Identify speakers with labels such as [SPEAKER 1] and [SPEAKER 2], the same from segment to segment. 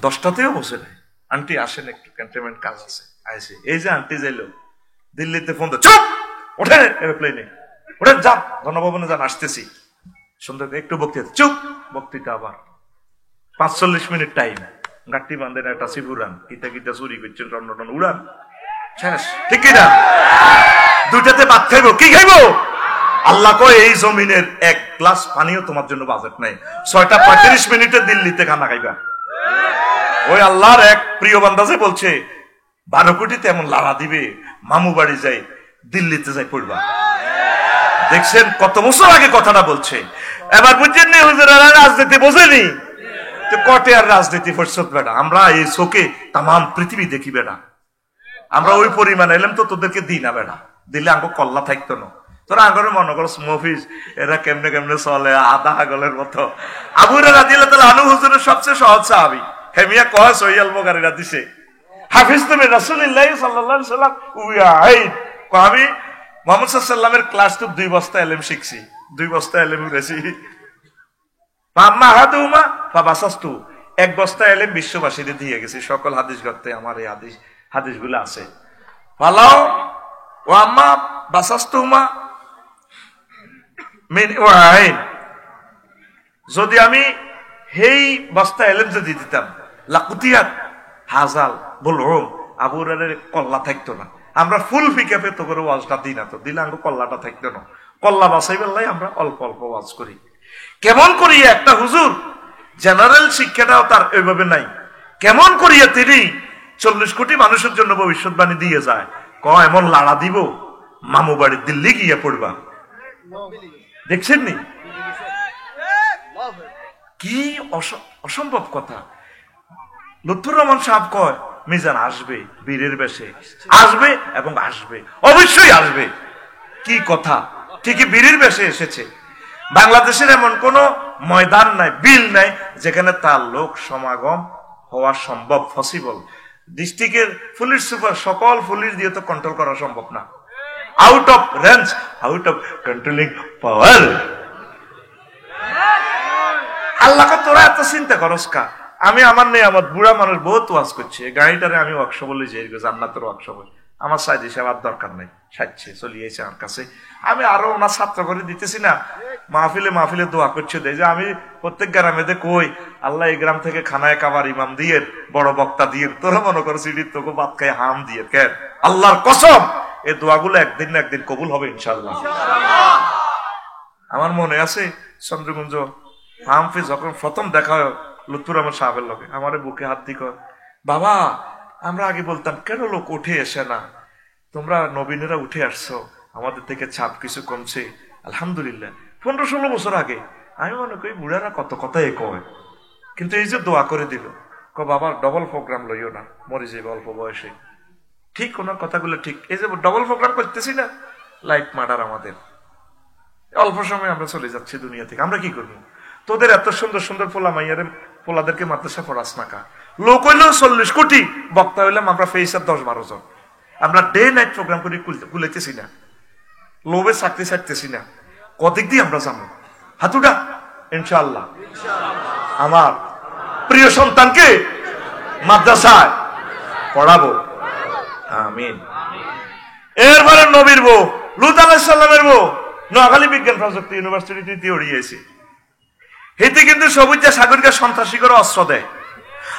[SPEAKER 1] 10টাতেও বসে নাই। আন্টি আসেন, একটু ক্যান্টনমেন্ট কাজ আছে। আইসে এই যে আন্টি যাইলো দিল্লিতে, ফোন তো চুপ, ওঠেন এরোপ্লেনে, ওঠেন যান গণভবনে যান, আসতেছি। সুন্দর একটু বক্তৃতা, চুপ, বক্তৃতা আবার 45 মিনিট টাইম। গাট্টি বান্ধেন একটা সিপুরান, কিতা কিতা চুরি করছেন, টন উড়ান, শেষ। ঠিক কিনা? দুইটাতে ভাত খাইবো, কি খাইবো? আল্লাহ কয় এই জমিনের এক গ্লাস পানিও তোমার জন্য বাজেট নাই, 6টা 35 মিনিটে দিল্লিতে খানা খাইবা। ওই আল্লাহর এক প্রিয় বান্দা যে বলছে 12 কোটিতে এমন লাড়া দিবে, মামু বাড়ি যাই, দিল্লিতে যাই পড়বা। দেখছেন কত বছর আগে কথাটা বলছে। এবার বুঝছেন না হুজুরেরা রাজনীতি বোঝেনি তো কটে আর রাজনীতি ফরসত বেটা। আমরা এই চোখে তাম পৃথিবী দেখি বেটা, আমরা ওই পরিমাণ এলাম তো তোদেরকে দিই না বেটা, দিলে আঙ্গ কল্লা থাকতো না। তোরা আঙ্গরে মনে করো মফিজ, এরা কেমনে কেমনে চলে আধা আগলের মতো। আবু হুরায়রা রাদিয়াল্লাহু তাআলা আনহু হুজুরের সবচেয়ে সহজ সাহাবী, হেমিয়া কয় সহিহুল বুখারীরা দিছে, হাফিজ তুমি রাসূলুল্লাহ সাল্লাল্লাহু আলাইহি ওয়াসাল্লাম উয়াইদ, আমি মুহাম্মদ সাল্লাল্লাহু আলাইহি ওয়াসাল্লামের ক্লাস তো 2 বস্তা ইলম শিখছি, 2 বস্তা ইলম উড়েছি। আম্মা হাদুমা ফাবাসাস্তু, 1 বস্তা ইলম বিশ্ববাসীকে দিয়ে গেছি, সকল হাদিস গ্রন্থে আমার এই হাদিসগুলো আছে। ফালাও ও আম্মা বাসাস্তুমা মিন ওয়াইন, যদি আমি এই বস্তা ইলম যদি দিতাম লাকুতিয়াত হাজাল বলরুম, আবু হুরায়রার কল্লা থাকতো না। আমরা ফুল ফিকা পেতো করে ওয়াজটা দিই না, তো দিলে আঙ্গো কল্লাটা থাকতো না। কল্লা বাঁচাইবার লাই আমরা অল্প অল্প ওয়াজ করি। কেমন করিয়া একটা হুজুর জেনারেল শিক্ষাটাও তার ওইভাবে নাই, কেমন করিয়া তিনি 40 কোটি মানুষের জন্য ভবিষ্যৎবাণী দিয়ে যায়। এমন লাড়া দিব মামু বাড়ি দিল্লি গিয়ে পড়বা। দেখছেন নি কি অসম্ভব কথা। লুৎফুর রহমান সাহেব কয় মিজান আসবে, বীরের বেশে আসবে এবং আসবে, অবশ্যই আসবে। কি কথা, ঠিকই বীরের বেশে এসেছে। বাংলাদেশের এমন কোন ময়দান নাই, বিল নাই যেখানে তার লোক সমাগম হওয়া সম্ভব, পসিবল। ডিস্ট্রিক্টের পুলিশ সুপার সকল পুলিশ দিয়ে তো কন্ট্রোল করা সম্ভব না, out of range, out of controlling power. Allah তোরা এত চিন্তা করস কা? আমি আমার নেই, আমার বুড়া মানুষ বহুত ওয়াজ করছে, গাড়িটারে আমি ওয়ার্কশপ বলে যাই, জান্নাতের ওয়ার্কশপ, আমার সাইজ সেবার দরকার নেই, সাজছে চলিয়েছে আমার কাছে। আমি আরো ওনার ছাত্র করে দিতেছি না, মাহফিলে দোয়া করছে দেয় যে আমি প্রত্যেক গ্রামেতে কই আল্লাহ এই গ্রাম থেকে খানায় কাবার ইমাম দিয়ে, বড় বক্তা দিয়ে, তোরা মনে করো সিডির তোকে বাদ খায় হাম দিয়ে, কেন আল্লাহর কসম এই দোয়াগুলো একদিন না একদিন কবুল হবে ইনশাআল্লাহ। আমার মনে আছে চন্দ্রগুঞ্জ হামফি যখন প্রথম দেখা হয় লুৎফুর রহমান সাহেবের লগে, আমার বুকে হাত দি কয়, বাবা আমরা আগে বলতাম কেন লোক উঠে এসে না, তোমরা নবীনেরা উঠে আসছো, আমাদের থেকে ছাপ কিছু কমছে আলহামদুলিল্লাহ। 15-16 বছর আগে আমি মনে করি বুড়ারা কত কথাই কয়, কিন্তু এই যে দোয়া করে দিল, বাবা ডবল প্রোগ্রাম লইও না, মরে যাবে অল্প বয়সে। ঠিক ওনার কথাগুলো ঠিক, এই যে ডবল প্রোগ্রাম করতেছি না, লাইফ মার্ডার আমাদের, অল্প সময় আমরা চলে যাচ্ছি দুনিয়া থেকে। আমরা কি করবো? তোদের এত সুন্দর সুন্দর পোলা মাইয়ারে পোলাদেরকে মাদ্রাসা পড়াস না কা? লোক হইলেও 40 কোটি, বক্তা হইলাম আমরা ফেসার 10-12 জন। আমরা ডে নাইট প্রোগ্রাম করি, কুলাইতেছি না, লোভে চাকরি ছাড়তেছি না। কদিক দিয়ে আমরা যাবো? হাতুটা ইনশাআল্লাহ আমার প্রিয় সন্তানকে মাদ্রাসায় পড়াবো, আমিন। এরপরে নবীর বউ লূত আলাইহিস সালামের বউ নোয়াখালী বিজ্ঞান প্রযুক্তি ইউনিভার্সিটিতে উড়িয়েছে। হেতে কিন্তু সবুজ সাগরকে সন্ত্রাসী করে অস্ত্র দেয়।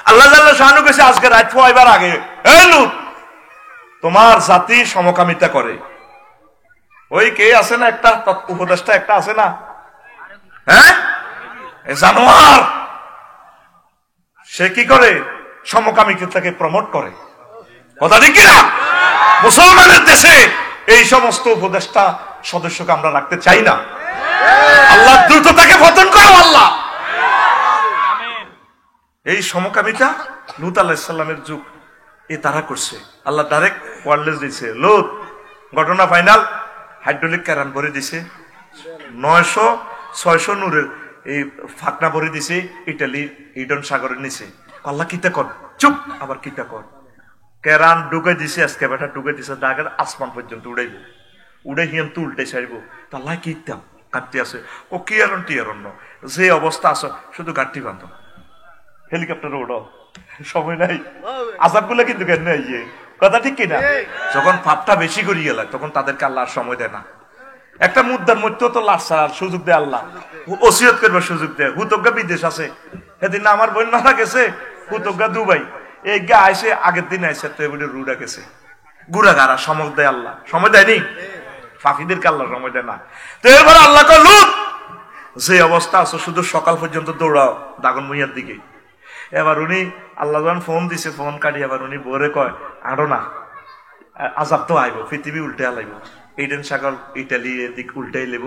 [SPEAKER 1] আল্লাহ জাল্লাহ শাআনু কইছে আজকে রাত পোয়াইবার আগে, এই লূত তোমার জাতি সমকামিতা করে। ওই কে আছে না একটা উপদেষ্টা একটা আছে না, হ্যাঁ জানোয়ার, সে কি করে সমকামিতাকে প্রমোট করে। কথা ঠিক কিনা? মুসলমানের দেশে এই সমস্ত উপদেষ্টা সদস্যকে আমরা রাখতে চাই না। আল্লাহ দ্রুত তাকে পতন করো আল্লাহ। এই সমকামিতা লূত আলাইহিস সালামের যুগ এ তারা করছে। আল্লাহ ডাইরেক্ট ওয়ার্ল্ডলেস দিছে, লূত ঘটনা ফাইনাল, হাইড্রোলিক ক্যারান ভরে দিছে, 900-600 নূরের এই ফাকনা ভরে দিছে ইটালি ইডন সাগরের নিচে। আল্লাহ কিতা কর, চুপ, আবার কিতা কর, ক্যারান ঢুকে দিছে, আজকে বেটা ঢুকে দিছে ডাকের আসমান পর্যন্ত উড়াইব, উড়ে হিয়ান তো উল্টে ছাড়ব। তা আল্লাহ কিতাম কাটতে আছে, ও কি আর যে অবস্থা আছে শুধু গাঠি বাঁধো, হেলিকপ্টারে উড়ো, সময় নাই, আজাব গুলো কিন্তু কেন ইয়ে কথা ঠিক কিনা? যখন পাপটা বেশি করি গেল তখন তাদেরকে আল্লাহ সময় দেয় না। একটা মুদ্রার মধ্যেও তো লাশ ছাড়ার সুযোগ দেয় আল্লাহ, ওসিয়ত করবার সুযোগ দেয়। হুতজ্ঞা বিদেশ আছে, সেদিন না আমার বোন মারা গেছে, হুতজ্ঞা দুবাই, এই গা আইসে আগের দিন আইসে তো এবারে রুড়া গেছে, গুড়া গাড়া সময় দেয় আল্লাহ, সময় দেয়নি ফাঁকিদেরকে আল্লাহ সময় দেয় না। তো এরপরে আল্লাহ কয় লুত যে অবস্থা আছে শুধু সকাল পর্যন্ত দৌড়াও দাগন মুইয়ার দিকে। এবার উনি আল্লাহ যখন ফোন দিছে, ফোন কাটি এবার উনি বোরে কয় আরো না, আজাব তো আইব, পৃথিবী উল্টে আলাইব, ইডেন সাগর ইটালি এদিক উল্টে লেব।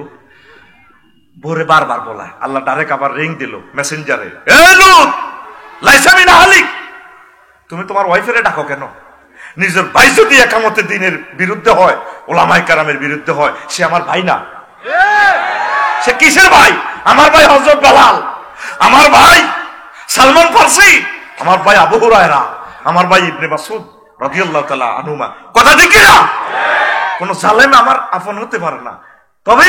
[SPEAKER 1] ভোরে বারবার বলায়, আল্লাহ ডাইরেক্ট আবার রিং দিল মেসেঞ্জারে, তুমি তোমার ওয়াইফেরে ডাকো কেন? নিজের ভাই যদি একামতের দিনের বিরুদ্ধে হয়, ওলামায়ে কেরামের বিরুদ্ধে হয়, সে আমার ভাই না? সে কিসের ভাই? আমার ভাই হযরত বেলাল, আমার ভাই সালমান ফারসি, আমার ভাই আবু হুরায়রা, আমার ভাই ইবনে মাসউদ রাদিয়াল্লাহু তাআলা আনহুমা। কথা ঠিক না? কোন জালেম আমার আপন হতে পারে না, তবে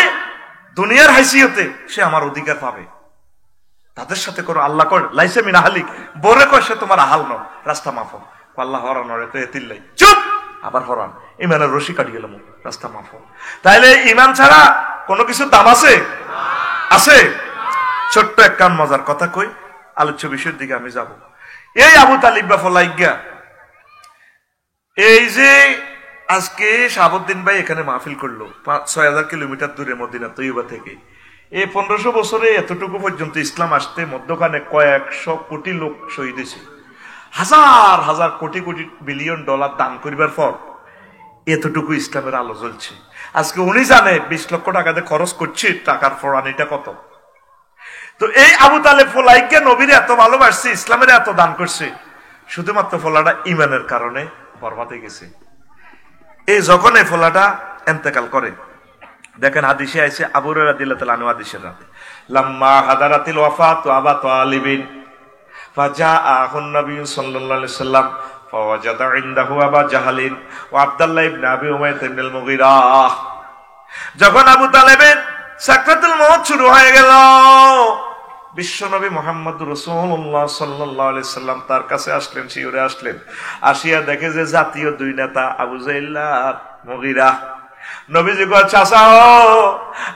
[SPEAKER 1] দুনিয়ার হাইসিয়তে সে আমার অধিকার পাবে। তাদের সাথে করো আল্লাহ কর লাইসা মিন আহলিক, বরে কয় সে তোমার আহাল ন, রাস্তা মাফ। আল্লাহ হরানোর তো এতিল্লাই চুপ, আবার হরান, ইমানের রশি কাটি গেলাম, রাস্তা মাফ। তাইলে ইমান ছাড়া কোনো কিছু দাম আছে? আছে। ছোট্ট এক কান মজার কথা কই, আলোচ্য বিষয়ের দিকে আমি যাব। এই আবু তালিব বা ফলাইগা, এই যে আজকে শাহাবুদ্দিন ভাই এখানে মাহফিল করলো ৬,০০০ কিলোমিটার দূরে মদিনা তৈয়বা থেকে, এই ১৫০০ বছরে এতটুকু পর্যন্ত ইসলাম আসতে মধ্যখানে কয়েকশো কোটি লোক শহীদ হয়েছে, হাজার হাজার কোটি কোটি বিলিয়ন ডলার দান করিবার পর এতটুকু ইসলামের আলো জ্বলছে। আজকে উনি জানে ২০ লক্ষ টাকাতে খরচ করছে, টাকার ফোরানিটা কত। তো এই আবু তালেব ফলাইকে নবীরে এত ভালোবাসছে, ইসলামের এত দান করছে, শুধুমাত্র ফলাটা ইমানের কারণে বরবাদ হয়ে গেছে। এই যখন এই ফলাটা এন্তেকাল করে, দেখেন হাদিসে আছে, আবু হুরায়রা রাদিয়াল্লাহু তাআলা আনহু হাদিসের রাতে, লাম্মা হাদারাতিল ওয়াফাতু আবা তালিবিন ফাজাআহুন নবী সাল্লাল্লাহু আলাইহি ওয়াসাল্লাম ফাওয়াজাদা ইনদাহু আবা জাহালিন ওয়া আব্দুল্লাহ ইবনে আবি উমাইয়া ইবনে আল-মুগীরা। যখন আবু তালেবের সাকরাতুল মউত শুরু হয়ে গেল, বিশ্বনবী মুহাম্মদ রাসূলুল্লাহ সাল্লাল্লাহু আলাইহি সাল্লাম তার কাছে আসলেন, শিওরে আসলেন, আসিয়া দেখে যে জাতীয় দুই নেতা আবু জাহল আর মুগীরা। নবীজি কয়, চাচা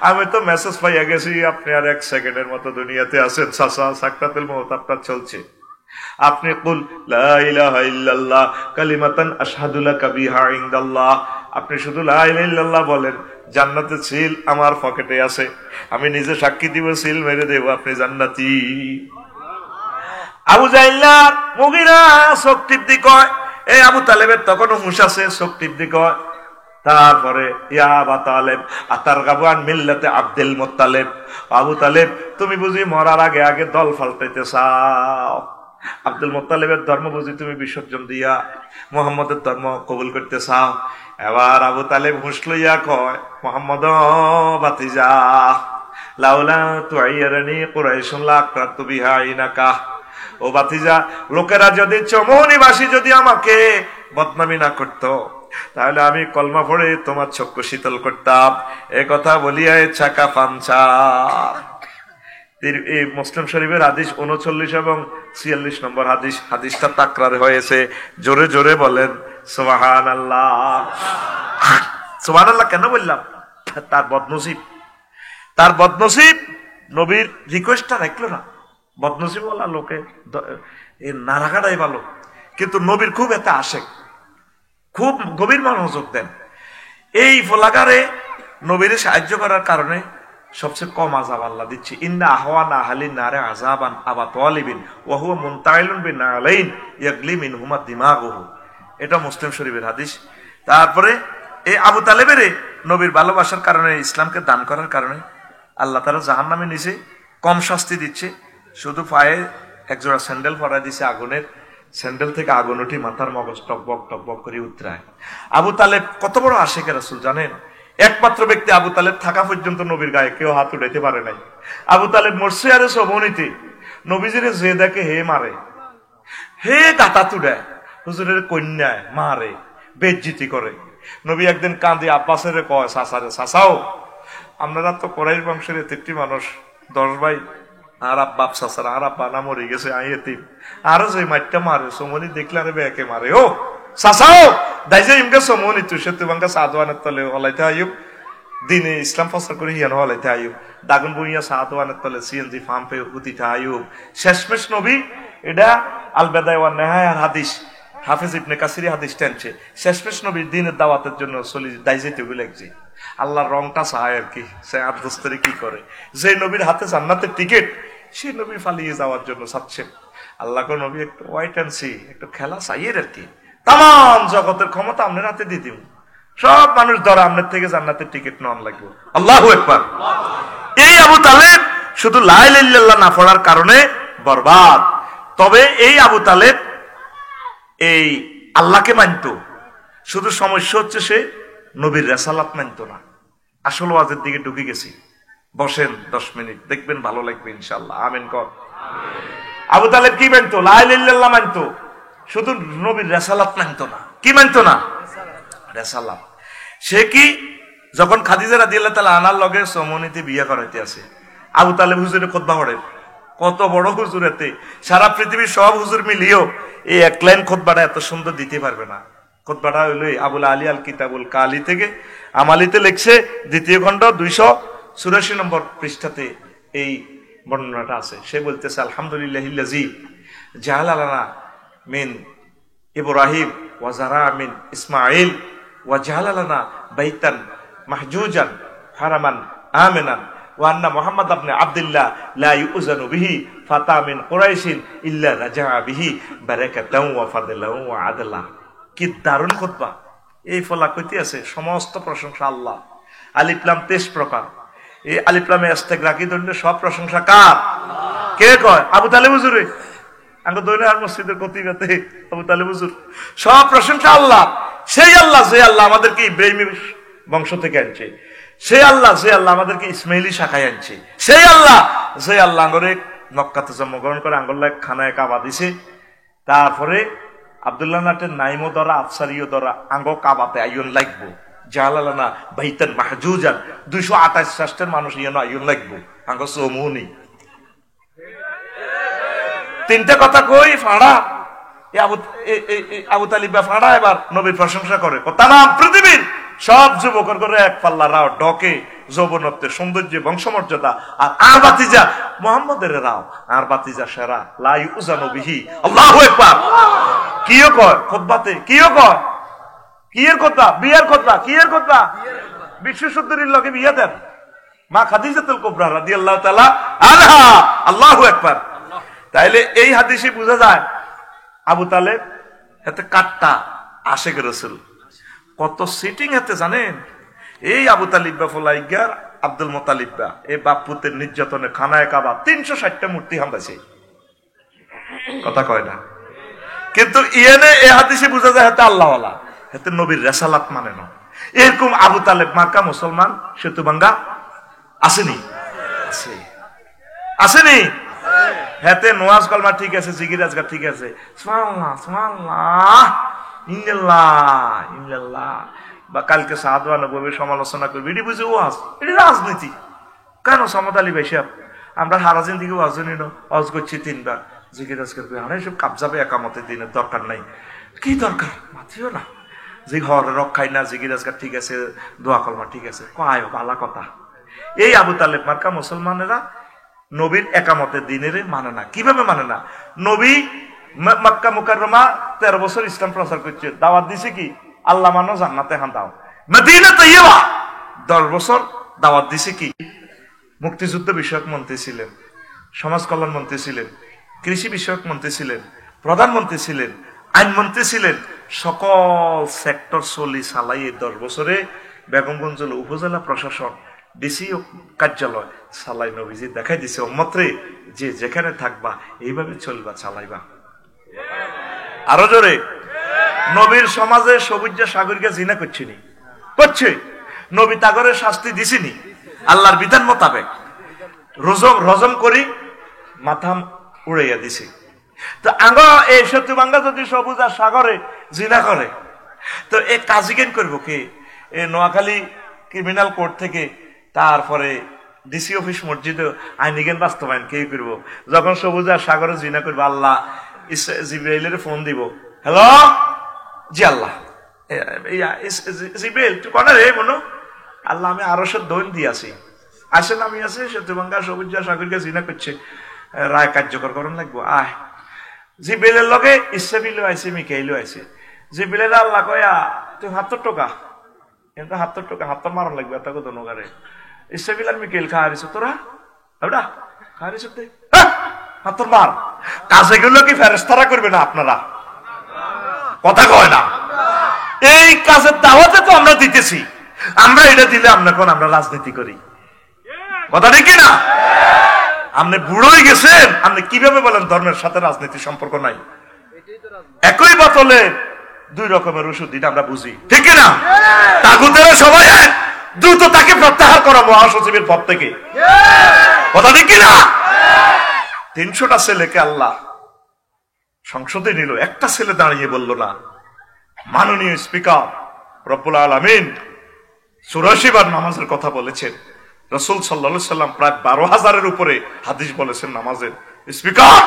[SPEAKER 1] আমি তো মেসেজ পাইয়া গেছি আপনি আর ১ সেকেন্ডের মতো দুনিয়াতে আছেন, চাচা সাকরাতুল মউত আপনার চলছে, আপনি কুল লা ইলাহা ইল্লাল্লাহ কালিমাতান আশহাদু লাকা বিহা ইনদাল্লাহ, আপনি শুধু লা ইলাহা ইল্লাল্লাহ বলেন, জান্নাতে সিল আমার পকেটে আছে, আমি নিজে সাক্ষী দিব, সিল মেরে দেব, আপনি জান্নাতি। আবু জাহল মুগীরা চোখ টিপদি কয়, এই আবু তালেবের তখনও হুঁশ আছে, চোখ টিপদি কয়। তারপরে ইয়া আবা তালেব আতারগাবু আন মিল্লাতে আব্দুল মুত্তালিব, আবু তালেব তুমি বুঝি মরার আগে আগে দল পাল্টাইতে চাও, আব্দুল মুত্তালিবের ধর্ম বুঝি তুমি বিসর্জন দিয়া মুহাম্মদের ধর্ম কবুল করতে চাও। এবার আবু তালেব হুঁশ লইয়া কয়, মুহাম্মদ ভাতিজা লাউলা তুআইয়ারানি কুরাইশুন লাকরাতু বিহা ইনাকা, ও ভাতিজা লোকেরা যদি চমনিবাসী যদি আমাকে বদনামি না করতো, তাহলে আমি কলমা পড়ে তোমার চক্ষু শীতল করতাম। এ কথা বলিয়া ছাকা পাঞ্চার। এই মুসলিম শরীফের হাদিস ৩৯ এবং ৪৬ নম্বর হাদিস, হাদিসটা তাকরার হয়েছে, জোরে জোরে বলেন সুবহানাল্লাহ। সুবহানাল্লাহ কেন বললাম? তার বদনসিব, তার বদনসিব নবীর রিকোয়েস্টটা রাখলো না। বদনসিব বলা লোকে না রাখাটাই ভালো, কিন্তু নবীর খুব এতে আশেক, খুব গভীর মনোযোগ দেন। এই ফলাগারে নবীরে সাহায্য করার কারণে সবচেয়ে কম আযাব আল্লাহ দিচ্ছে। ইন্না আহওয়ানা আহলিন নারে আযাবান আবা তালিবিন ওয়া হুয়া মুনতাইলুন বিনালাইন ইয়াগলি মিনহুমা দিমাগুহু, এটা মুসলিম শরীফের হাদিস। তারপরে এই আবু তালেবের নবীর ভালোবাসার কারণে, ইসলামকে দান করার কারণে আল্লাহ তাআলা জাহান্নামে নিচে কম শাস্তি দিচ্ছে। শুধু পায়ে একজোড়া স্যান্ডেল পরাই দিছে আগুনের, স্যান্ডেল থেকে আগুন উঠে মাথার মগজ টকবক টকবক করে উতরায়। আবু তালেব কত বড় আশিক রাসূল জানেন? একমাত্র ব্যক্তি আবু তালেব থাকা পর্যন্ত নবীর গায়ে কেউ হাত উঠাইতে পারে নাই। আবু তালেব মরছে আরে সবনীতে, নবীজিরে যে দেখে হে মারে, হে গাতা তুড়ায়, হুজুরের কন্যায় মারে, বেজ্জিতি করে। নবী একদিন কাঁদে আব্বাসের কয়, চাচারে, চাচাও আপনারা তো কোরাইশ বংশের এত একটি মানুষ, 10 ভাই আর আব্বা সাসারা আর আব্বা না মরে গেছে আইয়েতিম আরো যে মাইটটা মারে সমনি দেখলে আরে বেকে মারে ও সাসাও দাইজে ইমকে সমনি তুই সে তুমাঙ্কা সাদওয়ানের তলে হলাইতে আইব দিনে ইসলাম প্রচার করে হিয়ানো হলাইতে আইব দাগুন বুইয়া সাদওয়ানের তলে সিএনজি ফার্ম পে উতিতে আইব শেষমেশ নবী এটা আল বেদায় ওয়ান নেহায়ার হাদিস হাফেজ ইবনে কাসিরি হাদিস টেনছে শেষমেশ নবীর দিনের দাওয়াতের জন্য চলি দাইজেতে লাগছে আল্লাহর রংটা চায় আর কি সে আর দোস্তরে কি করে যে নবীর হাতে জান্নাতের টিকিট সেই নবী পালিয়ে যাওয়ার জন্য চাচ্ছে আল্লাহকে নবী একটু ওয়াইট অ্যান্ড সি একটু খেলা চাইয়ের আর কি তাম জগতের ক্ষমতা আপনার হাতে দিয়ে দিব সব মানুষ ধরে আপনার থেকে জান্নাতের টিকিট নেওয়ান লাগবে আল্লাহু আকবার এই আবু তালেব শুধু লা ইলাহা ইল্লাল্লাহ না পড়ার কারণে বরবাদ তবে এই আবু তালেব এই আল্লাহকে মানত শুধু সমস্যা হচ্ছে সে নবীর রেসালাত মানত না আসল ওয়াজের দিকে ঢুকে গেছি বসেন 10 মিনিট দেখবেন ভালো লাগবে ইনশাআল্লাহ আমিন কর আবু তালেব কি মানত লা ইলাহা ইল্লাল্লাহ মানত শুধু নবীর রেসালাত মানত না কি মানত না রেসালাত সে কি যখন খাদিজা রাদিয়াল্লাহু তাআলা আনার লগে সমনিতে বিয়ে করাইতে আছে আবু তালেব হুজুরে খুতবা পড়ে কত বড় হুজুর এতে সারা পৃথিবীর সব হুজুর মিলিয়েও এই এক লাইন খুতবাটা এত সুন্দর দিতে পারবে না খুতবাটা হইলো আবুল আলী আল কিতাবুল কালি থেকে আমালিতে লিখছে দ্বিতীয় খণ্ড 284 নম্বর পৃষ্ঠাতে এই বর্ণনাটা আছে সে বলতেছে আলহামদুলিল্লাহিল্লাযী জাআলা লানা মিন ইব্রাহিম ওয়া যারা মিন ইসমাঈল ওয়া জাআলা লানা বাইতান মাহজুজান হারামান আমিনান ওয়া আন্না মুহাম্মদ ইবনে আব্দুল্লাহ লা ইউযানু বিহি ফাতা মিন কুরাইশিন ইল্লা রাজা'a বিহি বারাকাতাও ওয়া ফাদলাও ওয়া আদলা কি দারুণ খুতবা এই ফলা কইতে আছে সমস্ত প্রশংসা আল্লাহ আলিফ লাম 23 প্রকার এই আলিফ লামে ইস্তেগরাকি ধরলে সব প্রশংসা কার কে কয় আবু তালেব হুজুরে আঙ্গ দৈনার মসজিদের কতিবাতে আবু তালেব হুজুর সব প্রশংসা আল্লাহ সেই আল্লাহ যে আল্লাহ আমাদেরকে ইব্রাহিমের বংশ থেকে আনছে সেই আল্লাহ যে আল্লাহ আমাদেরকে ইসমাইলি শাখায় আনছে সেই আল্লাহ যে আল্লাহ আঙ্গরে মক্কাতে জন্মগ্রহণ করে আঙ্গল্লাহ খানায় কাবা দিছে তারপরে আব্দুল্লাহ নাটের নাইমো ধরা আফসারিও ধরা আঙ্গ কাবাতে আইন লাগবো জালালানা বাইতান মাহজুজান 228 রাষ্ট্রের মানুষ ইয়ানো আইন লাগবো আঙ্গ সমুনি তিনটা কথা কই ফাড়া আবু তালিবা ফাড়া এবার নবীর প্রশংসা করে তামাম পৃথিবীর সব যুবকর করে এক পাল্লা রাও ডকে যৌবনত্বের সৌন্দর্য বংশমর্যাদা আর বাতিজা মুহাম্মদের রাও আর বাতিজা সেরা লা ইউযানু বিহি আল্লাহু আকবার কিও কয় খুতবাতে কিও কয় কিয়ের কথা বিয়ের কথা কিয়ের কথা বিশ্ব সুন্দরীর লগে বিয়ে দেন মা খাদিজাতুল কুবরা রাদিয়াল্লাহু তাআলা আনহা আল্লাহু আকবার তাইলে এই হাদিসে বোঝা যায় আবু তালেব এতে কাটটা আশিক রাসূল কত সিটিং এতে জানেন এই আবু তালিব বা ফলাইগার আব্দুল মুত্তালিব বা এই বাপুতের নির্যাতনে খানায় কাবা 360টা মূর্তি হামলাছে কথা কয় না কিন্তু ইয়েনে এই হাদিসে বোঝা যায় এতে আল্লাহওয়ালা এতে নবীর রেসালাত মানে না এরকম আবু তালেব মার্কা মুসলমান সেতু ভাঙ্গা আসেনি আসেনি হেতে নোয়াজ কলমা ঠিক আছে জিকির আজকার ঠিক আছে সুবহানাল্লাহ সুবহানাল্লাহ ইল্লাল্লাহ ইল্লাল্লাহ বা কালকে সাদওয়া নববী সমালোচনা করবে এটি বুঝে ওয়াজ এটি রাজনীতি কেন সমত আলী ভাই সাহেব আমরা হারাজিন দিকে ওয়াজ নিল ওয়াজ করছি 3বার জিকির আজকার করে আরে সব কাবজাবে একামতের দিনের দরকার নাই কি দরকার মাতিও না যে ঘর রক্ষাই না জিকির আজকার ঠিক আছে দোয়া কলমা ঠিক আছে কয় ভালো কথা এই আবু তালেব মার্কা মুসলমানেরা নবীর একামতের দিনের মানে না কিভাবে মানে না নবী মক্কা মুকাররমা 13 বছর ইসলাম প্রচার করছে দাওয়াত দিছে কি আল্লাহ মানো জান্নাতে হান দাও মদিনা তাইয়্যিবা 10 বছর দাওয়াত দিছে কি মুক্তিযুদ্ধ বিষয়ক মন্ত্রী ছিলেন সমাজ কল্যাণ মন্ত্রী ছিলেন কৃষি বিষয়ক মন্ত্রী ছিলেন প্রধানমন্ত্রী ছিলেন আইনমন্ত্রী ছিলেন সকল সেক্টর চলি চালাই 10 বছরে বেগমগঞ্জ উপজেলা প্রশাসন ডিসি কার্যালয় চালাই নবীজি দেখাই দিছে উম্মতরে যে যেখানে থাকবা এইভাবে চলবা চালাইবা আরো জোরে নবীর সমাজে সবুজ সাগরকে জিনা করছিনি করছে নবী তাগরে শাস্তি দিছিনি আল্লাহর বিধান মোতাবেক রজম করি মাথা উড়াইয়া দিছি তো আঙ্গ এই সত্যবাঙ্গা যদি সবুজ আর সাগরে জিনা করে তো এই কাজ কেন করবো কি এই নোয়াখালী ক্রিমিনাল কোর্ট থেকে তারপরে ডিসি অফিস মসজিদে আইনিগেন বাস্তবায়ন কে করব? যখন সবুজ আর সাগরে জিনা করবো, আল্লাহ জিব্রাইলের ফোন দিব, হ্যালো জি আল্লাহ, জিব্রাইল তুই কনা রে মনো, আল্লাহ আমি আরো সব দৈন দিয়ে আছি, আসেন আমি আছে সেতুবাঙ্গা সবুজ সাগরকে জিনা করছে, রায় কার্যকর করণ লাগবো, আয়। জিব্রাইলের লগে ইসরাফিলও আইছে, মিকাইলও আইছে। জিব্রাইল আল্লাহ কয়া তুই ৭০ টাকা, কিন্তু ৭০ টাকা ৭০ মারণ লাগবে এত কত নগারে। ইসরাফিল আর মিকাইল খাওয়ারিস তোরা, ওটা খাওয়ারিস ৭০ মার। কাজে গুলো কি ফেরেশতারা করবে না আপনারা? কথা কয় না। এই কাজের দাওয়াতে তো আমরা দিতেছি, আমরা এটা দিলে আমরা কোন আমরা রাজনীতি করি, কথা ঠিক না? আপনি বুড়োই গেছেন, আপনি কিভাবে বলেন ধর্মের সাথে রাজনীতির সম্পর্ক নাই? একই বোতলে 2 রকমের ওষুধ, এটা আমরা বুঝি, ঠিক না? তাগুতেরা সবাই দ্রুত তাকে প্রত্যাহার করা মহাসচিবের পদ থেকে, কথা ঠিক না? 300টা ছেলেকে আল্লাহ সংসদে নিল, একটা ছেলে দাঁড়িয়ে বলল না, মাননীয় স্পিকার রব্বুল আলামিন 84 বার নামাজের কথা বলেছেন, রাসূল সাল্লাল্লাহু আলাইহি সাল্লাম প্রায় 12,000-এর উপরে হাদিস বলেছেন নামাজের। স্পিকার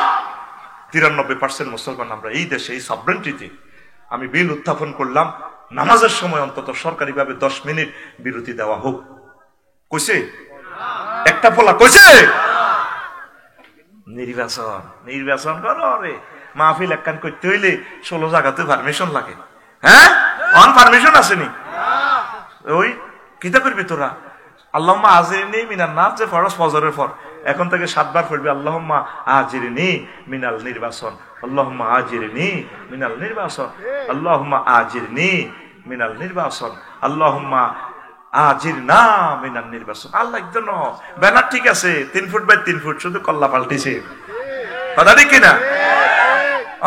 [SPEAKER 1] 93% মুসলমান আমরা এই দেশে, এই সভরেন্টিতে আমি বিল উত্থাপন করলাম, নামাজের সময় অন্তত সরকারিভাবে 10 মিনিট বিরতি দেওয়া হোক। কইছে একটা পোলা, কইছে নির্বাচন করো রে, মাহফিল একখান করতে হইলে 16 জায়গাতে পারমিশন লাগে। হ্যাঁ, অন পারমিশন আসেনি? ওই কিতা করবি তোরা? আল্লাহুম্মা আজিরনি মিনান নার যে ফরজ ফজরের পর, এখন থেকে 7 বার পড়বি আল্লাহুম্মা আজিরনি মিনাল নির্বাচন, আল্লাহুম্মা আজিরনি মিনাল নির্বাচন, আল্লাহুম্মা আজিরনি মিনাল নির্বাচন, আল্লাহুম্মা আজিরনা মিনাল নির্বাচন। আল্লাহ একদম ব্যানার ঠিক আছে, 3 ফুট বাই 3 ফুট, শুধু কল্লা পাল্টিছে, কথা ঠিক কিনা?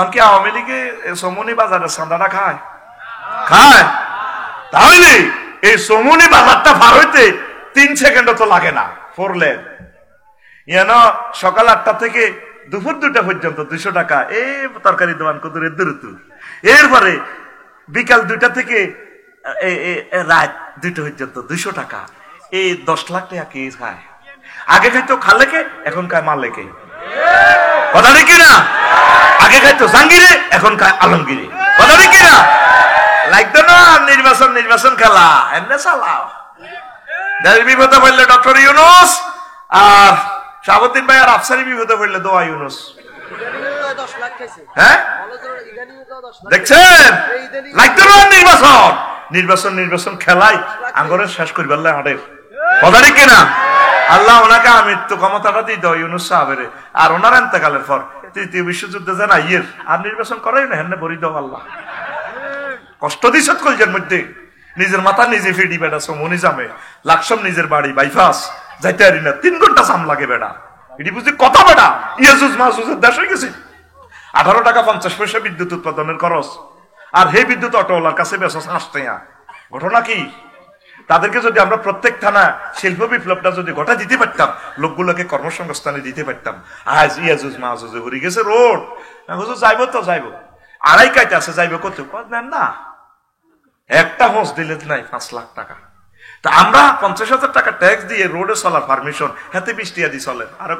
[SPEAKER 1] অনকে আওয়ামী লীগে সমনি বাজারে চাঁদাটা খায় খায়, তাহলে এই সমনি বাজারটা পার হইতে 3 সেকেন্ড তো লাগে না। 4 লেন সকাল 8টা থেকে দুপুর 2টা পর্যন্ত 200 টাকা এই তরকারি দোকান কুদুরের দূরত্ব, এরপরে বিকাল 2টা থেকে রাত 2টা পর্যন্ত 200 টাকা, এই 10 লাখ টাকা কে খায়? আগে খাইতো খালেকে, এখন খায় মালেকে, কথা ঠিক না? আগে খাইতো জাঙ্গিরে, এখন খায় আলমগিরে, কথা ঠিক না? লাগতো না নির্বাচন খেলা, এমনি চালাও। বিপদে পড়লে ডক্টর ইউনুস, আর শাহাবুদ্দিন ভাই আর আফসারি বিপদে পড়লে দোয়া ইউনুস। হ্যাঁ দেখছেন, লাগতো না নির্বাচন খেলাই আঙ্গরের শেষ করবে আল্লাহ হাটের, কথা ঠিক কিনা? আল্লাহ ওনাকে আমৃত্যু ক্ষমতাটা দিয়ে দাও ইউনুস সাহাবের, আর ওনার এন্তেকালের পর 3য় বিশ্বযুদ্ধে যেন আইয়ের আর নির্বাচন করাই না, হেন বরি দাও আল্লাহ। কষ্ট দিস কলজের মধ্যে, নিজের মাথা নিজে ফিডি বেড়া, সমনি জামে লাকসম নিজের বাড়ি বাইপাস যাইতে পারি না, 3 ঘন্টা জাম লাগে বেড়া, এটি বুঝি কথা বেড়া। ইয়াজুজ মাহুজের দেশ হয়ে গেছে, 18 টাকা 50 পয়সা বিদ্যুৎ উৎপাদনের খরচ, আর হে বিদ্যুৎ অটোওয়ালার কাছে বেসস আসতে। ঘটনা কি? তাদেরকে যদি আমরা প্রত্যেক থানা শিল্প বিপ্লবটা যদি ঘটা দিতে পারতাম, লোকগুলোকে কর্মসংস্থানে দিতে পারতাম, আজ ইয়াজুজ মাহুজে ভরে গেছে রোড। হুজুর যাইবো তো যাইবো, 2.5 কাইতে আছে, যাইবো কত নেন না, একটা হোস দিলে নাই 5 লাখ টাকা। তা আমরা 50,000 টাকা ট্যাক্স দিয়ে রোডে চলার পারমিশন হাতে 20 টাকা দিয়ে চলেন, আর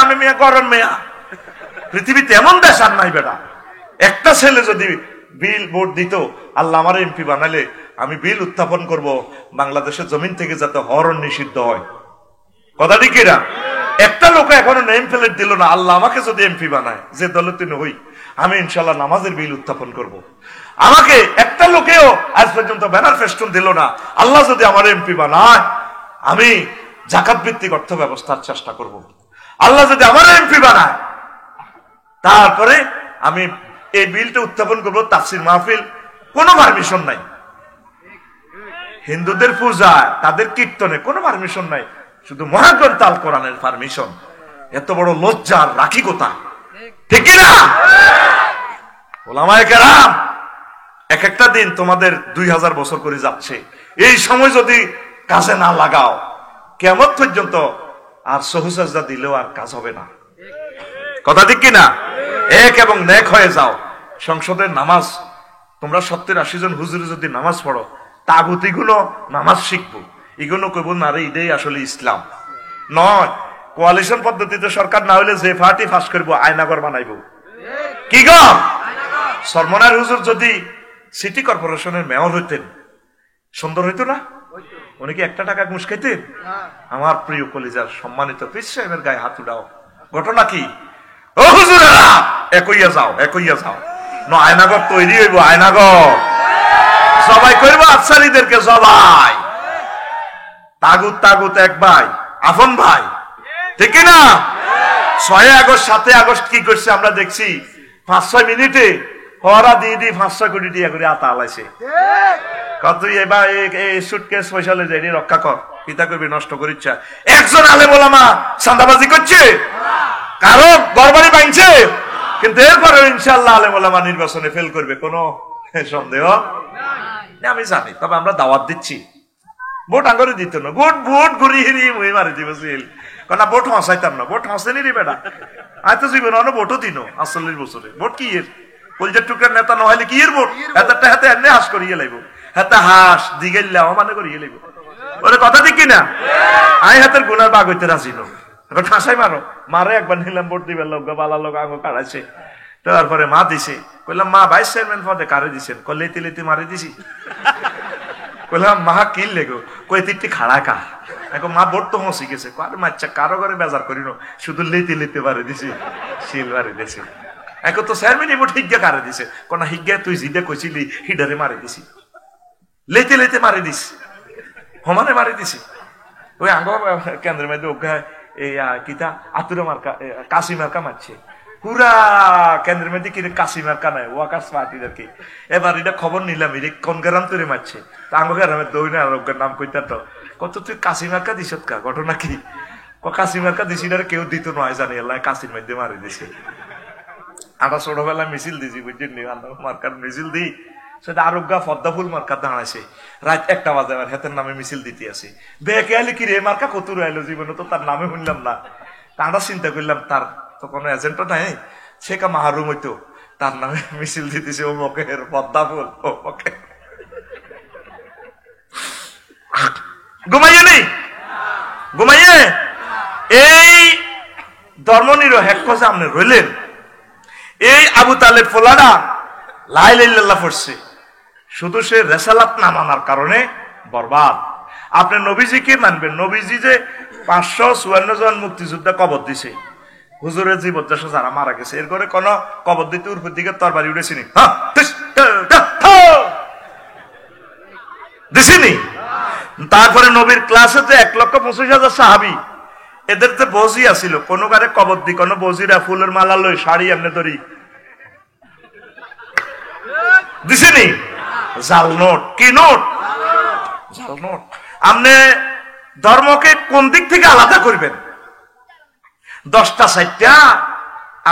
[SPEAKER 1] আমি মেয়া গরম মেয়া। পৃথিবীতে এমন দেশ আর নাই বেটা। একটা ছেলে যদি বিল ভোট দিত, আল্লাহ আমার এমপি বানালে আমি বিল উত্থাপন করব বাংলাদেশের জমিন থেকে যাতে হরণ নিষিদ্ধ হয়, কথা ঠিক না? একটা লোক এখনো নেম প্লেট দিল না, আল্লাহ আমাকে যদি এমপি বানায়, যে দলে তিনি হই, আমি ইনশাল্লাহ নামাজের বিল উত্থাপন করব। আমাকে একটা লোকেও আজ পর্যন্ত ব্যানার ফেস্টুন দিল না, আল্লাহ যদি আমার এমপি বানায়, আমি জাকাত ভিত্তিক অর্থ ব্যবস্থার চেষ্টা করব। আল্লাহ যদি আমার এমপি বানায়, তারপরে আমি এই বিলটা উত্থাপন করব। তাফসির মাহফিল কোনো পারমিশন নাই, হিন্দুদের পূজা তাদের কীর্তনে কোনো পারমিশন নাই, শুধু মহাগ্রন্থ আল কোরআনের পারমিশন। এত বড় লজ্জার রাখি কোথা, ঠিক না? ওলামায়ে কেরাম, এক একটা দিন তোমাদের 2000 বছর করে যাচ্ছে, এই সময় যদি কাজে না লাগাও, কিয়ামত পর্যন্ত আর সহুসাজদা দিলেও আর কাজ হবে না, কথা ঠিক কিনা? এক এবং নেক হয়ে যাও। সংসদের নামাজ তোমরা 70-80 জন হুজুরে যদি নামাজ পড়ো, তাগুতি গুলো নামাজ শিখবো, এগুলো কইব না রে এটাই আসলে ইসলাম নয়। কোয়ালিশন পদ্ধতিতে সরকার না হইলে যে পার্টি ফাঁস করবো আয়নাগর বানাইব। কি গো সরমনার হুজুর যদি সিটি কর্পোরেশনের মেয়র হইতেন সুন্দর হইতো না? উনি কি একটা টাকা ঘুষ খাইতেন? আমার প্রিয় কলিজার সম্মানিত পীর সাহেবের গায়ে হাত উঠাও। ঘটনা কি? ও হুজুরেরা একইয়া যাও, একইয়া যাও। ন আয়নাগর তৈরি হইব, আয়নাগর সবাই করবো আফসারিদেরকে সবাই তাগুত তাগুত এক ভাই আপন ভাই, ঠিক না? 6 আগস্ট 7 আগস্ট কি করছে আমরা দেখছি। 5-6 মিনিটে হরা দিয়ে 5-6 কোটি টাকা করে আতা আলাইছে। কত এবার এই সুটকেস পয়সা লয়ে যাই রক্ষা কর, পিতা করবি নষ্ট করিচ্ছা। একজন আলেম ওলামা চাঁদাবাজি করছে, কারো গড়বাড়ি ভাঙছে, কিন্তু এরপরে ইনশাআল্লাহ আলেম ওলামা নির্বাচনে ফেল করবে, কোনো সন্দেহ নেই। আমি জানি, তবে আমরা দাওয়াত দিচ্ছি। ভোট আঙ্গরে দিত না, ভোট ভোট ঘুরি হিরি মুই মারি দিবছিল, কারণ ভোট হাসাইতাম না। ভোট হাসেনি রে বেটা, আয় তো জীবন অন্য ভোটও দিন 48 বছরে। ভোট কি এর কলজার টুকরার নেতা নহলে কি এর ভোট? হাতে হাতে এনে হাস করিয়ে লাইব, হাতে হাস দিগেল্লা মানে করিয়ে লাইব। ওরে কথা ঠিক কিনা? আই হাতের গুনার বাগ হইতে রাজি নো, এখন ঠাসাই মারো। মারে একবার নিলাম ভোট দিবার লোক বালা লোক আঙ্গ কাড়াইছে। তারপরে মা দিছে, কইলাম মা ভাইস চেয়ারম্যান পদে কারে দিছেন? কলে তিলেতি মারি দিছি। কইলাম মা কি লেগো? কই তিনটি খাড়া কা। এখন মা ভোট তো হসি গেছে, কার মাচ্চা কারো করে বেজার করিল, শুধু লেতে লেতে মারি দিছি, শিল মারি দিছি। এখন তো চেয়ারম্যানই ভোট হিজ্ঞা কারে দিছে, কোন হিজ্ঞা তুই জিদে কইছিলি হিডারে মারি দিছি, লেতে লেতে মারি দিস, সমানে মারি দিছি। ওই আঙ্গ কেন্দ্রের মধ্যে ওকে এই কিতা আতুরা মার্কা কাশি মার্কা মারছে পুরা কেন্দ্রের মধ্যে, কিনে কাশি মার্কা নাই ওয়াকাশ পার্টিদের কি। এবার এটা খবর নিলাম, এটা কোন গ্রাম তৈরি মারছে, তা আঙ্গ গ্রামের দৌড়ে আরোগ্যের নাম কইতা তো কত তুই কাশি মার্কা দিস কা, ঘটনা কি? কাশি মার্কা দিছি না, কেউ দিত নয় জানি, এলাকায় কাশির মধ্যে মারি দিছে। আমরা ছোটবেলায় মিছিল দিছি বুঝছেন, মার্কার মিছিল দিই, সেটা আরোগ্যা পদ্মা ফুল মার্কা দাঁড়াইছে রাত 1টা বাজে, আমার হাতের নামে মিছিল দিতে আসে। বেকে আলি কি রে মার্কা কত আইলো, জীবনে তো তার নামে শুনলাম না। আমরা চিন্তা করলাম তার তো কোনো এজেন্টও নাই, সে কা মাহরুম হইতো, তার নামে মিছিল দিতেছে ও মকের পদ্মা ফুল, ও মকে ঘুমাইয়ে নেই, ঘুমাইয়ে এই ধর্মনিরপেক্ষ সামনে রইলেন। এই আবু তালেব ফোলাডা লা ইলাহা ইল্লাল্লাহ পড়ছে, শুধু সে রেসালাত না মানার কারণে বরবাদ। আপনি নবীজিকে মানবেন, নবীজি যে 554 জন মুক্তিযোদ্ধা কবর দিছে, হুজুরের জীবদ্দশা যারা মারা গেছে, এর করে কোন কবর দিতে উপর দিকে তরবারি উঠেছিনি, দিছিনি। তারপরে নবীর ক্লাসে যে 1,25,000 সাহাবি, এদের যে বজি আছিল, কোন কারে কবর দি, কোন বজিরা ফুলের মালা লই শাড়ি এমনি ধরি দিছিনি। জাল নোট, কি নোট? জাল নোট। আপনি ধর্মকে কোন দিক থেকে আলাদা করবেন? 10টা 4টা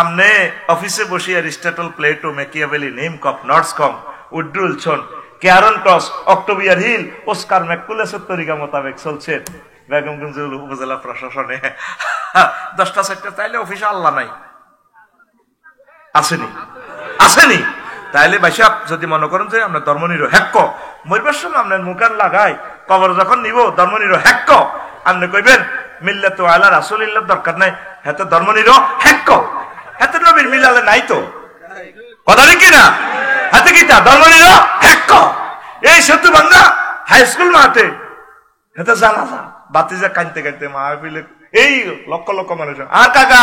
[SPEAKER 1] আপনি অফিসে বসে অ্যারিস্টটল, প্লেটো, ম্যাকিয়াভেলি, নিমকপ, নর্সকম, উড্রুলসন, ক্যারন ক্রস, অক্টোবিয়ার হিল, ওস্কার ম্যাকুলাসের তরিকা মোতাবেক চলছে বেগমগঞ্জ উপজেলা প্রশাসনে। 10টা 4টা তাইলে অফিসে আল্লাহ নাই, আসেনি, আসেনি। তাইলে ভাইসা যদি মনে করেন যে আমরা ধর্মনিরপেক্ষ, মরবার সময় আপনার মুখান লাগাই, কবর যখন নিব ধর্মনিরপেক্ষ, আপনি কইবেন মিল্লাতু আলা রাসূলিল্লাহ দরকার নাই, হাতে ধর্মনিরপেক্ষ, হাতে নবীর মিলালে নাই তো, কথা ঠিক না? হাতে কিটা ধর্মনিরপেক্ষ। এই সেতু ভাঙ্গা হাই স্কুল মাঠে হাতে জানাজা বাতিজা কাঁদতে কাঁদতে মাহফিলে এই লক্ষ লক্ষ মানুষ, আর কাকা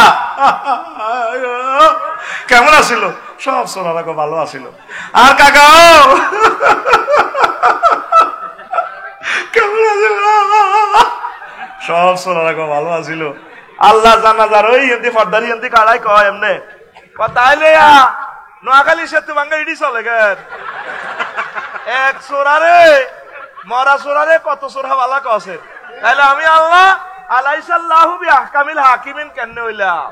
[SPEAKER 1] কেমন আছিল? সব সোনারা ভালো আছিল। আর কাকা কেমন আছিল? সব সোনারা ভালো আছিল। আল্লাহ জানাজার ওই এমনি ফর্দারি এমনি কাড়াই কয় এমনি তাইলে নোয়াখালী সেতু ভাঙ্গা ইডি চলে গেল এক সোরারে মরা সোরারে কত সোরা বালা কছে। তাইলে আমি আল্লাহ আলাইসাল্লাহু বিআহকামিল হাকিমিন কেন হইলাম?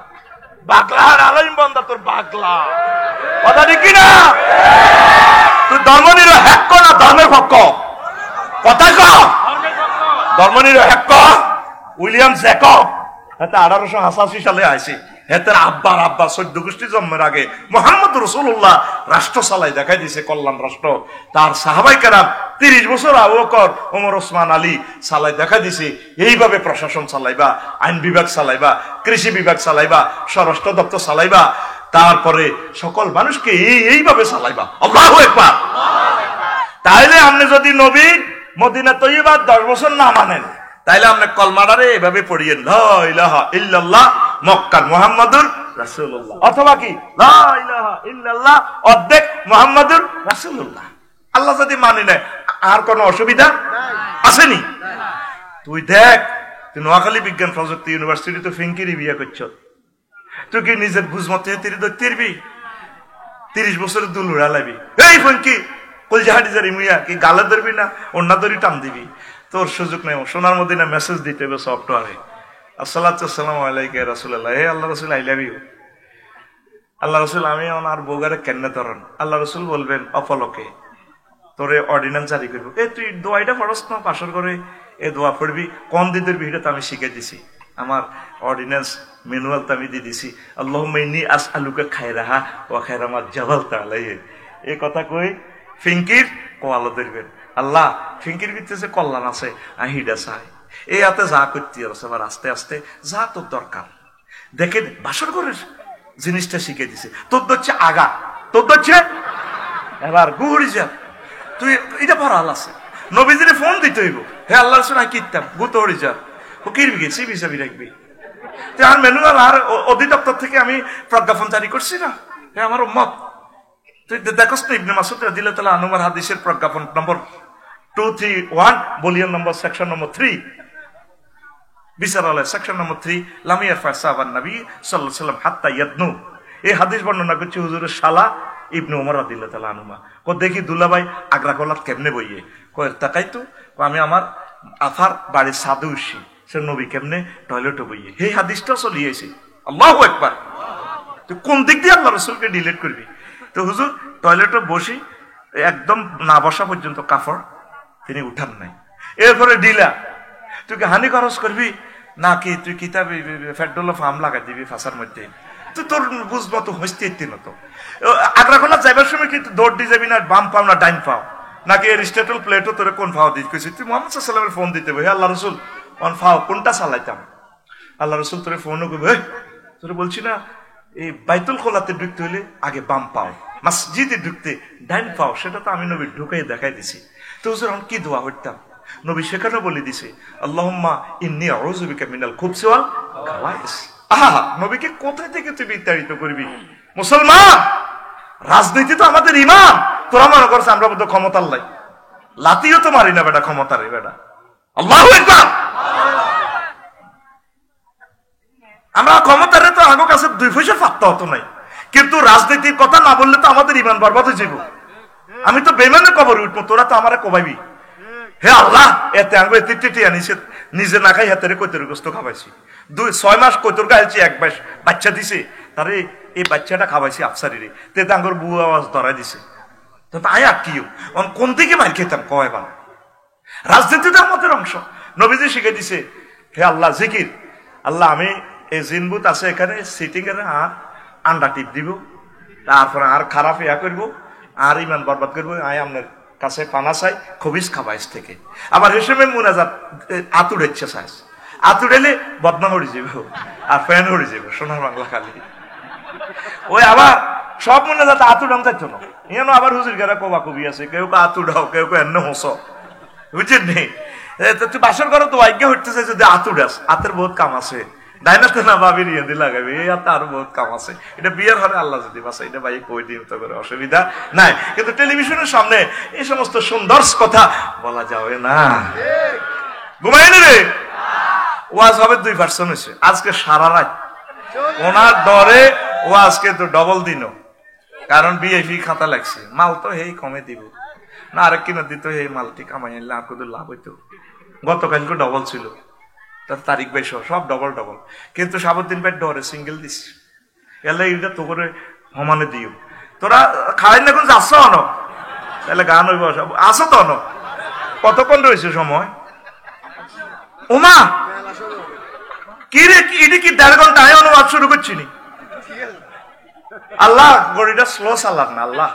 [SPEAKER 1] বাগলার আলাইম বন্দা তোর বাগলা, কথা ঠিক না? তুই ধর্মনিরপেক্ষ না ধর্মের পক্ষ? কথা কও। ধর্মনিরপেক্ষ উইলিয়াম জ্যাকব 1888 সালে আইছে, হেতের আব্বার আব্বা 14 গোষ্ঠী জন্মের আগে মুহাম্মদ রাসূলুল্লাহ রাষ্ট্র চালাই দেখাই দিয়েছে, কল্যাণ রাষ্ট্র। তার সাহাবায়ে কেরাম 30 বছর আবু বকর, ওমর, ওসমান, আলী চালাই দেখা দিয়েছে এইভাবে প্রশাসন চালাইবা, আইন বিভাগ চালাইবা, কৃষি বিভাগ চালাইবা, স্বরাষ্ট্র দপ্তর চালাইবা, তারপরে সকল মানুষকে এইভাবে চালাইবা। আল্লাহু আকবার। তাইলে আপনি যদি নবীর মদিনা তৈয়বা 10 বছর না মানেন, তাইলে আপনি কলমাটারে এভাবে পড়িয়েন, লা ইলাহা ইল্লাল্লাহ মক্কার মুহাম্মাদুর রাসূলুল্লাহ, অথবা কি লা ইলাহা ইল্লাল্লাহ অর্ধেক মুহাম্মাদুর রাসূলুল্লাহ। আল্লাহ যদি মানি নেয় আর কোনো অসুবিধা আসেনি? তুই দেখ, তুই নোয়াখালী বিজ্ঞান প্রযুক্তি ইউনিভার্সিটিতে ফিঙ্কিরি বিয়ে করছ, তুই কি নিজের বুঝমতে তিরি ধরবি? 30 বছরের দুল উড়া লাবি, এই ফিঙ্কি কলজাহাটি জারি মুইয়া কি গালে ধরবি না অন্য ধরি টান দিবি? তোর সুযোগ নেই। সোনার মদিনা মেসেজ দিতে হবে সফটওয়্যারে, আসসালাতু আসসালামু আলাইকা ইয়া রাসূলুল্লাহ, হে আল্লাহ রাসূল আই লাভ ইউ। আল্লাহ রাসূল আমি আর বউগারে কেন্নে তরন? আল্লাহ রাসূল বলবেন অপলকে তোরে অর্ডিন্যান্স জারি করবো, এ তুই দোয়াইটা পড়স না পাশর করে, এ দোয়া পড়বি, কোন দিদের ভিড়ে তো আমি শিখে দিছি, আমার অর্ডিন্যান্স ম্যানুয়াল তো আমি দিয়ে দিছি। আল্লাহুম্মা ইন্নী আসআলুকা খায়রাহা ওয়া খায়রা মা জাবালতা আলাইহি। এই কথা কই ফিঙ্কির কোয়ালো ধরবেন, আল্লাহ ফিঙ্কির ভিতরে যে কল্যাণ আছে আহিডা চাই, এই হাতে যা করতে আছে আবার আস্তে আস্তে যা তোর দরকার। দেখেন বাসর করে জিনিসটা শিখে দিছে, তোর হচ্ছে আগা, তোর হচ্ছে এবার গুড়ি যা, তুই এটা পড়াল আছে। নবীজিরে ফোন দিতে হইব, হে আল্লাহ রাসূল আই কিতাম গুতো হরি যা, ও কিরবি গেছি বিসাবি রাখবি। আর ম্যানুয়াল আর অধিদপ্তর থেকে আমি প্রজ্ঞাপন জারি করছি না, হে আমার উম্মত। তুই দেখস না ইবনে মাসউদ রাদিয়াল্লাহু তাআলা আনহু হাদিসের প্রজ্ঞাপন নম্বর 231 ভলিউম নম্বর সেকশন নম্বর 3 বিচারালয় সেকশন নম্বর 3 লাম ইয়ারফা সাহাবান নবী সাল্লাল্লাহু আলাইহি ওয়াসাল্লাম হাত্তা ইয়াদনু। এই হাদিস বর্ণনা করছে হুজুরের শালা ইবনে ওমর রাদিয়াল্লাহু তাআলা আনহুমা। কো দেখি দুলাভাই আগ্রা গলাত কেমনে বইয়ে, কয় তাকাই তো আমি আমার আফার বাড়ির সাদু উঠছি, সে নবী কেমনে টয়লেটে বইয়ে। এই হাদিসটা চলিয়েছে। আল্লাহু আকবার। তুই কোন দিক দিয়ে আল্লাহ রাসূলকে ডিলিট করবি? তো হুজুর টয়লেটে বসি একদম না বসা পর্যন্ত কাফড় তিনি উঠান নাই, এরপরে ডিলা। তুই কি হানি খরচ করবি নাকি তুই কিতাব ফেডরোল ফার্ম লাগাই দিবি ফাঁসার মধ্যে? তুই তোর বুঝবো তো হইতে তো আগ্রাখোলা যাইবার সময় কিন্তু দৌড় দিয়ে যাবি না, বাম পাও না ডাইন পাও, নাকি এরিস্টটল প্লেটও তোরে কোন ফাও দিস কইছিস? তুই মুহাম্মদ সাল্লাল্লাহু আলাইহি ওয়াসাল্লামের ফোন দিতে হবে, হে আল্লাহ রাসূল কোন ফাও কোনটা চালাইতাম? আল্লাহ রাসূল তোরে ফোনও করবে, তোরে বলছি না এই বাইতুল খোলাতে ঢুকতে হলে আগে বাম পাও, মসজিদে ঢুকতে ডাইন পাও, সেটা তো আমি নবী ঢুকাই দেখাই দিছি। তো হুজুর আমি কি দোয়া করতাম? নবী সেখানে বলে দিছে আল্লাহুম্মা ইন্নী আউযু বিকা মিনাল খুবসি ওয়াল খাবাইস। আহা, নবীকে কোথায় থেকে তুই বিতাড়িত করবি? মুসলমান, রাজনীতি তো আমাদের ইমান। তোরা মনে করছে আমরা বোধ ক্ষমতার লাই, লাতিও তো মারি না বেটা ক্ষমতার বেটা। আল্লাহু আকবার। আমরা ক্ষমতারে তো আগো কাছে 2 পয়সা পাত্তা হতো নাই, কিন্তু রাজনীতির কথা না বললে তো আমাদের ইমান বরবাদ হয়ে যাবো। আমি তো বেমানে কবর উঠবো, তোরা তো আমারে কবাইবি। হে আল্লাহ, এতে আঙ্গুল তিটি আনিছে, নিজে না খাই হাতের কৈতর গোস্ত খাওয়াইছি, 6 মাস কৈতর খাইছি, 1 মাস বাচ্চা দিছে তারে, এই বাচ্চাটা খাওয়াইছি আফসারিরে, তেতে আঙ্গুর বউ আওয়াজ ধরাই দিছে। তো তাই আর কিও কোন থেকে মার খেতাম কয় বা? রাজনীতিটা আমাদের অংশ। নবীজি শিখে দিছে, হে আল্লাহ জিকির, আল্লাহ আমি এই জিনবুত আছে এখানে সিটিং এর আর আন্ডা টিপ দিব, তারপরে আর খারাপ ইয়া করবো, আর ইমান বরবাদ করবো। আয় আপনার কাছে পানা চাই খবিস খাবাইস থেকে। আবার হেসেমে মুনাজাত আতুড়েচ্ছে চাইস, আতুড়েলে বদনাম হয়ে যাব আর ফ্যান হয়ে যাব সোনার বাংলা খালি। ওই আবার সব মুনাজাত আতুড়াম যাইতো না, এন আবার হুজুর গেরা কবা কবি আছে, কেউ কে আতুড়াও, কেউ কে এন্ন হস, বুঝছেন নেই? তুই বাসর করো তো আজ্ঞা হইতেছে যদি আতুড়াস, হাতের বহুত কাম আছে, ডাইনাতে না ভাবির ইয়ে দিয়ে লাগাবে, এই আরো বহুত কাম আছে। এটা বিয়ের ঘরে আল্লাহ যদি বাসা, এটা ভাই কই দিন তো করে অসুবিধা নাই, কিন্তু টেলিভিশনের সামনে এই সমস্ত সুন্দর কথা বলা যাবে না। ঘুমাইনি রে, ওয়াজ হবে 2% হয়েছে আজকে সারা রাত, ওনার ডরে ও আজকে তো ডবল দিন, কারণ বিএফি খাতা লাগছে, মাল তো হেই কমে দিব না, আরেক কিনা দিত এই মালটি কামাই আনলে আর কত লাভ হইতো। গতকালকে ডবল ছিল, তার তারিখ ভাই সব ডবল, কিন্তু সাবুদ্দিন ভাই ডরে সিঙ্গেল দিস, এলে এটা তো করে সমানে দিও। তোরা খাই না কোন যাচ্ছ অন, তাহলে গান হইব আসো তো অন, কতক্ষণ রয়েছে সময়? ওমা কি রে, এটা কি 1.5 ঘন্টা অনুবাদ শুরু করছি নি? আল্লাহ গড়িটা স্লো চালান না আল্লাহ,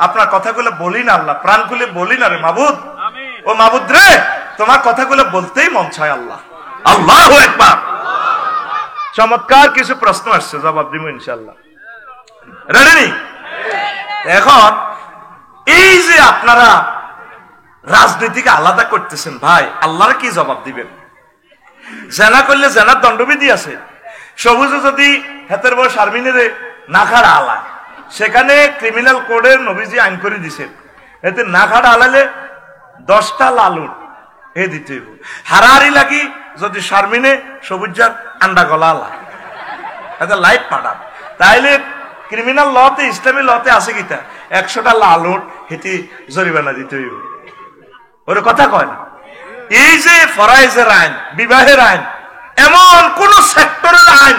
[SPEAKER 1] আপনার কথাগুলো বলি না আল্লাহ, প্রাণ খুলে বলি না রে মাবুদ। ও মাবুদ রে, তোমার কথাগুলো বলতেই মন চায় আল্লাহ। আল্লাহু আকবার। চমৎকার কিছু প্রশ্ন আসছে, জবাব দিব ইনশাআল্লাহ। রেডি? এখন এই যে আপনারা রাজনীতিকে আলাদা করতেছেন ভাই, আল্লাহর কি জবাব দিবেন? জেনা করলে জেনার দণ্ডবিধি আছে। সবুজে যদি হেতের বয়স শারমিনের নাখাড়া আলায়, সেখানে ক্রিমিনাল কোডের নবীজি আইন করে দিছেন, এতে নাখাড়া আলালে 10টা লালুন এ দিতে হইব। হারাহারি লাগি যদি শারমিনে সবুজার আন্ডা গলা আলায়, এতে লাইট পাঠান। তাইলে ক্রিমিনাল লতে, ইসলামী লতে আছে কিতা 100টা লালুন হেতি জরিমানা দিতে হইব। ওর কথা কয় না। এই যে ফরাইজের আইন, বিবাহের আইন, এমন কোন সেক্টরের আইন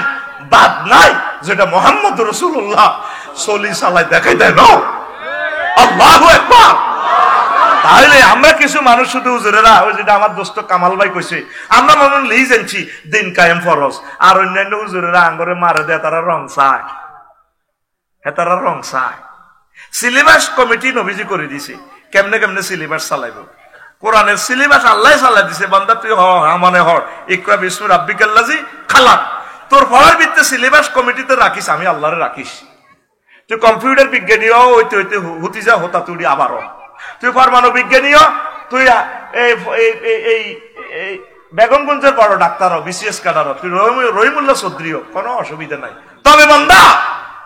[SPEAKER 1] বাদ নাই যেটা মোহাম্মদ রাসূলুল্লাহ সলি সাল্লাল্লাহু আলাইহি দেখাই দেয় না। আল্লাহু আকবার। তাহলে আমরা কিছু মানুষ শুধু হুজুরেরা, ওই যেটা আমার দোস্ত কামাল ভাই কইছে, আমরা মনে লিজ আনছি দিন কায়েম ফরজ, আর অন্যান্য হুজুরেরা আঙ্গরে মারে দেয়, তারা রং চায়, তারা রং চায়। সিলেবাস কমিটি নবীজি করে দিছে কেমনে কেমনে সিলেবাস চালাইব। কোরআনের সিলেবাস আল্লাহ চালাই দিছে, বান্দা তুই মানে হর ইকরা বিস্মি রাব্বিকাল্লাযী খালাক। তোর পড়ার ভিত্তিতে সিলেবাস কমিটিতে রাখিস, আমি আল্লাহরে রাখিস। তুই কম্পিউটার বিজ্ঞানীও হইতে হইতে হুতি যা হতা তুই আবারও, তুই পরমাণু বিজ্ঞানীও, তুই এই বেগমগঞ্জের বড় ডাক্তারও, বিসিএস কাডারও, তুই রহিমুল্লাহ চৌধুরীও, কোনো অসুবিধা নাই। তবে বান্দা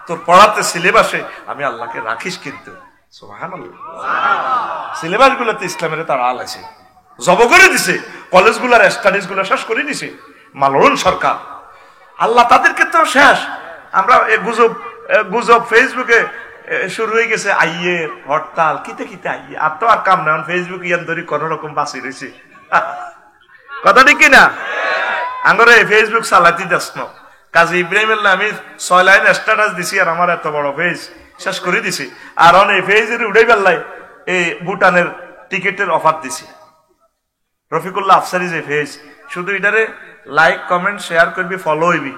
[SPEAKER 1] তোর পড়াতে সিলেবাসে আমি আল্লাহকে রাখিস। কিন্তু সুবহানাল্লাহ, সিলেবাস গুলোতে ইসলামের তারা আল আছে, জব করে দিছে, কলেজ গুলার স্টাডিজ গুলো শেষ করে দিছে মালরুন সরকার। আল্লাহ তাদেরকে তো শেষ। আমরা গুজব ফেসবুকে শুরু হয়ে গেছে, আইয়ের হরতাল, কিতে কিতে আইয়ে, আর তো আর কাম না, ফেসবুক ইয়ান ধরি কোন রকম বাঁচি রয়েছে। কথা ঠিক কিনা? আঙ্গরে ফেসবুক চালাইতে যাস না। কাজী ইব্রাহিম আমি 6 লাইন স্ট্যাটাস দিছি, আর আমার এত বড় পেজ শেষ করে দিছি। আর অনেক পেজের উড়াই বেল্লাই এই ভুটানের টিকিটের অফার দিছি। রফিকুল্লাহ আফসারি যে পেজ, শুধু এটারে লাইক কমেন্ট শেয়ার করবি, ফলো হইবি।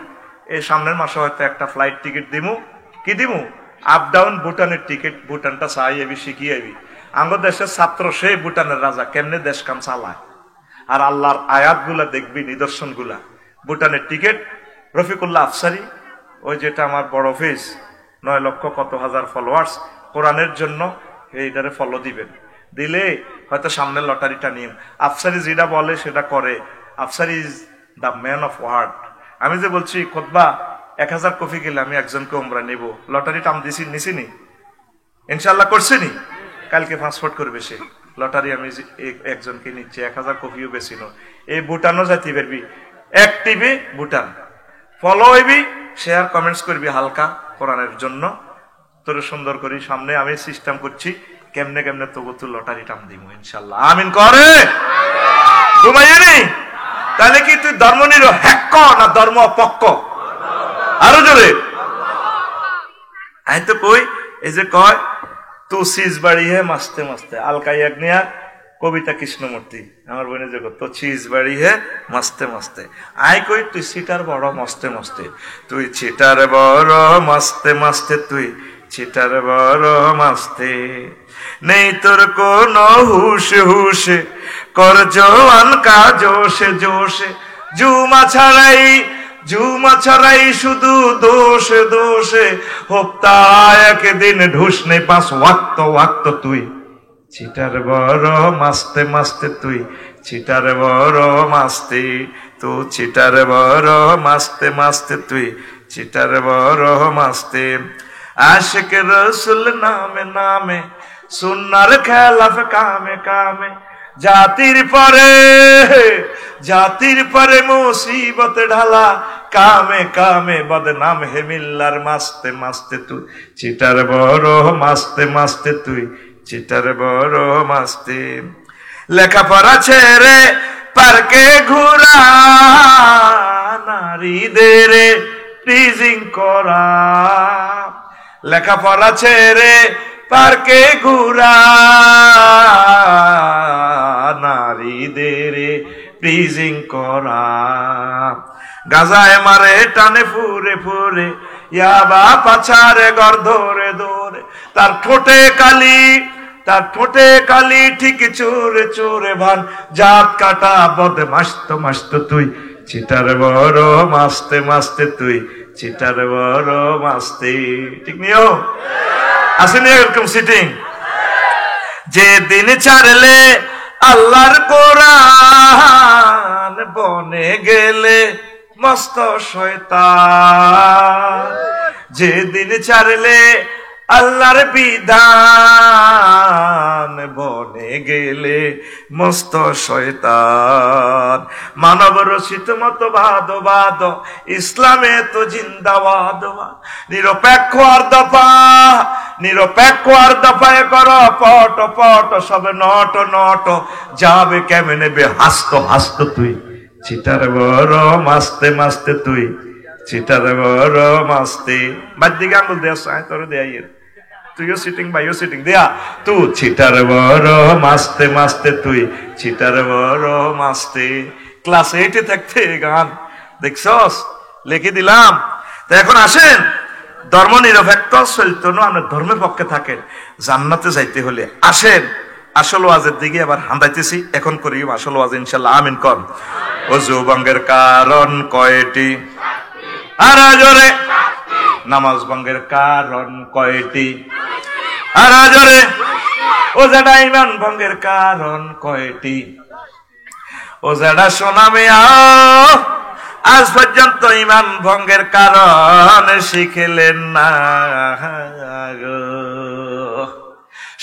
[SPEAKER 1] এই সামনের মাসে হয়তো একটা ফ্লাইট টিকিট দিমু, কি দিমু, আপ ডাউন ভুটানের টিকিট, ভুটানটা চাই আবি, শিখিয়ে আবি। আমার দেশের ছাত্র সে ভুটানের রাজা কেমনে দেশ কাম চালায়, আর আল্লাহর আয়াত গুলা দেখবি, নিদর্শন গুলা। ভুটানের টিকিট রফিকুল্লাহ আফসারি, ওই যেটা আমার বড় পেজ, 9 লক্ষ কত হাজার ফলোয়ার্স, কোরআনের জন্য এইটারে ফলো দিবেন। দিলে হয়তো সামনে লটারিটা নিন। আফসারি যেটা বলে সেটা করে। আফসারি is the man of word. আমি যে বলছি খুতবা 1000 কপি গেলে আমি একজনকে উমরা নিব, লটারিটা আমি নিছিনি, ইনশাল্লাহ করছিনি। কালকে পাসপোর্ট করবে সে, লটারি আমি একজনকে নিচ্ছি, 1000 কপিও বেশি নো। এই ভুটানও যাইতে পারবি, অ্যাক্টিভে ভুটান ফলো হইবি, শেয়ার কমেন্টস করবি হালকা কোরআনের জন্য। তোর সুন্দর করি সামনে আমি সিস্টেম করছি, কেমনে কেমনে তবু তুই লটারি টাম দিব ইনশাল্লাহ। আমিন করে ঘুমাইনি। তাহলে কি তুই ধর্ম নিরপেক্ষ না ধর্ম পক্ষ? আরো জোরে আই তো কই, এই যে কয় তু সিজ বাড়ি হে মাস্তে মাস্তে, আলকাই আগ্নিয়া কবিতা কৃষ্ণমূর্তি আমার বোনে যে তো চিজ বাড়ি হে মাস্তে মাস্তে। আই কই তুই চিটার বড় মস্তে মস্তে, তুই চিটার বড় মাস্তে মাস্তে, তুই চিটার বড় মাস্তে। নেই তোর কোন হুশে হুশে, কর জওয়ান কা জোশে জোশে, জুমা ছাড়াই শুধু দোষে দোষে, হপ্তায় একদিন ঢুসনে 5 ওয়াক্ত ওয়াক্ত, তুই চিটার বড় মাস্তে মাস্তে, তুই চিটার বড় মাস্তে, তু চিটার বড় মাস্তে মাস্তে, তুই চিটার বড় মাস্তে। আশিক রসুল নামে নামে, সুন্নার খেলাফ কামে কামে, জাতির পরে মুসিবত ঢালা, কামে কামে বদনাম হে মিল্লার মাস্তে মাস্তে, তুই চিটার বড় মাস্তে মাস্তে, তুই চিটার বড় মাস্তে। লেখাপড়া ছেড়ে পার্কে ঘোরা, নারীদের প্লিজিং করা, লেখাপড়া ছেড়ে পার্কে ঘোরা, নারীদের প্লিজিং করা, গাজায় মারে টানে ফুরে ফুরে, ইয়াবা পাছারে গর ধরে ধরে, তার ঠোঁটে কালি ঠিক চোরে চোরে ভান, জাত কাটা বদমাস তো মাস্ত তুই, চিটার বড় মাস্তে মাস্তে তুই, চিটার বড় মাস্তে। ঠিক নিও আসেনি এরকম সিটিং? যে দিন ছাড়লে আল্লাহর কোরআন, বনে গেলে মস্ত শয়তান। যে দিন ছাড়লে আল্লাহর বিধান, বনে গেলে মস্ত শয়তান। মানব রচিত মতবাদ বাদ, ইসলামে তো জিন্দাবাদ। নিরপেক্ষ আর দফায় কর পট পট, সবে নট নট যাবে কেমনে বে হাসত হাসত তুই, চিটার বড় মাস্তে মাস্তে তুই, চিটার বড় মাস্তে। বাদ্যিকে আঙ্গুল দেয়া তোরে দেয়া, তুইও সিটিং ভাইও সিটিং দেয়া, তুই চিটার বড় মাস্তে মাস্তে তুই, চিটার বড় মাস্তে। ক্লাস 8-এ থাকতে গান দেখছস, লিখে দিলাম। তো এখন আসেন, ধর্ম নিরপেক্ষ চলতো না, আমরা ধর্মের পক্ষে থাকেন। জান্নাতে যাইতে হলে আসেন আসল ওয়াজের দিকে আবার হাঁদাইতেছি, এখন করি আসল ওয়াজ ইনশাল্লাহ। আমিন কর। ওযু ভঙ্গের কারণ কয়টি? আর জোরে। নামাজ ভঙ্গের কারণ কয়টি? আর জোরে। ও যারা ইমান ভঙ্গের কারণ কয়টি? ও যারা শোনাবে আজ পর্যন্ত ইমান ভঙ্গের কারণ শিখলেন না।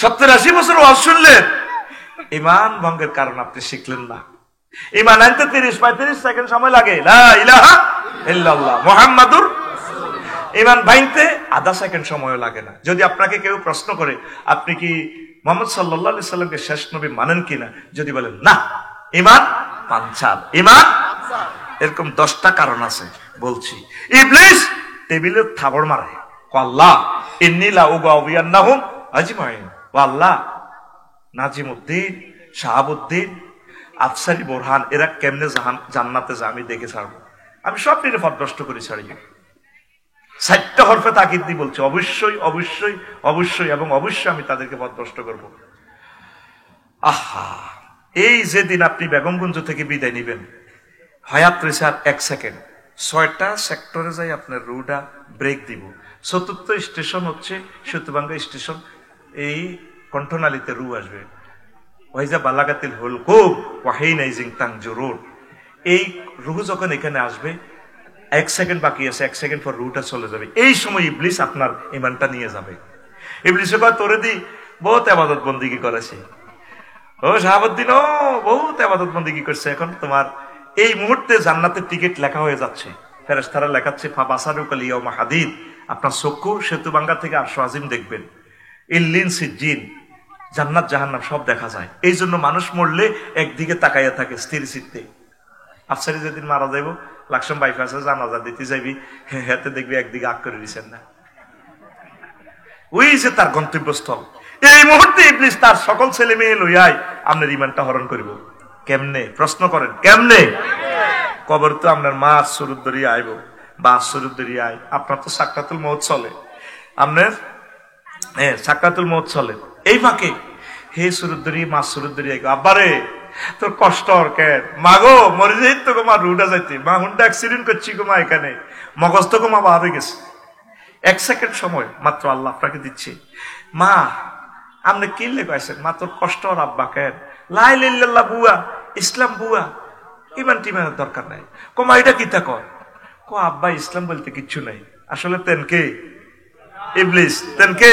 [SPEAKER 1] 70-80 বছর ওয়াজ শুনলেন, ইমান ভঙ্গের কারণ আপনি শিখলেন না। ইমান আনতে 30-35 সেকেন্ড সময় লাগে। লা ইলাহা ইল্লাল্লাহ মুহাম্মাদুর। ইমান ভাঙতে আধা সেকেন্ড সময় লাগে না। যদি আপনাকে কেউ প্রশ্ন করে আপনি কি মুহাম্মদ সাল্লাল্লাহু আলাইহি সাল্লামকে শেষ নবী মানেন কিনা, যদি বলেন না, ইমান পাঞ্চাল, ইমান এরকম 10টা কারণ আছে বলছি। ইবলিস টেবিলে থাবড় মারে, আল্লাহ ইন্নী লা উগাউবিয়ান্নাহুম আজমাইন। আল্লাহ নাজিমউদ্দিন, শাহাবুদ্দিন, আফসারি, বোরহান এরা কেমনে জান্নাতে যা আমি দেখে ছাড়বো। আমি সব নিরাপদ নষ্ট করে ছাড়ি। 4টা হরফে তাকিদ দিয়ে বলছে অবশ্যই অবশ্যই অবশ্যই এবং অবশ্যই আমি তাদেরকে পথভ্রষ্ট করবো। আহা, এই যেদিন আপনি বেগমগঞ্জ থেকে বিদায় নিবেন, হায়াত রয়েছে আর 1 সেকেন্ড। 6টা সেক্টরে যাই আপনার রুটা ব্রেক দিব। 4র্থ স্টেশন হচ্ছে সেতুবাঙ্গা স্টেশন। এই কণ্ঠনালীতে রু আসবে, ওয়াইজা বালাগাতিল হুলকুব ওয়াহিনাইজিং তানজুরুন। এই রু যখন এখানে আসবে, 1 সেকেন্ড বাকি আছে, 1 সেকেন্ড পর রুটা চলে যাবে। এই সময় ইবলিস আপনার ইমানটা নিয়ে যাবে। ইবলিসে কয় তোরে দি বহুত ইবাদত বন্দেগী করেছে, ও শাহাবুদ্দিন ও বহুত ইবাদত বন্দেগী করছে, এখন তোমার এই মুহূর্তে জান্নাতের টিকিট লেখা হয়ে যাচ্ছে। ফেরেশতারা লেখাচ্ছে ফাবাসারুকাল ইয়াউমা হাদিদ, আপনার চক্ষু সেতুবাঙ্গা থেকে আরশ আজিম দেখবেন। ইল্লিন সিজ্জিন, জান্নাত জাহান্নাম সব দেখা যায়। এই জন্য মানুষ মরলে একদিকে তাকাইয়া থাকে স্থির চিত্তে। আফসারি যেদিন মারা যাইব, লাকসাম বাইপাসে জানাজা দিতে যাইবি, হাতে দেখবি একদিকে আগ করে দিচ্ছেন না, ওই যে তার গন্তব্যস্থল। এই মুহূর্তে ইবলিস তার সকল ছেলে মেয়ে লইয়াই আপনার ইমানটা হরণ করিব। কেমনে? প্রশ্ন করেন কেমনে? কবর তো আপনার মা সুরুদ দরিয়া আইব বা সুরুদ দরিয়া আই, আপনার তো সাকরাতুল মউত চলে, আপনার সাকরাতুল মউত চলে। এই ফাঁকে হে সুরুদ দরিয়া মা সুরুদ দরিয়া আব্বারে তোর কষ্ট কেন? মা গো মরে যাই তো গো মা, রুটা যাইতে মা, হুন্ডা অ্যাক্সিডেন্ট করছি গো মা, এখানে মগজ তো গো মা ভাবে গেছে। 1 সেকেন্ড সময় মাত্র আল্লাহ আপনাকে দিচ্ছে। মা আপনি কি লেগাইছেন? মা তোর কষ্ট আর আব্বা কেন? লা ইলাহা ইল্লাল্লাহ বুয়া, ইসলাম বুয়া, ইমান টিমানের দরকার নাই। কমা এটা কি তা কর? কো আব্বা ইসলাম বলতে কিচ্ছু নাই। আসলে তেনকে ইবলিস, তেনকে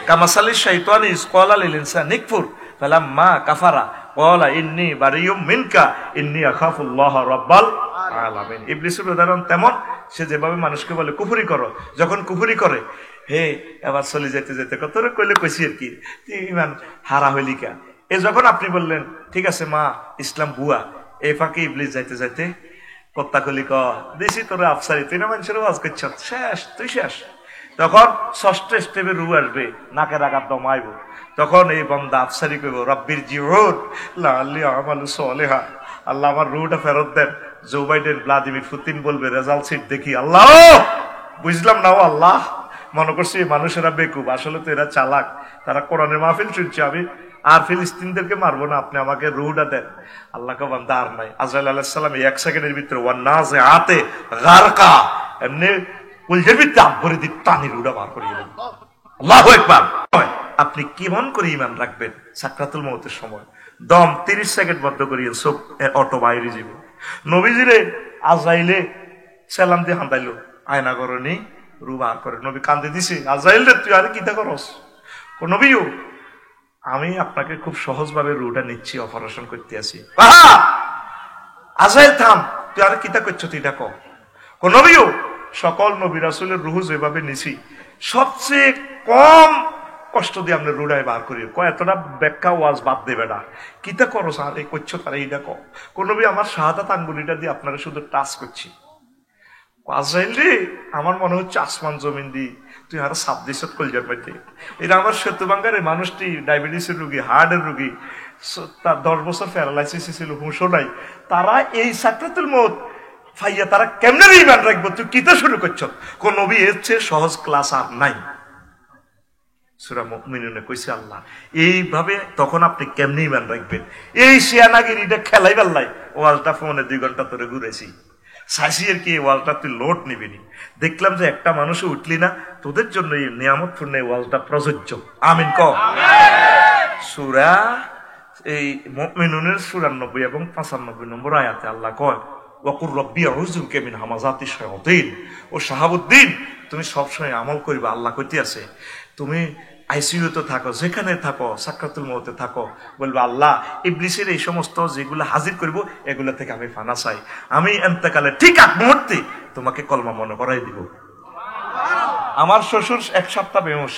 [SPEAKER 1] কামাসালিশ শাইতানি ইসকালা লিল ইনসান নিকফুর ফালাম্মা কাফারা ক্বালা ইন্নী বারিয়ুম মিনকা ইন্নী আখাফুল্লাহ রাব্বাল আলামিন। ইবলিসের উদাহরণ তেমন, সে যেভাবে মানুষকে বলে কুফরি করো, যখন কুফরি করে হে এবার চলে যেতে যেতে কত কইলে কইছি আর কি ইমান হারা হইলি কা। এ যখন আপনি বললেন ঠিক আছে মা ইসলাম বুয়া, এই ফাঁকে ইবলিস যাইতে যাইতে কত্তা কলি ক দেশি তোর আফসারি, তুই না মানুষের ওয়াজ করছ, শেষ তুই শেষ। তখন 6ষ্ঠ স্টেপে রু আসবে, নাকের আঘাত দমাইব। তখন এই বন্দা আফসারি কইব রব্বির জিউন লাআল্লি আমালু সালিহা, আল্লাহ আমার রুটা ফেরত দেন। জো বাইডেন, ভ্লাদিমির পুতিন বলবে রেজাল্ট শিট দেখি, আল্লাহ বুঝলাম না, ও আল্লাহ, মনে করছি মানুষেরা বেকুব, আসলে তো এরা চালাক। তারা কোরআনের মাহফিল শুনছে, আমি আর ফিলিস্তিনদেরকে মারবো না, আপনি আমাকে রুহটা দেন। আল্লাহকে বান্দা আর নাই। আজরাইল আলাইহিস সালাম 1 সেকেন্ডের ভিতরে ওয়ান্নাজিআতে গারকা এমনি কুলজের ভিতরে ভরে দি টানি রুহটা বার করে দিলেন। আল্লাহু আকবার। আপনি কেমন করে ঈমান রাখবেন সাকরাতুল মউতের সময়? দম 30 সেকেন্ড বন্ধ করিয়ে চোখ অটো বাইরে যাবে। নবীজিরে আজরাইলে সালাম দিয়ে হান্দাইলো, আয়না করনি, রু বার করে। নবী কান্দে দিছে, আজরাইল রে তুই আরে কিতা করস? নবীও আমি আপনাকে খুব সহজভাবে রুটা নিচ্ছি, অপারেশন করতে আসি। আজরাইল থাম, তুই আরে কিতা করছ, তুই এটা কও। নবীও সকল নবী রাসূলের রুহ যেভাবে নিছি সবচেয়ে কম কষ্ট দিয়ে আপনি রুডায় বার করি, এতটা ব্যাখ্যা ওয়াজ বাদ দেবে না। কিতা করো স্যার, এই করছো তারা এইটা কো। কোন নবী আমার শাহাদাত আঙ্গুলিটা দিয়ে আপনারা শুধু টাচ করছি। আজরাইল রে, আমার মনে হচ্ছে আসমান জমিন দি তুই আরো 26 কলজার পাইতে। এটা আমার সেতুবাঙ্গার মানুষটি ডায়াবেটিসের রোগী, হার্টের রোগী, তার 10 বছর প্যারালাইসিস ছিল, হুঁশও নাই। তারা এই সাকরাতুল মউত ফাইয়া তারা কেমনে ঈমান রাখবো? তুই কিতা শুরু করছ? কোন নবী এর চেয়ে সহজ ক্লাস আর নাই। সূরা মুমিনুনে কইছে আল্লাহ এইভাবে, তখন আপনি কেমনে ঈমান রাখবেন? এই শিয়ানাগিরিটা খেলাই বেল্লাই ওয়ালটা ফোনে 2 ঘন্টা ধরে ঘুরেছি, সাইসিয়ের কি ওয়ালটা তুই লোড নিবিনি। দেখলাম যে একটা মানুষও উঠলি না, তোদের জন্য এই নিয়ামতপূর্ণ এই ওয়ালটা প্রযোজ্য। আমিন কও। সূরা এই মুমিনুনের 94 এবং 95 নম্বর আয়াতে আল্লাহ কয়, ওয়াকুর রব্বি আউযু বিকা মিন হামাযাতি শায়াতিন। ও শাহাবুদ্দিন, তুমি সবসময় আমল করিবা। আল্লাহ কইতে আছে তুমি আইসিইউতে থাকো, যেখানে থাকো, সাকরাতুল মউতে থাকো, বলবে আল্লাহ ইবলিসের এই সমস্ত যেগুলো হাজির করব এগুলো থেকে আমি ফানা চাই। আমি ইন্তেকালের ঠিক আগ মুহূর্তে তোমাকে কলমা মনে করাই দিব। আমার শ্বশুর 1 সপ্তাহ বেহুশ,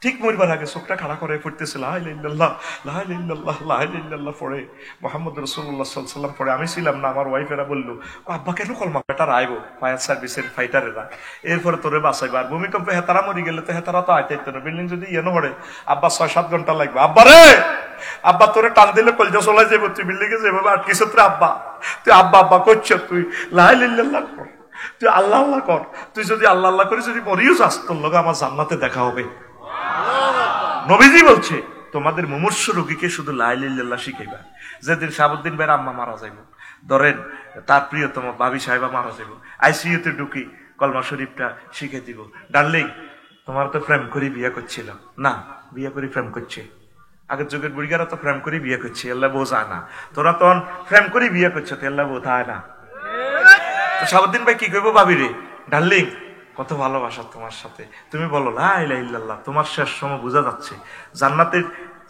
[SPEAKER 1] ঠিক মরবার আগে চোখটা খাড়া করে পড়তেছে লা ইলাহা ইল্লাল্লাহ, লা ইলাহা ইল্লাল্লাহ, লা ইলাহা ইল্লাল্লাহ পড়ে মুহাম্মদ রাসূলুল্লাহ সাল্লাল্লাহু আলাইহি ওয়াসাল্লাম পড়ে। আমি ছিলাম না, আমার ওয়াইফেরা বলল, আব্বা কেন কলমা বেটার আইবো, ফায়ার সার্ভিসের ফাইটারেরা এরপরে তোরে বাঁচাইবা। আর ভূমিকম্পে হেতারা মরি গেলে তো হেতারা তো আইতাইতো না, বিল্ডিং যদি ইয়ে নড়ে আব্বা 6-7 ঘন্টা লাগবে। আব্বা রে, আব্বা তোরে টান দিলে কলজা চলাই যাবো, তুই বিল্ডিং এ যেভাবে আটকিস তোরে আব্বা, তুই আব্বা আব্বা করছ, তুই লা ইলাহা ইল্লাল্লাহ কর, তুই আল্লাহ আল্লাহ কর। তুই যদি আল্লাহ আল্লাহ করে যদি মরিও যাস, তোর লগে আমার জান্নাতে দেখা হবে। নবীজি বলছে তোমাদের মুমূর্ষ রোগীকে শুধু লা ইলাহা ইল্লাল্লাহ শিখাইবা। যেদিন শাহাবুদ্দিন ভাইয়ের আম্মা মারা যাইব, ধরেন তার প্রিয়তম ভাবি সাহেবা মারা যাইব, আইসিইউতে ঢুকি কলমা শরীফটা শিখে দিব। ডার্লিং, তোমার তো প্রেম করে বিয়ে করছিল না, বিয়ে করে প্রেম করছে। আগের যুগের বুড়িগারা তো প্রেম করে বিয়ে করছে, আল্লাহ বোঝায় না। তোরা তখন প্রেম করে বিয়ে করছো, তো আল্লাহ বোঝায় না। তো শাহাবুদ্দিন ভাই কি করবো, ভাবি রে, ডার্লিং কত ভালোবাসা তোমার সাথে, তুমি বলো লা ইলাহা ইল্লাল্লাহ। তোমার শেষ সময় বোঝা যাচ্ছে জান্নাতের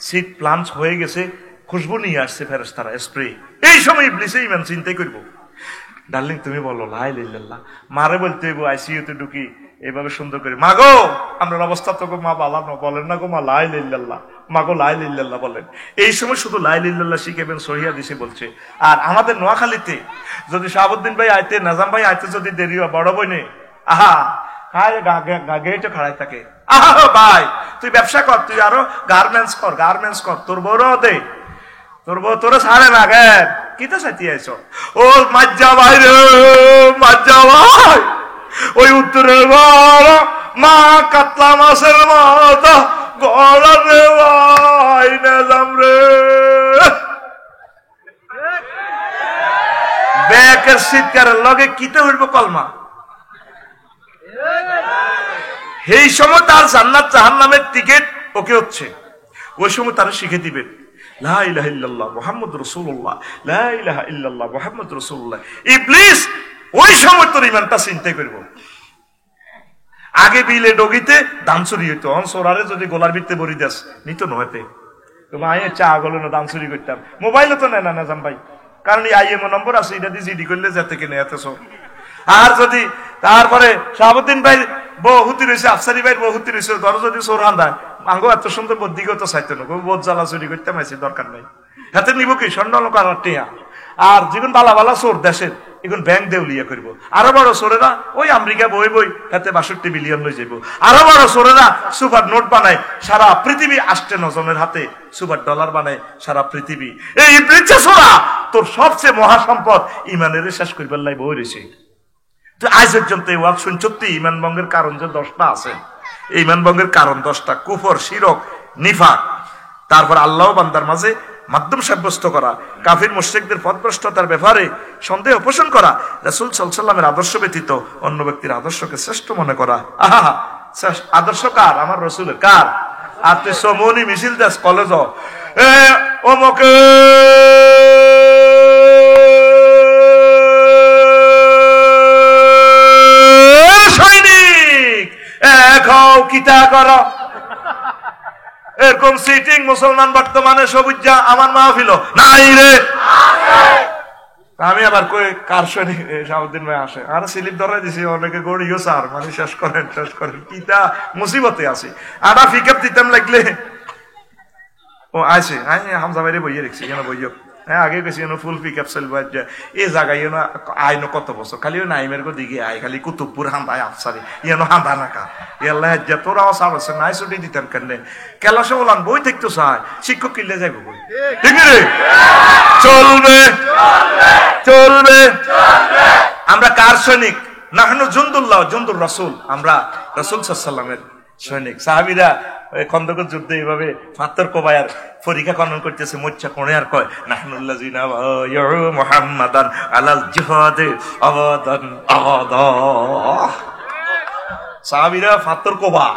[SPEAKER 1] সিট প্লান্ট হয়ে গেছে, খুশবু নিয়ে আসছে ফেরেশতারা, স্প্রে। এই সময় ইবলিসে ঈমান চিন্তাই করবো। ডার্লিং তুমি বলো লা ইলাহা ইল্লাল্লাহ। মারে বলতে হইব আইসিইউতে ঢুকি এইভাবে সুন্দর করে, মা গো আপনার অবস্থা তো মা বালা না, বলেন না গো মা লা ইলাহা ইল্লাল্লাহ, মা গো লা ইলাহা ইল্লাল্লাহ বলেন। এই সময় শুধু লা ইলাহা ইল্লাল্লাহ শিখাবেন, সহিহ হাদিসে বলছে। আর আমাদের নোয়াখালীতে যদি শাহাবুদ্দিন ভাই আইতে, নাজাম ভাই আইতে যদি দেরি হয়, বড় বইনে আহা গেটে খাড়াই থাকে, আহা ভাই তুই ব্যবসা কর, তুই আরো গার্মেন্টস কর, গার্মেন্টস কর, তোর বড় দে, তোর বউ তোরে ছাড়ে না গে, কি তো চাইতে আইছ? ও মাজ্জা ভাই রে, মাজ্জা ভাই, ওই উত্তরের বড় মা কাতলা মাছের মতো গলা রে ভাই, নাজাম রে ব্যাকের শীতকারের লগে কিতে উঠব কলমা। এই সময় তার জান্নাত জাহান্নামের টিকিট ওকে হচ্ছে, ওই সময় তারা শিখে দিবেন লা ইলাহা ইল্লাল্লাহ মুহাম্মাদুর রাসূলুল্লাহ, লা ইলাহা ইল্লাল্লাহ মুহাম্মাদুর রাসূলুল্লাহ। ইবলিস ওই সময় তোর ঈমানটা চিন্তা করব। আগে বিলে ডগিতে দান চুরি হইতো, অনসরারে যদি গোলার ভিতরে বড়ি দাস নিত নহতে, তোমার আইয়ে চা গলো না, দান চুরি করতাম। মোবাইলে তো নেয় না নাজাম ভাই, কারণ আইএমও নম্বর আছে, এটা দিয়ে জিডি করলে যেতে কিনে এত সব। আর যদি তারপরে শাহাবুদ্দিন ভাই বউ হুতি রয়েছে, আফসারি ভাই বউ হুতি রয়েছে, ধরো যদি চোরান দেয়, আঙ্গো এত সুন্দর বদিকেও তো চাইতো না, বোধ জ্বালা চুরি করতে মাইছি, দরকার নাই। হাতে নিব কি স্বর্ণ লোকার টিয়া। আর যেগুন বালা বালা চোর দেশের, এখন ব্যাংক দেউলিয়া করবো। আরো বড় চোরেরা ওই আমেরিকা বই বই হাতে 62 বিলিয়ন লই যাইব। আরো বড় চোরেরা সুপার নোট বানায় সারা পৃথিবী, 8 জনের হাতে সুপার ডলার বানায় সারা পৃথিবী। এই ইবলিস চোরা তোর সবচেয়ে মহাসম্পদ ইমানের শেষ করবার লাই বই রয়েছে। তো আজ পর্যন্ত এই ওয়াজ শুনছতি ইমান ভঙ্গের কারণ যে 10টা আছে, এই ইমান ভঙ্গের কারণ 10টা: কুফর, শিরক, নিফাক, তারপর আল্লাহ বান্দার মাঝে মাধ্যম সাব্যস্ত করা, কাফির মুশরিকদের পথভ্রষ্টতার ব্যাপারে সন্দেহ পোষণ করা, রাসূল সাল্লাল্লাহু আলাইহি ওয়াসাল্লামের আদর্শ ব্যতীত অন্য ব্যক্তির আদর্শকে শ্রেষ্ঠ মনে করা। আহা, আদর্শ কার? আমার রাসূলের। কার? আর তুই সমনি মিছিল দাস কলেজ অমুকে সৈনিক কিতা কর, এরকম সিটিং মুসলমান বর্তমানে সবুজা আমার মাহফিল নাই রে। আমি আবার কই কার সৈনিক? শাহাবুদ্দিন ভাই আসে, আর স্লিপ ধরে দিছি অনেকে গড়িও স্যার, মানে শেষ করেন কিতা মুসিবতে আছে। আটা ফিকাপ দিতাম লাগলে ও আছে, আমি হামজা বাইরে বইয়ে রেখছি কেন বইয়। হ্যাঁ, আগে গেছি ফুল পিক আপ চলবে এই জায়গায় আইন কত বছর খালি নাইমের গো দিকে আই, খালি কুতুবপুর হান্দায় আফসারি হান্দা নাকা ইয়াল্লাহ তোরাও সার আছে নাই ছুটি দিতাম কেন কেলাসে বলান বই থাকতো চাই শিক্ষক কিনলে যাইব বই, ঠিক রে? চলবে চলবে। আমরা কার সৈনিক? নাহনু জুনদুল্লাহ, জুনদুর রাসূল। আমরা রাসূল সাল্লাল্লাহু আলাইহি ওয়াসাল্লামের সৈনিক। সাহাবীরা খন্দকের যুদ্ধে এইভাবে পাথর কোবায়ার পরীক্ষা খনন করতেছে, মোচ্চা কোণে আর কয় নাহনুল্লাযিনা বায়াউ মুহাম্মাদান আলাল জিহাদে আবাদান আবাদা। সাহাবীরা পাথর কোবা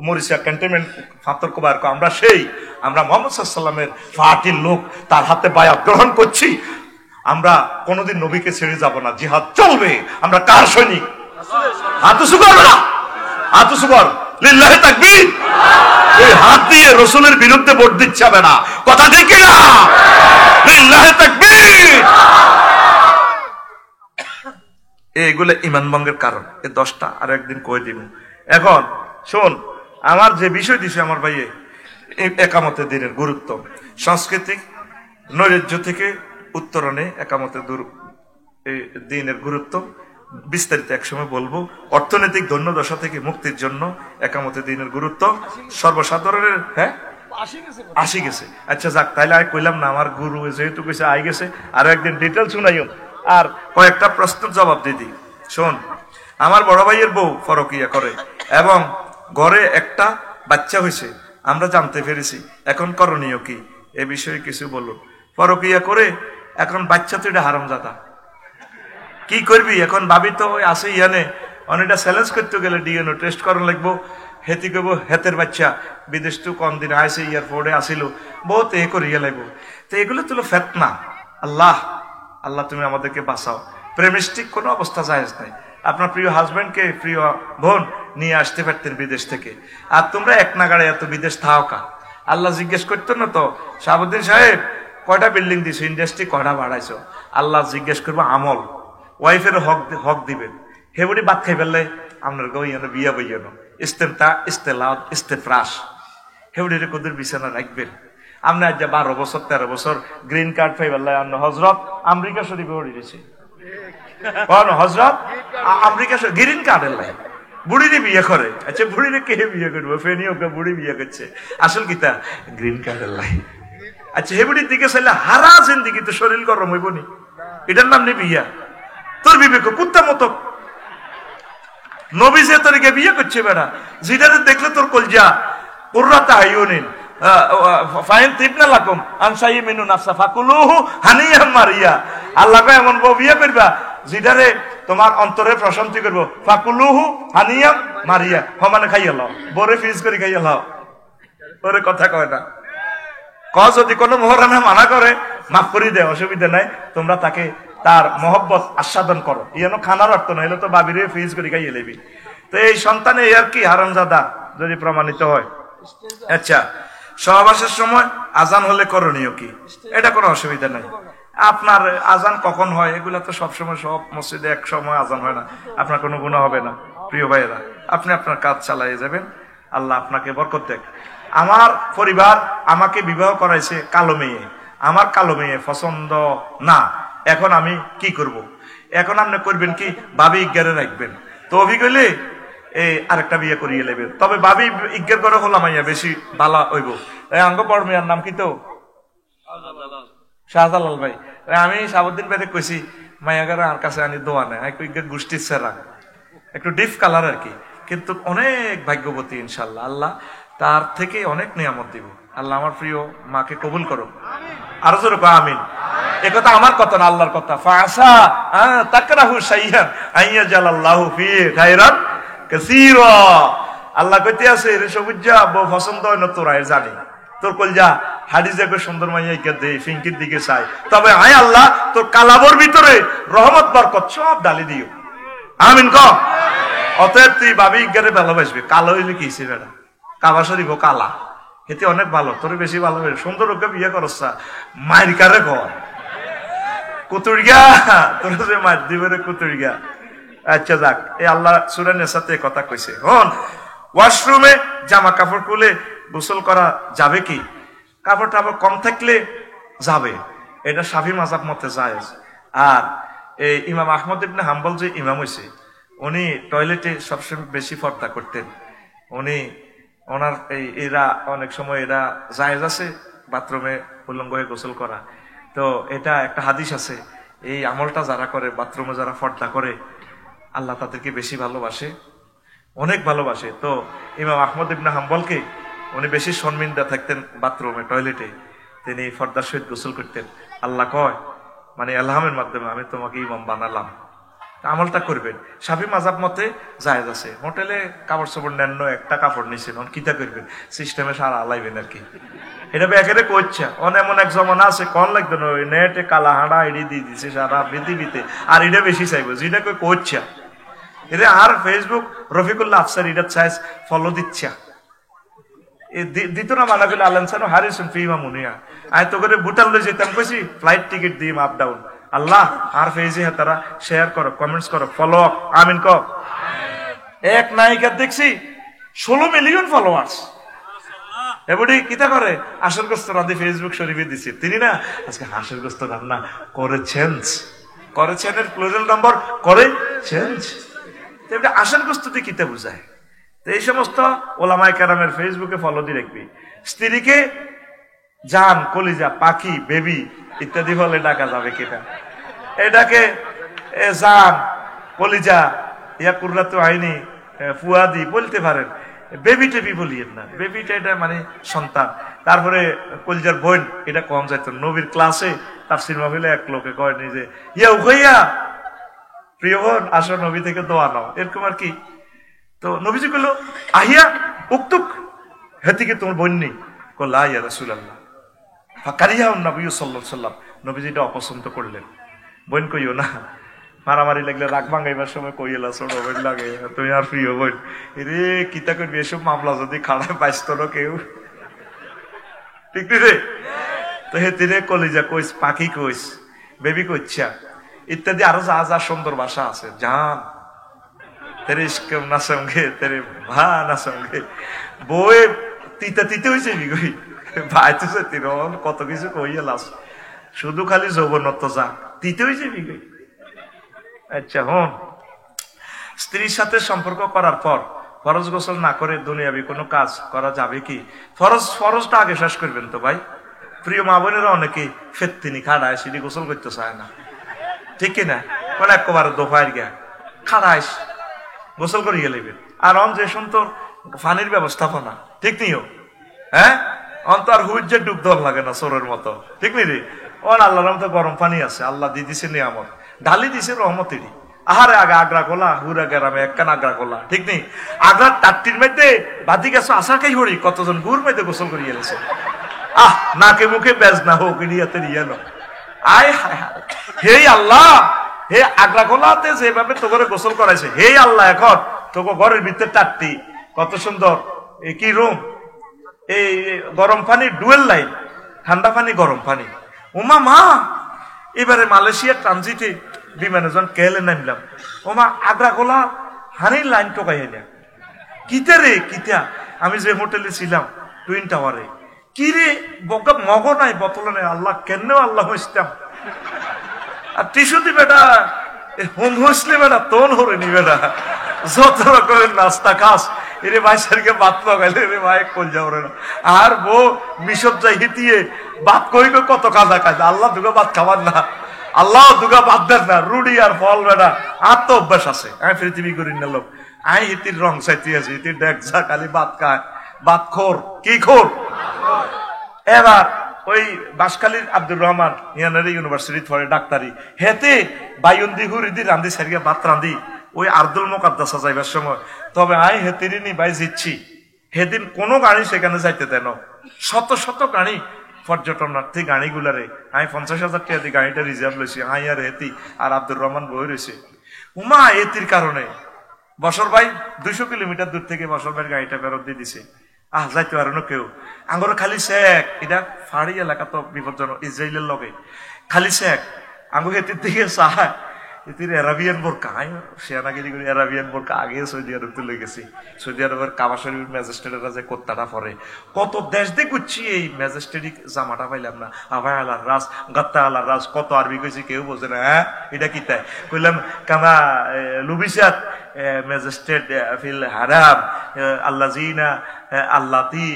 [SPEAKER 1] মরিসা ক্যান্টনমেন্ট পাথর কোবার কয় আমরা মুহাম্মদ সাল্লাল্লাহু আলাইহি ওয়াসাল্লামের ফাটির লোক, তার হাতে বায়াত গ্রহণ করছি, আমরা কোনোদিন নবীকে ছেড়ে যাব না, জিহাদ চলবে। আমরা কার সৈনিক? হাত উঁচু করবে না, হাত উঁচু কর, লিল্লাহি তাকবীর। এই হাত দিয়ে রাসূলের বিরুদ্ধে ভোট দিতে হবে না, কথা ঠিক কি না? লিল্লাহি তাকবীর। এইগুলো ঈমান ভঙ্গের কারণ, এই 10টা আর একদিন কই দিব। এখন শোন, আমার যে বিষয় দিছে আমার ভাইয়ে, একামতের দিনের গুরুত্ব, সাংস্কৃতিক নৈরাজ্য থেকে উত্তরণে একামতের দিনের গুরুত্ব বিস্তারিত একসময় বলবো। অর্থনৈতিক দৈন্যদশা থেকে মুক্তির জন্য একামতের দিনের গুরুত্ব সর্বসাধারণের। হ্যাঁ, আসি গেছে। আচ্ছা যাক, তাইলে আমি কইলাম না, আমার গুরু যেহেতু কইছে আই গেছে, আরো একদিন ডিটেল শুনাইও আর কয়েকটা প্রশ্নের জবাব দিদি। শোন, আমার বড় ভাইয়ের বউ পরকিয়া করে এবং ঘরে একটা বাচ্চা হয়েছে, আমরা জানতে পেরেছি। এখন করণীয় কি এ বিষয়ে কিছু বলুন। পরকিয়া করে এখন বাচ্চা তো এটা হারামজাদা, কি করবি এখন? ভাবি তো ওই আছে ইয়ানে অনেকটা চ্যালেঞ্জ করতে গেলে ডিএনএ টেস্ট করানো লাগবো। হেতি করবো হেতের বাচ্চা বিদেশ তো কম দিন আইসে এয়ারপোর্টে আসিল, বহুত এ করিয়া লাগবো। তো এগুলো তুলো ফেতনা। আল্লাহ আল্লাহ তুমি আমাদেরকে বাঁচাও। প্রেমিস্টিক কোনো অবস্থা জায়েজ নাই। আপনার প্রিয় হাজবেন্ডকে, প্রিয় বোন নিয়ে আসতে পারতেন বিদেশ থেকে, আর তোমরা এক নাগাড়ে এত বিদেশ থাকা। আল্লাহ জিজ্ঞেস করতো না তো শাহাবুদ্দিন সাহেব কয়টা বিল্ডিং দিছো, ইন্ডাস্ট্রি কয়টা বাড়াইছো? আল্লাহ জিজ্ঞেস করবো আমল, ওয়াইফের হক দিবেন। হেবুড়ি বাদ খাই ফেললে আপনার গইয়ানো বিয়া বইয়ানো ইস্তেমতা ইস্তেলাওত ইস্তেফরাস হেবুড়ির কদুর বিছানা রাখবেন। আপনি আজ 12 বছর 13 বছর গ্রিন কার্ড পাই ফেললে আপনি হজরত আমেরিকা শরীফে উড়িয়েছে হজরত আমেরিকা গ্রিন কার্ডের লাই বুড়িরে বিয়ে করে। আচ্ছা বুড়িরে কে বিয়ে করবো? ফেনি ওকে বুড়ি বিয়ে করছে, আসল কিতা গ্রিন কার্ডের লাই। আচ্ছা হেবুড়ির দিকে চাইলে হারা জিন্দিগি তো শরীর গরম হইব নি? এটার নাম নেই বিয়া? তোর বিবেক কুত্তা মতো নবী যে তোরকে বিয়ে করছে বেড়া, যেটাতে দেখলে তোর কলজা কুররাতা আয়ুনিন ফাইন তিবনা লাকুম আনসাই মিনু নাফসা ফাকুলুহু হানিয়াম মারিয়া। আল্লাহ কয় এমন বউ বিয়ে করবা যেটারে তোমার অন্তরে প্রশান্তি করবো। ফাকুলুহু হানিয়াম মারিয়া, মানে খাইয়া লাও, বরে ফিজ করে খাইয়া লাও। ওরে কথা কয় না, যদি কোনো মোহরামে মানা করে মাফ করে দেয়, অসুবিধা নাই, তোমরা তাকে তার মহব্বত আস্বাদন করো। ইয়ানো খানার অর্থ নয়, তো বাবিরে ফিজ করে খাইয়ে লেবি। তো এই সন্তানে আর কি হারামজাদা যদি প্রমাণিত হয়। আচ্ছা, সহবাসের সময় আজান হলে করণীয় কি? এটা কোনো অসুবিধা নাই। আপনার আজান কখন হয় এগুলা তো সবসময় সব মসজিদে এক সময় আজান হয় না, আপনার কোনো গুনাহ হবে না। প্রিয় ভাইয়েরা, আপনি আপনার কাজ চালিয়ে যাবেন, আল্লাহ আপনাকে বরকত দেখ। আমার পরিবার আমাকে বিবাহ করাইছে কালো মেয়ে, আমার কালো মেয়ে পছন্দ না, এখন আমি কি করব? এখন আপনি করবেন কি? ভাবি ইজ্ঞারে রাখবেন। তো অভিজ্ঞলে আরেকটা বিয়ে করিয়ে নেবেন, তবে ভাবি ইজ্ঞার করে হলাম বেশি বালা হইব। অঙ্গ পর মেয়ের নাম কি? তো শাহজালাল ভাই। আমি শাহাবুদ্দিন ভাইকে কইছি মায়াগারা আর কাছে আনি দোয়া নেয় গোষ্ঠীর সেরা একটু ডিপ কালার আর কি, কিন্তু অনেক ভাগ্যবতী ইনশাল্লাহ। আল্লাহ তার থেকে অনেক নিয়ামত দিব। আল্লাহ আমার প্রিয় মাকে কবুল করো, আরো জোরে কও আমিন। এ কথা আমার কথা না, আল্লাহর কথা। ফাসা তাকরাহু শাইআন আইয়াজালাল্লাহু ফি খায়রান কাসীরা। আল্লাহ কইতে আছে রে সবুজা বউ পছন্দ হয় না তোরা জানি, তোর কলজা হাদিস দেখবে সুন্দর মাইয়া কে দে ফিঙ্কির দিকে চাই, তবে আয় আল্লাহ তোর কালাবর ভিতরে রহমত বরকত সব ডালি দিও, আমিন ক। অতএব তুই ভাবি গেলে ভালোবাসবি, কালো হইলে কি হিসেবে না, কাবা শরীফ কালা এতে অনেক ভালো, তোর বেশি ভালোবাসে। সুন্দর ওকে বিয়ে করস মায়ের কারে ঘর কুতুরিয়া, তোর যে মার দিবে রে কুতুরিয়া। আচ্ছা যাক, এই আল্লাহ সূরা নিসাতে কথা কইছে। হন ওয়াশরুমে জামা কাপড় খুলে গোসল করা যাবে কি? কাপড় টাপড় কম থাকলে যাবে, এটা শাফি মাযহাব মতে জায়েজ। আর এই ইমাম আহমদ ইবনে হাম্বল যে ইমাম হইছে, উনি টয়লেটে সবসময় বেশি পর্দা করতেন। উনি ওনার এরা অনেক সময় এরা জায়েজ আছে বাথরুমে উলঙ্গ হয়ে গোসল করা। তো এটা একটা হাদিস আছে, এই আমলটা যারা করে বাথরুমে যারা পর্দা করে আল্লাহ তাদেরকে বেশি ভালোবাসে, অনেক ভালোবাসে। তো ইমাম আহমদ ইবনে হাম্বলকে উনি বেশি শর্মিন্দা থাকতেন বাথরুমে টয়লেটে, তিনি পর্দার সহিত গোসল করতেন। আল্লাহ কয় মানে আল্লাহের মাধ্যমে আমি তোমাকে ইমাম বানালাম, আমলটা করবেন। শাফি মাযহাব মতে জায়েজ আছে। হোটেলে কাপড় চোপড় নেন, একটা কাপড় নিছেন, কিতা করবেন, সিস্টেমে সারা আলাইবেন আর কি। এটা বেকারে কইছা এমন এক জমানা আছে কন লাগবে না, ওই নেটে কালা হাঁড়া এড়ি দিয়ে দিছে সারা পৃথিবীতে, আর এটা বেশি চাইবো যেটা কই কইছা এটা। আর ফেসবুক রফিকুল্লাহ আফসার এটা চাইজ ফলো দিচ্ছা দিত না, মানা করলে আল্লাহ সানো হারিসুন ফিমা মুনিয়া আয় তো করে ভুটান লই যেতাম, কইছি ফ্লাইট টিকিট দিম আপ ডাউন। আল্লাহ আর ফেজে তারা শেয়ার করো, কমেন্টস করো, ফলো আমিন ক। এক নায়িকা দেখছি 16 মিলিয়ন ফলোয়ার্স, এবারে কিতা করে হাঁসের গোস্ত রাঁধে ফেসবুক শরীফে দিছে। তিনি না আজকে হাঁসের গোস্ত রান্না করেছেন, করেছেনের প্লুরাল নাম্বার করেছেন। হাঁসের গোস্ত দিয়ে কিতা বুঝায়? এই সমস্ত ওলামায়ে কেরামের ফেসবুকে ফলো দিয়ে রাখবি। স্ত্রীকে জান, কলিজা, পাখি, বেবি ইত্যাদি বলে ডাকা যাবে কিনা? এটাকে জান, কলিজা, ইয়া কুররাতু আইনি, ফুয়াদি বলতে পারেন, বেবি টেবি বলিয়েন না। বেবিটা এটা মানে সন্তান। তারপরে কলিজার বোন এটা কম যাইত। নবীর ক্লাসে তাফসীর মাহফিলে এক লোকে কয় নিজে ইয়া উখাইয়া প্রিয় বোন আসো নবী থেকে দোয়া নাও, এরকম আর কি। তো নবীজি কইল আহিয়া উক্তুক হেতিকে তোমার বোন নেই, কল্লা ইয়া রাসূলুল্লাহ ফাকারিয়া নবী সাল্লাল্লাহু আলাইহি ওয়াসাল্লাম, নবীজি এটা অপছন্দ করলেন। বোন কইও না, মারামারি লাগলে রাগ ভাঙাইবার সময় কইলা ছোট বোন লাগে তুমি আর প্রিয় বোন, রে কিতা করবি এসব মামলা যদি খাড়ায় পাইতো না কেউ, ঠিক রে? তো হেতিরে কলিজা কইস, পাখি কইস, বেবি কইছা ইত্যাদি আরো যা যা সুন্দর ভাষা আছে। জান তেরে ইশকে না সঙ্গে, তেরে ভা না সঙ্গে, বই তিতা তিতে হয়েছে কই ভাই তো তিরন কত কিছু কইয়া লাস, শুধু খালি যৌবনত্ব যা তিতে হয়েছে কই। আচ্ছা হন, স্ত্রীর সাথে সম্পর্ক করার পর ফরজ গোসল না করে দুনিয়াবি কোনো কাজ করা যাবে কি? ফরজটা আগে শেষ করবেন তো ভাই। প্রিয় মা বোনেরা অনেকে ফেত্তিনি খাড়ায় সিঁড়ি গোসল করতে চায় না, ঠিক কিনা? মানে একবারে দোফায় গিয়া খাড়ায় গোসল করিয়ে নেবেন। আর অন যে সুন্দর পানির ব্যবস্থাপনা, ঠিক নিও হ্যাঁ, অন্তর হুইজে ডুব দল লাগে না চোরের মতো, ঠিক নি রে? ওর আল্লাহর মতো গরম পানি আছে, আল্লাহ দিয়ে দিছে নিয়ামত, ঢালি দিছে রহমতেরই। আহারে আগে আগ্রা কোলা হুরা গেরামে একখান আগ্রা কোলা, ঠিক নেই? আগ্রার টাট্টির মধ্যে বাদি গেছো আশা খাই হরি, কতজন গুড় মধ্যে গোসল করিয়ে এলেছে। আহ নাকে মুখে বেজ না হোক ইনিয়াতে নিয়ে এলো। আয় হায় হায়, হে আল্লাহ, হে আগ্রা কোলাতে যেভাবে তোকে গোসল করাইছে, হে আল্লাহ এখন তোকে ঘরের ভিতরে টাট্টি কত সুন্দর, কি রুম, এই গরম পানি ডুয়েল লাইন, ঠান্ডা পানি গরম পানি। ওমা মা, এবারে মালয়েশিয়ার ট্রানজিটে বিমানে যখন কেলে নামলাম, ওমা আগ্রা গোলা হানির লাইন টোকাই না। কিতা রে কিতা, আমি যে হোটেলে ছিলাম টুইন টাওয়ারে, কি রে বকা মগ নাই, বোতল নাই, আল্লাহ কেন আল্লাহ ইসলাম। আর টিস্যু দি বেটা হোম হইসলে বেটা তোন হরে নি বেটা, যত রকমের নাস্তা খাস এরে ভাই সারিকে বাত লাগাইলে রে ভাই কল যাও রে। আর বউ মিশর যাই হিতিয়ে বাত কই কত কাজা কাজ, আল্লাহ দুটো বাত খাবার না, আল্লাহ দুগা বাদ দেন না, রুডি আর ফল বেটা আর তো অভ্যাস আছে। আমি পৃথিবী করি নিলাম, আমি হিতির রং চাইতে আছি, হিতির দেখ যা খালি ভাত খায়, ভাত খোর, কি খোর। এবার ওই বাঁশখালীর আব্দুর রহমান ইয়ানারি ইউনিভার্সিটি পড়ে ডাক্তারি, হেতে বাইন্দি হুরিদি রান্ধি সারিয়া ভাত রান্ধি ওই আব্দুল মোকাদ্দাসা যাইবার সময়। তবে আই হেতিরই নি বাই জিচ্ছি, সেদিন কোনো গাড়ি সেখানে যাইতে দেন, শত শত গাড়ি পর্যটনার্থী গাড়িগুলারে আমি 50,000 টাকা দিয়ে গাড়িটা রিজার্ভ লইছি, হাই আর হেতি আর আব্দুর রহমান বই রয়েছে। উমা এতির কারণে বসর ভাই 200 কিলোমিটার দূর থেকে বসর ভাইয়ের গাড়িটা ফেরত দিয়ে দিছে। যাইতে পারে না কেউ, আঙ্গর খালি শেখ, এটা ফাড়ি এলাকা তো বিপজ্জনক, ইসরায়েলের লগে খালি শেখ আঙ্গুর হেতির দিকে চায় এতির অ্যারাবিয়ান বোরকা, সেনাগিরি করে অ্যারাবিয়ান বোরকা আগে সৌদি আরব তুলে গেছি। সৌদি আরবের কাবা শরীফ ম্যাজিস্ট্রেটরা যে কোত্তাটা পরে, কত দেশ দিয়ে ঘুরছি এই ম্যাজিস্ট্রেটিক জামাটা পাইলাম না। আভাই আল্লাহ রাজ, গাত্তা আল্লাহ রাজ, কত আরবি কইছি কেউ বোঝে না। হ্যাঁ এটা কি তাই কইলাম, কামা লুবিসাত ম্যাজিস্ট্রেট ফিল হারাম আল্লাযিনা আল্লাতি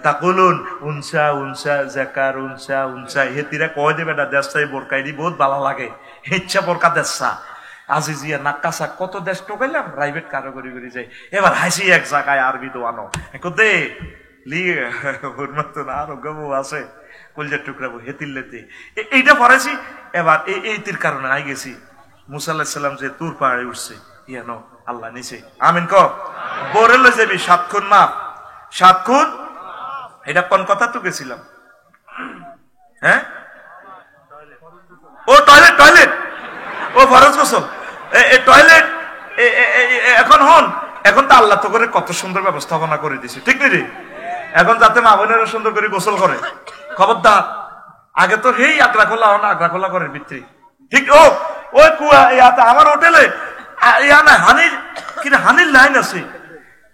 [SPEAKER 1] তাকুলুন উনসা উনসা জাকার উনসা উনসা, হেতিরা কয় দেবে না দেশটাই বোরকাই দি বহুত ভালো লাগে, ইচ্ছা বোরকা দেশা আজিজিয়া নাক্কাসা কত দেশ টোকাইলাম, প্রাইভেট কারোগরি করে যাই। এবার হাসি এক জায়গায় আরবি দোয়ানো দে লি হুরমাত না আরো গবু আছে কলজার টুকরাবো হেতির লেতে এইটা পড়াইছি। এবার এইটির কারণে আই গেছি মুসা আলাইহিস সালাম যে তুর পাহাড়ে উঠছে, ইয়ানো আল্লাহ নিছে আমিন ক বোরে লই যাবি 7 খুন মাপ, 7 খুন। এটা কোন কথা তো গেছিলাম, হ্যাঁ ও টয়লেট, টয়লেট ও ফরজ গোসল, টয়লেট এখন হন, এখন তো আল্লাহ তো করে কত সুন্দর ব্যবস্থাপনা করে দিছে, ঠিক নি রে? এখন যাতে মা বোনেরা সুন্দর করে গোসল করে, খবরদার আগে তো হেই আগ্রা খোলা হন, আগ্রা খোলা করে ভিতরে, ঠিক? ও ওই কুয়া আমার হোটেলে হানির কিরে, হানির লাইন আছে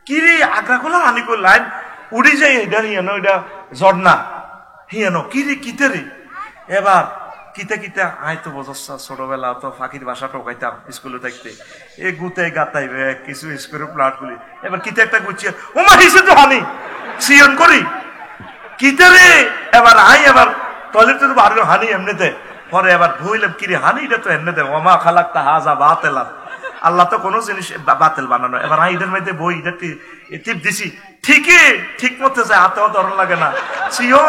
[SPEAKER 1] কিরে, আগ্রা খোলা হানি কো লাইন উড়ি যায়, এটা হিয়ানো এটা ঝর্ণা হিয়ানো কিরে কিতে রে। এবার কিতে কিতে আয় তো বোঝা, ছোটবেলা তো ফাঁকির বাসা টোকাইতাম স্কুলে থাকতে, এ গুতে গাতাইবে কিছু স্কুলের প্লাট গুলি। এবার কিতে একটা গুছিয়ে ওমা হিসে তো হানি সিয়ন করি কিতে রে। এবার আই এবার টয়লেটে তো বাড়ির হানি এমনিতে পরে এবার ভুইলাম কিরে হানি এটা তো এমনিতে ওমা খালাক্তা হাজা বাতেলাম, আল্লাহ তো কোনো জিনিস বাতিল বানানো। এবার আই এটার মধ্যে বই এটা টিপ দিছি, ঠিকই ঠিক মতো যায়, হাতেও ধরন লাগে না, সিও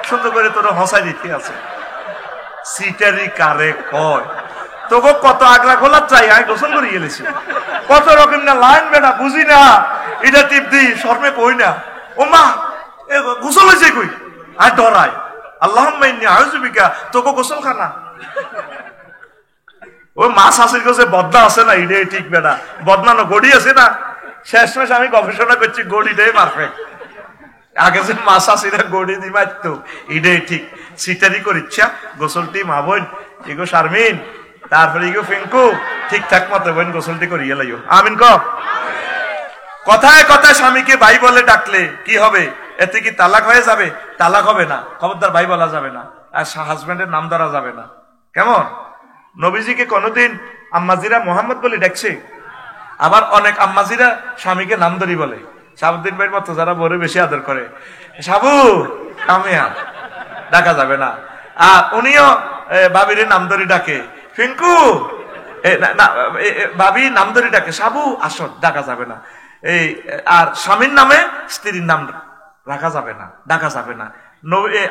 [SPEAKER 1] সুন্দর করে তোর হসাই দিতে আছে। সিটারি কারে কয় তোকে কত আগ্রা খোলা চাই, আমি গোসল করে গেলেছি কত রকম না লাইন বেটা বুঝি না, এটা টিপ দি শর্মে কই না, ও মা গোসল হয়েছে কই, আর ডরাই আল্লাহুম্মা ইন্নী আউযু বিকা, তোকে গোসল খানা। ওই মা শাশুড়ি কাছে বদনা আছে না, এটাই ঠিক বেটা, বদনানো গড়ি আছে না, শেষমেশ আমি গবেষণা করছি গড়িটাই পারফেক্ট, আগে যে মা শাশুড়িরা গড়ি দি মারতো এটাই ঠিক। সিটারি করিচ্ছা গোসলটি মা বোন ইগো শারমিন তারপরে ইগো ফিঙ্কু ঠিকঠাক মতো বোন গোসলটি করিয়ে লাইও আমিন ক। কথায় কথায় স্বামীকে ভাই বলে ডাকলে কি হবে, এতে কি তালাক হয়ে যাবে? তালাক হবে না, খবরদার ভাই বলা যাবে না, আর হাজবেন্ডের নাম ধরা যাবে না। কেমন? নবীজিকে কোনোদিন আম্মাজিরা মোহাম্মদ বলে ডাকছে, আবার অনেক আম্মাজিরা স্বামীকে নাম ধরি বলে। সাবুদ্দিন ভাইয়ের মতো যারা বড় বেশি আদর করে, সাবু কামিয়া ডাকা যাবে না। আর উনিও বাবির নাম ধরি ডাকে, ফিঙ্কু বাবি নাম ধরি ডাকে, সাবু আসো ডাকা যাবে না। এই আর স্বামীর নামে স্ত্রীর নাম রাখা যাবে না, ডাকা যাবে না।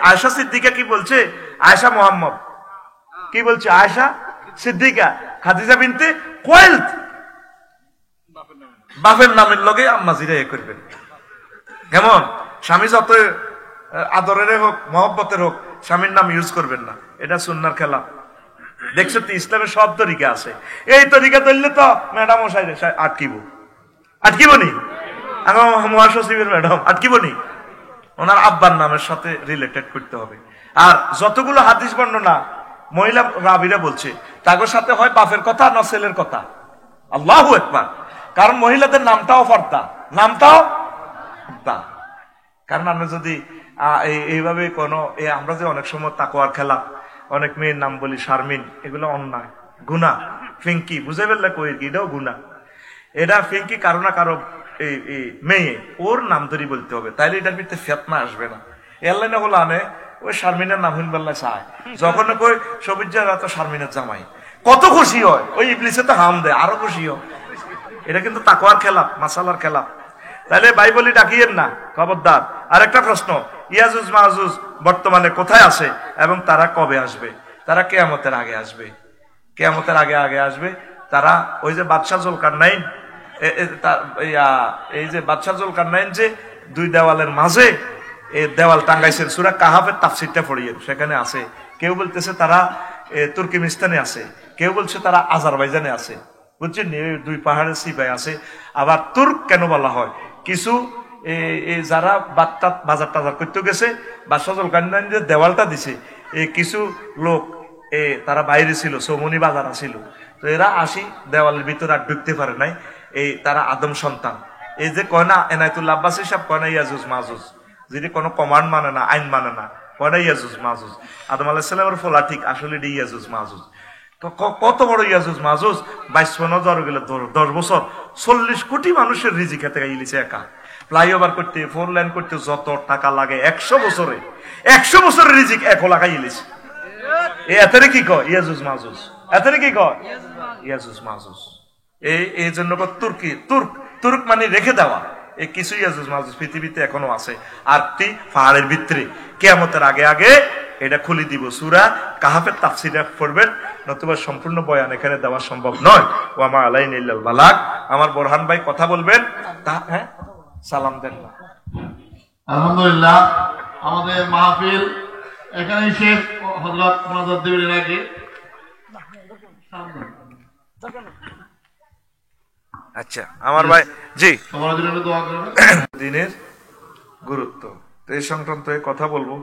[SPEAKER 1] আয়েশা সিদ্দিকা কি বলছে? আয়েশা মোহাম্মদ কি বলছে? আয়েশা সিদ্দিকা খাদিজা বিনতে কোয়েলদ, বাপের নামের লগে আম্মাজিরা এ করবেন। কেমন? স্বামী যত আদরের হোক মহব্বতের হোক স্বামীর নাম ইউজ করবেন না, এটা সুন্নার খেলা। দেখছো তো ইসলামের সব তরিকা আছে, এই তরিকা ধরলে তো ম্যাডাম মশাই আটকিব নি, আমার মহাসচিবের ম্যাডাম আটকিব নি, ওনার আব্বার নামের সাথে রিলেটেড করতে হবে। আর যতগুলো হাদিস বর্ণনা মহিলা রাবিরা বলছে তাদের সাথে হয় বাপের কথা না ছেলের কথা। আল্লাহু আকবার। কারণ মহিলাদের নামটাও ফর্দা, নামটাও ফর্দা। কারণ আমরা যদি এইভাবে কোনো আমরা যে অনেক সময় তাকওয়ার খেলা অনেক মেয়ের নাম বলি শারমিন, এগুলো অন্যায়, গুনাহ। ফিঙ্কি বুঝে ফেললে কই এটাও গুনাহ। এটা ফিঙ্কি কারো না কারো মেয়ে, ওর নাম ধরি বলতে হবে, তাইলে এটার ভিতরে ফিতনা আসবে না। এয়ারলাইনে হলো আনে ওই শারমিনের নাম হিনবাল্লা চায়, যখন কই সবিজারা তো শারমিনের জামাই, কত খুশি হয়। ওই ইবলিসে তো হাম দেয়, আরো খুশি হয়। এটা কিন্তু তাকওয়ার খেলাফ, মাসালার খেলাফ। তাহলে বাইবেলই ডাকিয়েন না, খবরদার। আরেকটা প্রশ্ন, ইয়াজুজ মাজুজ বর্তমানে কোথায় আছে এবং তারা কবে আসবে? তারা কিয়ামতের আগে আসবে, কিয়ামতের আগে আগে আসবে। তারা ওই যে বাদশাহ জুলকারনাইন, এই যে বাদশাহ জুলকারনাইন যে দুই দেওয়ালের মাঝে এই দেওয়াল টাঙ্গাইছেন, সূরা কাহাফের তাফসীরটা পড়িয়েন, সেখানে আছে। কেউ বলতেছে তারা তুর্কিমিস্তানে আছে, কেউ বলছে তারা আজারবাইজানে আছে, বুঝছেন? দুই পাহাড়ের সিপাই আছে। আবার তুর্ক কেন বলা হয়? কিছু যারা বাজার টাজার করতে গেছে, বাদশাহ জুলকারনাইন যে দেওয়ালটা দিছে, কিছু লোক তারা বাইরে ছিল, সৌমনি বাজার ছিল, তো এরা আসি দেওয়ালের ভিতরে আর ঢুকতে পারে নাই। তারা আদম সন্তান। এই যে কয় না এনায়েতুল্লাহ আব্বাসী সাহেব কয় না ইয়াজুজ মাজুজ, যদি কোনো কমান্ড মানে না, আইন মানে না, কয় না ইয়াজুজ মাজুজ। আদম আলাইহিস সালামের ফলা ঠিক, আসলে এটি ইয়াজুজ মাজুজ। কত বড় ইয়াজুজ মাজুজ? 22 গেলে 10 বছর 40 কোটি মানুষের রিজিক হাতে ইলিছে একা। ফ্লাইওভার করতে, 4 লেন করতে যত টাকা লাগে 100 বছরের রিজিক 1 লাখ ইলিছে। এতে কি কয় ইয়াজুজ মাজুজ? এতে কি কয় ইয়াজুজ মাজুজ? এই জন্য তুর্কি, তুর্ক মানে রেখে দেওয়া। এই কিছু ইয়াজুজ মাজুজ পৃথিবীতে এখনো আছে। আর পাহাড়ের ভিতরে কিয়ামতের আগে আগে এটা খুলে দিব। সূরা কাহাফের তাফসীরটা পড়বেন, নতুবা সম্পূর্ণ বয়ান এখানে দেওয়া সম্ভব নয়। ওয়া মা আলাইনা ইল্লাল বালাগ। আমার বোরহান ভাই কথা বলবেন, হ্যাঁ, সালাম দেন না।
[SPEAKER 2] আলহামদুলিল্লাহ, আমাদের মাহফিল এখানেই শেষ। হযরত মুনাজাত দিবেন আগে।
[SPEAKER 1] আচ্ছা আমার ভাই, জি,
[SPEAKER 2] দিনের
[SPEAKER 1] গুরুত্ব এই সংক্রান্ত কথা বলবো।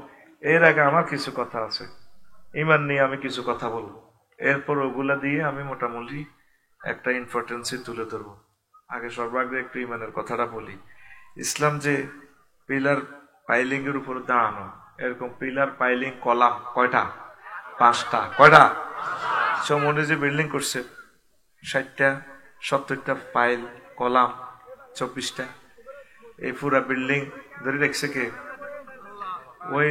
[SPEAKER 1] এর আগে আমার কিছু কথা আছে, ইমান নিয়ে আমি কিছু কথা বলবো। এরপর ওগুলা দিয়ে আমি মোটামুটি একটা ইম্পর্টেন্সই তুলে ধরবো। আগে সর্বাগ্রে একটু ইমানের কথাটা বলি। ইসলাম যে পিলার পাইলিং এর উপর দাঁড়ানো, এরকম পিলার পাইলিং কলাম কয়টা? 5টা। কয়টা? চৌমনি যে বিল্ডিং করছে 60টা 70টা পাইল কলাম 24টা। এই পুরা বিল্ডিং ধরে রেখেছে কে? ওই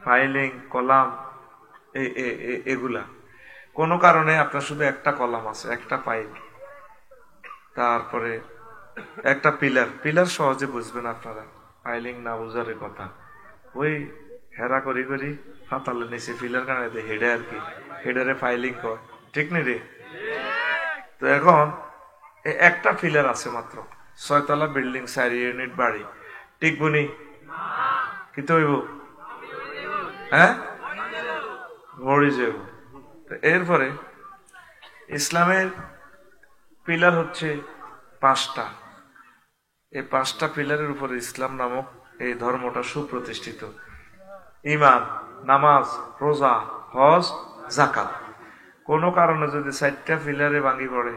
[SPEAKER 1] পাইলিং কলাম এগুলা। কোন কারণে আপনার শুধু একটা কলাম আছে, একটা পাইল, তারপরে একটা পিলার সহজে বুঝবেন আপনারা, পাইলিং না বুঝার কথা। ওই হেরা করি ফাতালে নিচে পিলার কানাইতে হেডে আর কি, হেডারে পাইলিং কয়, ঠিক নেই রে? তো এখন একটা পিলার আছে মাত্র, 6 তলা বিল্ডিং, 4 ইউনিট বাড়ি, ঠিক বুনি? কি তো হইব? হ্যাঁ, মরে যাব। এরপরে ইসলামের পিলার হচ্ছে 5টা। এই 5টা পিলারের উপরে ইসলাম নামক এই ধর্মটা সুপ্রতিষ্ঠিত। ঈমান, নামাজ, রোজা, হজ, যাকাত। কোন কারণে যদি 4টা পিলারে ভাঙি পড়ে,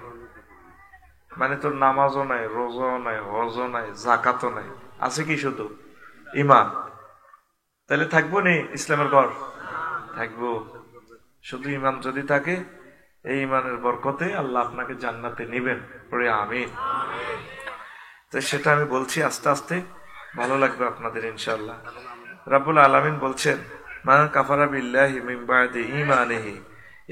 [SPEAKER 1] মানে তোর নামাজও নাই, রোজাও নাই, হজও নাই, যাকাতও নাই, আছে কি শুধু ঈমান, তাহলে থাকবো নি ইসলামের ঘর? থাকবো। শুধু ঈমান যদি থাকে, এই ঈমানের বরকতে আল্লাহ আপনাকে জান্নাতে নিবেন, পড়ে আমিন। তো সেটা আমি বলছি আস্তে আস্তে, ভালো লাগবে আপনাদের ইনশাআল্লাহ। রাব্বুল আলামিন বলছেন, মান কাফারা বিল্লাহি মিন বাদি ঈমানিহি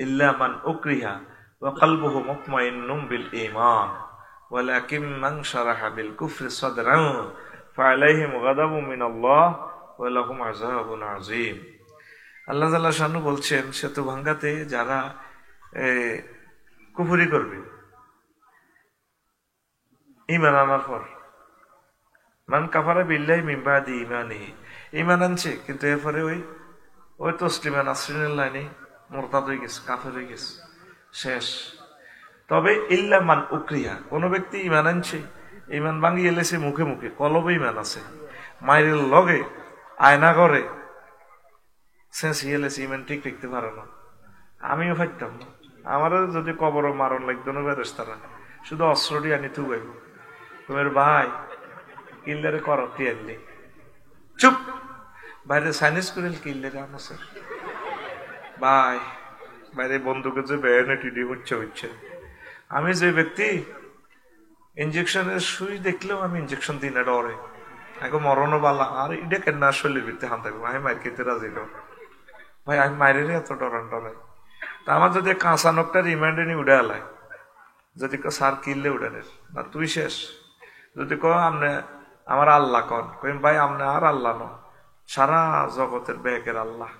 [SPEAKER 1] ইল্লা মান উকরিহা ওয়া কলবুহু মুতমাইন্নুম বিল ঈমান ওয়ালাকিন মান শারাহা বিল কুফরি সাদরান ফাআলাইহিম গাদাবুম মিনাল্লাহ ওয়া লাহুম আযাবুন আযীম। আল্লাহ তাআলা শানু বলছেন, সেতু ভাঙ্গাতে যারা কুফরি করবে ঈমান আনার পর, মান কাফারা বিল্লাহি মিন বাদি ঈমানিহি, ঈমান আনছে কিন্তু এরপরে ওই তসলিমা নাসরিনের লাইনে মুরতাদ হয়ে গেছে, কাফের হয়ে গেছে, শেষ। তবে ইল্লা মান উকরিহা, কোন ব্যক্তি ঈমান আনছে, ঈমান ভাঙি এলেছে মুখে মুখে, কলবে ঈমান আছে, মায়ের লগে আয়না করে শেষ এলেছে, ঈমান ঠিক রাখতে পারে না। আমিও ফাইতাম না, আমারও যদি কবর মারণ লাগতো না বেরেস্তারা, শুধু অস্ত্রটি আনি থু গাইব, তোমার ভাই কিল্লারে করতে আনলি, চুপ, বাইরে সাইনিস করে কিল্লারে আনছে ভাই, বাইরে বন্ধুকে যে বেড়ে টিডি হচ্ছে। আমি যে ব্যক্তি ইঞ্জেকশনের সুই দেখলেও আমি ইঞ্জেকশন দিই না, ডরে। এখন মরণও বালা আর এটা কেন শরীরের ভিত্তি হান থাকবো আমি মায়ের খেতে রাজি না ভাই আমি মায়ের এত ডরান ডরাই তা আমার যদি কাঁচা নখটা রিমাইন্ডে নিয়ে উঠে আলাই যদি সার কিনলে উঠানের না তুই শেষ যদি কো আমনে আমার আল্লাহ কন কইম ভাই আমনে আর আল্লাহ ন সারা জগতের ব্যাগের আল্লাহ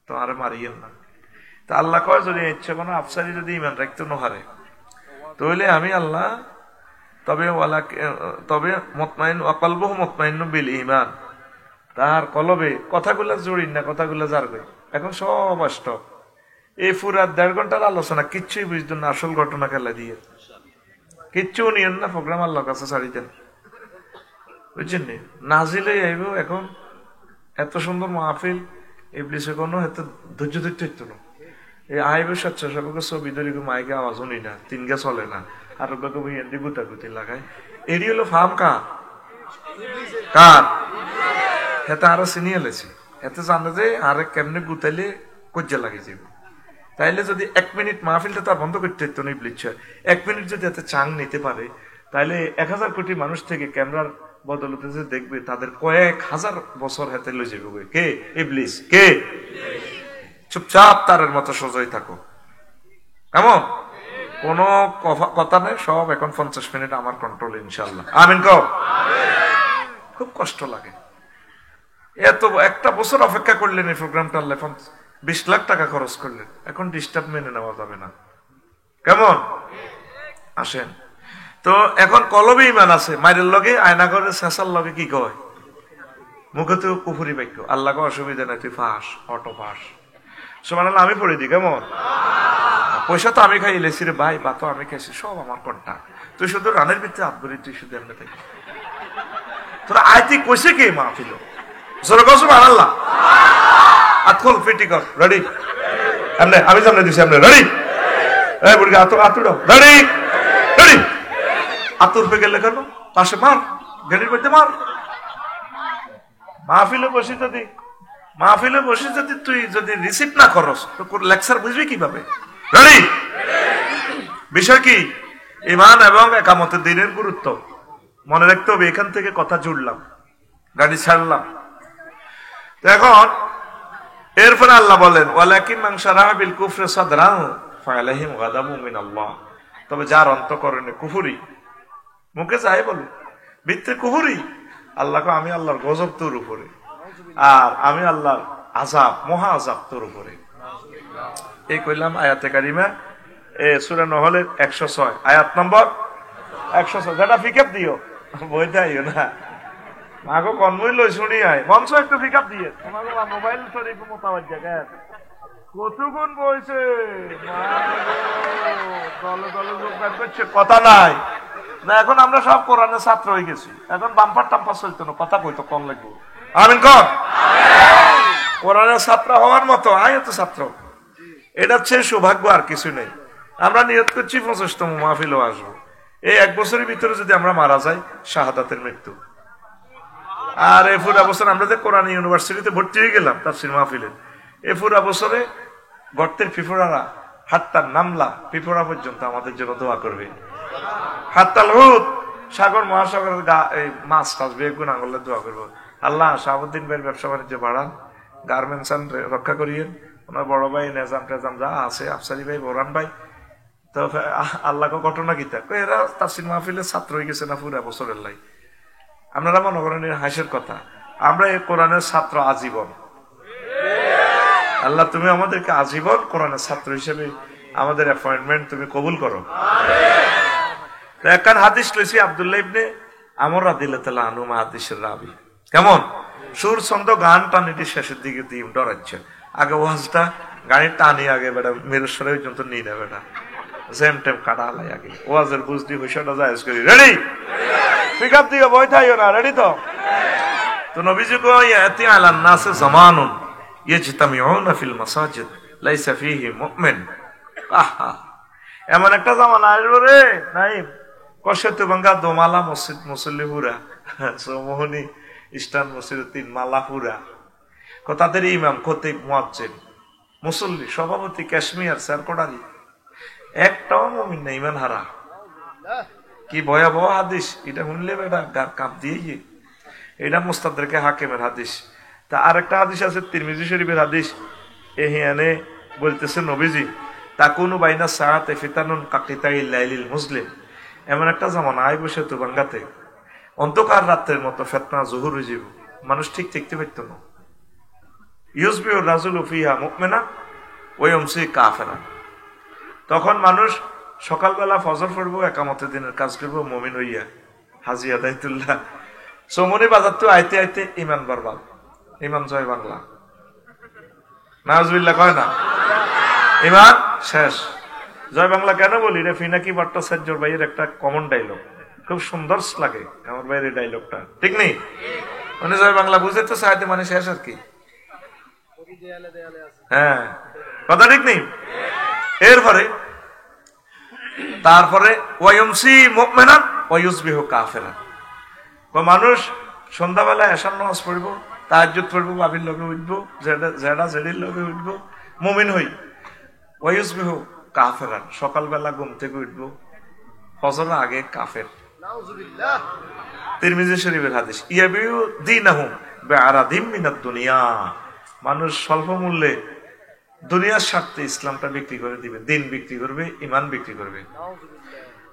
[SPEAKER 1] তো আর মারিয়েন না তা আল্লাহ কয় যদি ইচ্ছে কোনো আফসারি যদি ইমান রাখতে নহারে তাহলে আমি আল্লাহ তবে মতমাইন অকল্বহ মতমাইন বিল ইমান তার কলবে কথাগুলা জড়িন না কথাগুলা জারবে এখন সব অষ্ট এই পুরা 1.5 ঘন্টার আলোচনা কিচ্ছুই বুঝতো না আসল ঘটনা খেলা দিয়ে কিচ্ছু নিয়েন না প্রোগ্রাম আল্লাহর কাছে ছাড়ি দেন বুঝছেন নি নাজিলে আইব এখন এত সুন্দর মাহফিল ইবলিসে কোনো এত ধৈর্য ধরতে হইতো না এই আইবে স্বেচ্ছাসেবকের ছবি ধরি মাইকে আওয়াজ শুনি না তিনগা চলে না আর হিন্দি গুতাগুতি লাগায় এটি হলো ফার্ম কার হেতে আরো চিনিয়ে লেছি এতে জানে যে আরে কেমনে গুতাইলে কজ্জা লাগে যাবে তাইলে যদি 1 মিনিট মাহফিলটা তার বন্ধ করতে হইতো না ইবলিস 1 মিনিট যদি এতে চাং নিতে পারে তাহলে 1000 কোটি মানুষ থেকে ক্যামেরার বদলতে যে দেখবে তাদের কয়েক হাজার বছর হাতে লই যাবে কে ইবলিস কে চুপচাপ তারের মতো সোজাই থাকো কেমন কোনো কথা নেই সব এখন 50 মিনিট আমার কন্ট্রোল ইনশাআল্লাহ আমিন কও খুব কষ্ট লাগে এত একটা বছর অপেক্ষা করলেন এই প্রোগ্রামটা আল্লাহ 20 লাখ টাকা খরচ করলেন এখন ডিস্টার্ব মেনে নেওয়া যাবে না কেমন আসেন তো এখন কলবে ইমান আছে মায়ের লগে আয়নাগরের শেষার লগে কি কয় মুখে তো কুফুরি বাক্য আল্লাহকে অসুবিধা নাই তুই ফাঁস অটো ফাঁস সুবহানাল্লাহ আমি পড়ে দিই কেমন পয়সা তো আমি খাই লেছি রে ভাই বা তো আমি খাইছি সব আমার কন্টা তুই শুধু রানের ভিতরে আতবরি তুই শুধু এমনি থাকি তোরা আয়তি কইছে কে মাহফিল জোরে কও সুবহানাল্লাহ আতখল ফিটি কর রেডি এমনে আমি সামনে দিছি এমনে রেডি এই বুড়ি আতুর দাও রেডি রেডি আতুর পে গেলে কেন পাশে মার গাড়ির মধ্যে মার মাহফিলে বসে যদি তুই যদি রিসিভ না করস তো লেকচার বুঝবি কিভাবে রেডি বিষয় কি ঈমান এবং একামতের দ্বীনের গুরুত্ব মনে রাখতে হবে এখান থেকে কথা জুড়লাম গাড়ি ছাড়লাম এখন এরপরে আল্লাহ বলেন ওয়ালাকিন মান শারাহা বিল কুফরি সাদরাহু ফালাহিম গাদাবু মিনাল্লাহ তবে যার অন্তঃকরণে কুফরি মুখে চাই বলে ভিতরে কুফরি আল্লাহকে আমি আল্লাহর গজব তোর উপরে আর আমি আল্লাহর আযাব মহা আযাব তোর উপরে এই কইলাম আয়াতে কারিমা সূরা নহলের 106 আয়াত নম্বর 106 যেটা পিকআপ দিও বইটাইও না মাগো কনমই লই শুনি আয় মঞ্চ একটু পিকআপ দিয়ে তোমাকে মোবাইল শরীফ মোতাবাজ জায়গা কতক্ষণ বইছে দলে দলে যোগদান করছে কথা নাই না এখন আমরা সব কোরআনের ছাত্র হয়ে গেছি এখন বাম্পার টাম্পার চলতো না কথা কইতো কম লাগবে আমিন কর কোরআনের ছাত্র হওয়ার মতো আয় তো ছাত্র এটা হচ্ছে সৌভাগ্য আর কিছু নেই আমরা নিয়ত করছি 25তম মাহফিলও আসবো এই 1 বছরের ভিতরে যদি আমরা মারা যাই শাহাদাতের মৃত্যু আর এই পুরা বছর আমরা যে কোরআন ইউনিভার্সিটিতে ভর্তি হয়ে গেলাম তাফসীর মাহফিলে এই পুরা বছরে গর্তের পিঁপড়ারা হাত্তার নামলা পিঁপড়া পর্যন্ত আমাদের জন্য দোয়া করবে হাত্তাল হুদ সাগর মহাসাগরের মাছ টাছ বেগুন আঙুলে দোয়া করবো আল্লাহ শাহাবুদ্দিন ভাইয়ের ব্যবসা বাণিজ্য বাড়ান গার্মেন্টস রক্ষা করিয়েন ওনার বড় ভাই নেজাম টেজাম যা আছে আফসারি ভাই বোরান ভাই তো আল্লাহকে ঘটনা গীতা এরা তাফসীর মাহফিলের ছাত্র হয়ে গেছে না পুরা বছরের লাই আপনারা মনে করেন হাসির কথা আমরা এই কোরআনের ছাত্র আজীবন আল্লাহ তুমি আমাদেরকে আজীবন কোরআনের ছাত্র হিসেবে আমাদের অ্যাপয়েন্টমেন্ট তুমি কবুল করো একখান হাদিস লইছি আব্দুল্লাহ ইবনে আমর রাদিয়াল্লাহু আনহু হাদিসের রাবি কেমন সুর ছন্দ গান টানিটি শেষের দিকে দিম ডরাচ্ছে আগে ওয়াজটা গাড়ির টানি আগে বেটা মেরুস্বরে পর্যন্ত নিয়ে নেবে বেটা জেম টেম কাটা হালাই আগে ওয়াজের বুঝদি হইসাটা জায়েজ করি রেডি পিকআপ দিও বই থাইও না রেডি তো নবীজি কয় ইয়াতি আলান নাস জামানুন ইয়াজতামিউনা ফিল মাসাজিদ লাইসা ফীহি মুমিন আহা এমন একটা জামানা আসবে রে নাইম কশতে ভাঙ্গা দোমালা মসজিদ মুসল্লিপুরা সমোহনী ইস্টার্ন মসজিদ 3 মালাপুরা তাদের ইমাম খতিব মুয়াজ্জিন মুসল্লি সভাপতি কাশ্মীর স্যার কোডালি একটাও মুমিন না ইমান হারা কি ভয়াবহ হাদিস এটা শুনলে বেটা গার কাঁপ দিয়ে এটা মুস্তাদরাকে হাকিমের হাদিস। তা আরেকটা হাদিস আছে তিরমিজি শরীফের হাদিস, এহিয়ানে বলতেছে নবীজি তাকুনু বাইনা সাআতে ফিতানুন কাকিতাইল লাইলিল মুসলিম, এমন একটা জামানা আইব সেতু বাঙ্গাতে অন্ধকার রাতের মতো ফিতনা জুহুর হয়ে যাব, মানুষ ঠিক দেখতে পাইত না। ইউসবিউ রাজুলু ফিহা মুমিনা ওয়া ইউমসি কাফিরা, তখন মানুষ সকালবেলা ফজর পড়বো, একামতে দিনের কাজ করবো মুমিন হইয়া হাজি আদায়তুল্লাহ, সমনি বাজার তো আইতে আইতে ইমান বরবাদ, ইমান জয় বাংলা, নাউজুবিল্লাহ কয় না, ইমান শেষ। জয় বাংলা কেন বলি রে, ফিনাকি ভট্টাচার্যর ভাইয়ের একটা কমন ডায়লগ, খুব সুন্দর লাগে আমার ভাইয়ের এই ডায়লগটা, ঠিক নেই? মানে জয় বাংলা বুঝতে চাইতে মানে শেষ আর কি, হ্যাঁ কথা ঠিক নেই। এরপরে তারপরে ওয়ায়ুমসি মুমিনান ওয়া ইউসবিহু কাফিরান, মানুষ সন্ধ্যাবেলা এশার নামাজ পড়ব, তাহাজ্জুদ পড়ব, বাবির লগে উঠবো, জেডা জেডির লগে উঠবো, মুমিন হই। ওয়া ইউসবিহু কাফিরান, সকালবেলা ঘুম থেকে উঠবো ফজরের আগে কাফের। নাউজুবিল্লাহ। তিরমিজি শরীফের হাদিস, ইয়াবিউ দীনাহুম বিআরাদিম মিনাদ দুনিয়া, মানুষ স্বল্প মূল্যে দুনিয়ার স্বার্থে ইসলামটা বিক্রি করে দিবে, দিন বিক্রি করবে, ইমান বিক্রি করবে।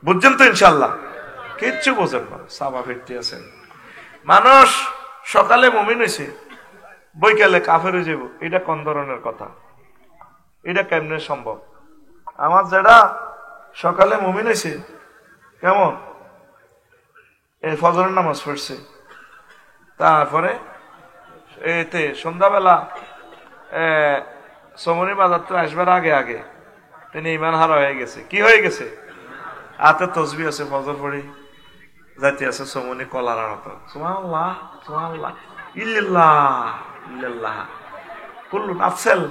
[SPEAKER 1] বুঝছেন তো ইনশাআল্লাহ? কিচ্ছু বোঝেন না, সাবা ফিরতে আছেন। মানুষ সকালে মুমিন হয়েছে, বৈকালে কাফের হয়ে যাব, এটা কোন ধরনের কথা? এটা কেমনে সম্ভব? আমার যারা সকালে মুমিন হয়েছে কেমন, এই ফজরের নামাজ পড়ছে, তারপরে এতে সন্ধ্যাবেলা সমনি বাজার তো আসবার আগে আগে তিনি ইমান হারা হয়ে গেছে। কি হয়ে গেছে? হাতে তসবি আছে, ফজর পড়ি যাইতে আছে সমনি কলার আড়ত, সুবহানাল্লাহ সুবহানাল্লাহ ইল্লাল্লাহ ইল্লাল্লাহ কুল্লু নাফসেল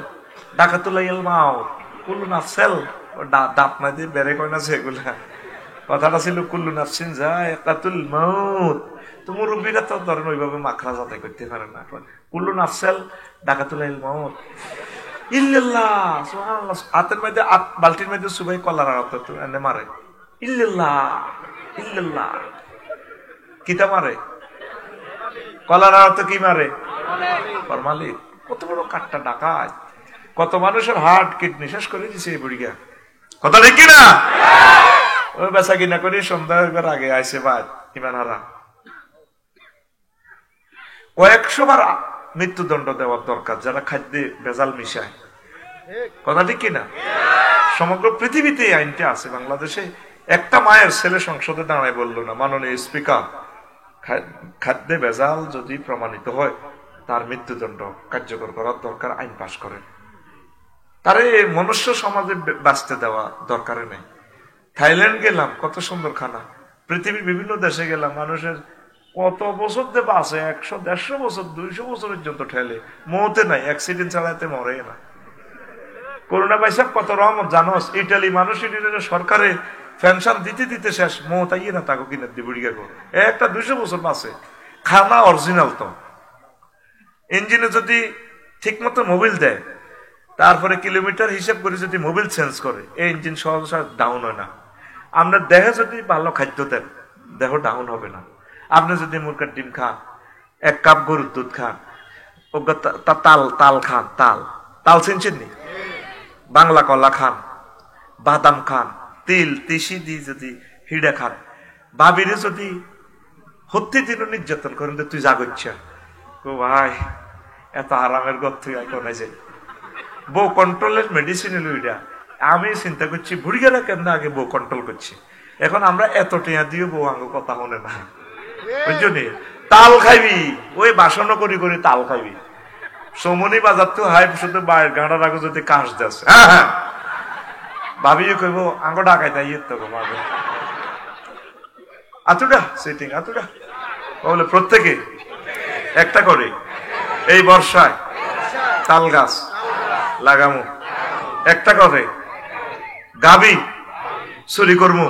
[SPEAKER 1] ডাকাতুলাইল মাউত, কুল্লু নাফসেল দাঁত না দিয়ে বেড়ে কয় না সেগুলা, কথাটা ছিল কুল্লু নাফসিন যায়কাতুল মাউত। তো মুরব্বীরা তো ধরেন ওইভাবে মাখরা যাতাই করতে পারে না, কুল্লু নাফসেল ডাকাতুলাইল মাউত ইল্লাল্লাহ সুবহানাল্লাহ, হাতের মধ্যে বালতির মধ্যে সুবাই কলার আড়ত এনে মারে, ইল্লাল্লাহ ইল্লাল্লাহ কিতা মারে, কলার আড়ত কি মারে, ফরমালিন। কত বড় কাটটা ডাকায়, কত মানুষের হার্ট কিডনি শেষ করে দিছে এই বুড়িগা, কথা ঠিক কিনা? ওই বেচা কিনা করি সন্ধ্যা হইবার আগে আইসে বাদ ইমান হারা। কয়েকশো বার মৃত্যুদণ্ড দেওয়ার দরকার যারা খাদ্যে ভেজাল মিশায়, কথা ঠিক কিনা? সমগ্র পৃথিবীতে এই আইনটা আছে, বাংলাদেশে একটা মায়ের ছেলে সংসদে দাঁড়ায় বললো না, মাননীয় স্পিকার খাদ্যে ভেজাল যদি প্রমাণিত হয় তার মৃত্যুদণ্ড কার্যকর করার দরকার, আইন পাশ করেন। তারে মনুষ্য সমাজে বাঁচতে দেওয়া দরকার নেই। থাইল্যান্ড গেলাম, কত সুন্দর খানা, পৃথিবীর বিভিন্ন দেশে গেলাম, মানুষের কত বছর দিয়ে বাঁচে, 100-150 বছর 200 বছর পর্যন্ত ঠেলে, মৌতে নাই, অ্যাক্সিডেন্ট ছাড়াতে মরে না। করোনা পাইসাব কত রহমত জানোস, ইটালি মানুষ সরকারে পেনশন দিতে দিতে শেষ, মৌত আইয়ে না তাকে কিনে দিয়ে বুড়ি গেল, একটা 200 বছর বাঁচে, খানা অরিজিনাল। তো ইঞ্জিনে যদি ঠিক মতো মোবিল দেয়, তারপরে কিলোমিটার হিসাব করে যদি মোবিল চেঞ্জ করে, এই ইঞ্জিন সহজে ডাউন হয় না। আপনার দেহে যদি ভালো খাদ্য দেন, দেহ ডাউন হবে না। আপনি যদি মুরগার ডিম খান, 1 কাপ গরুর দুধ খান, তাল তাল খান, তাল তাল চিনছেন নি, বাংলা কলা খান, বাদাম খান, তিল তিসি দিয়ে যদি হিড়া খান, ভাবিরে যদি হত্যি দিন নির্যাতন করেন তুই জাগচ্ছা, ও ভাই এত আরামের গত তুই কোনাই যে বউ কন্ট্রোলের মেডিসিন এলো এটা। আমি চিন্তা করছি বুড়ি গেলে কেমন আগে বউ কন্ট্রোল করছি, এখন আমরা এত টিয়া দিয়ে বউ আঙ্গ কথা মনে না, বুঝলি? তাল খাইবি, ওই বাসন করি করি তাল খাইবি, সমনি বাজার তো হাই শুধু বাইরের গাঁড়ার আগে যদি কাশ দেশ, হ্যাঁ হ্যাঁ ভাবিও কইব আঙ্গ ডাকাই তাই তো ভাবে আতুডা সেটিং আতুডা বলে প্রত্যেকে একটা করে এই বর্ষায় তাল গাছ লাগামু, একটা করে গাবি চুরি করমু,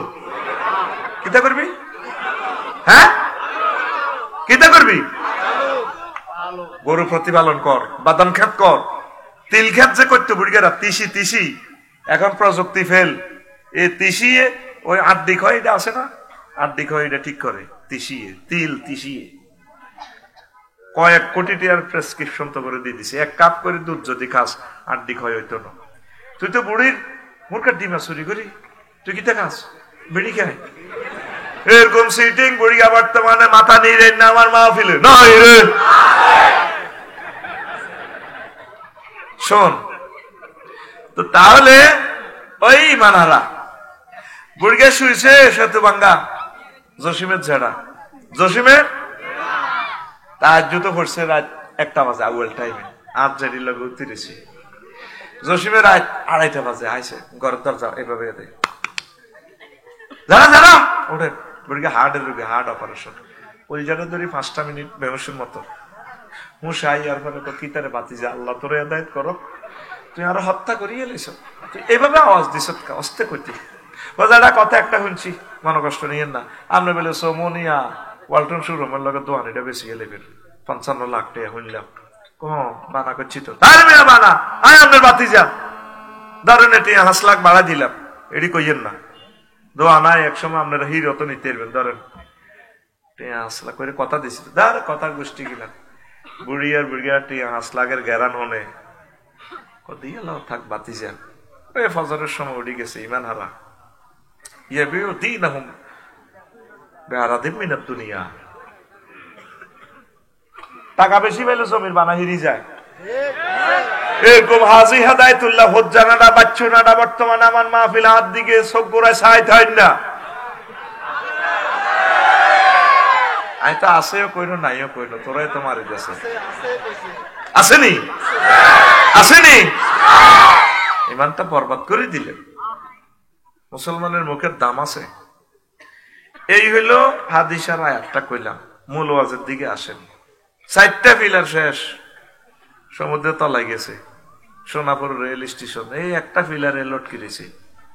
[SPEAKER 1] কিতা করবি? হ্যাঁ কিতা করবি? গরু প্রতিপালন কর, বাদাম ক্ষেত কর, তিল ক্ষেত যে করতো বুড়িগারা, তিসি তিসি এখন প্রযুক্তি ফেল, এই তিসিয়ে ওই আড্ডি খয় এটা আছে না, আড্ডি খয় এটা ঠিক করে, তিসিয়ে তিল তিসিয়ে কয়েক কোটি টাকার প্রেসক্রিপশন তো করে দিয়ে দিছে। 1 কাপ করে দুধ যদি খাস 8 দিক হয় হইতো না। তুই তো বুড়ির মুরকার ডিমা চুরি করি, তুই কি খাস? বিড়ি খায় এরকম সিটিং বুড়ি আবার তো মানে মাথা নেই রে না আমার মাহফিলে নয় রে। শোন তো, তাহলে ওই মানারা বুড়িকে শুইছে সেতু ভাঙ্গা জসিমের ঝেড়া, জসিমের তার জুতো পড়ছে রাত 1টা বাজে আউয়াল টাইমে, আজ জেডির লগে উঠিরেছি। জসিমের রাত 2:30 বাজে আইছে, ঘরের দরজা এভাবে দেয়, যারা যারা ওঠেন। বুড়িকে হার্টের রোগী, হার্ট অপারেশন, ওই জায়গা ধরি 5টা মিনিট বেহসের মতো মুশাই আর পরে তো কিতারে বাতি যা আল্লাহ তোরে হেদায়েত করো, তুই আরো হত্যা করিয়ে এলিস, তুই এভাবে আওয়াজ দিস অস্তে করতি বাজারটা কথা একটা শুনছি, মনে কষ্ট নিয়েন না। আপনি বলে সোমনিয়া ওয়ালটন শোরুমের লগে দোয়ান এটা বেশি এলেবেন 55 লাখ টাকা শুনলাম, বানা করছি তো তার মেয়া বানা আয় আপনার বাতি যা ধরেন এটি 5 লাখ বাড়া দিলাম, এটি কইয়েন না দোয়া নাই, একসময় আপনারা হিরো তো নিতে এরবেন, ধরেন 5 লাখ করে কথা দিছি, ধর কথার গোষ্ঠী কিনা বুড়ি আর বুড়িয়া 5 লাখের গ্যারান হনে দিয়ে থাক বাতি যা। ওই ফজরের সময় উঠে গেছে ইমান হারা, দুনিয়া টাকা বেশি পেলে জমির বানা হিরি যায়। এরকম হাজি হাদায়তুল্লাহ হজ্জানাটা বাচ্চুনাটা বর্তমানে আমার মাহফিল হাত দিকে চোখ গোড়ায় ছাই থাই না, আমি তো আসেও কইল নাইও কইল, তোরাই তো মারি গেছে, আসেনি আসেনি, ইমানটা বরবাদ করে দিলেন। মুসলমানের মুখের দাম আছে। এই হইল হাদিসার আয়াতটা কইলাম, মূল ওয়াজের দিকে আসেন। 4টা পিলার শেষ, সমুদ্রে তলায় গেছে, সোনাপুর রেল স্টেশন, এই একটা পিলারে লটকে দিয়েছে।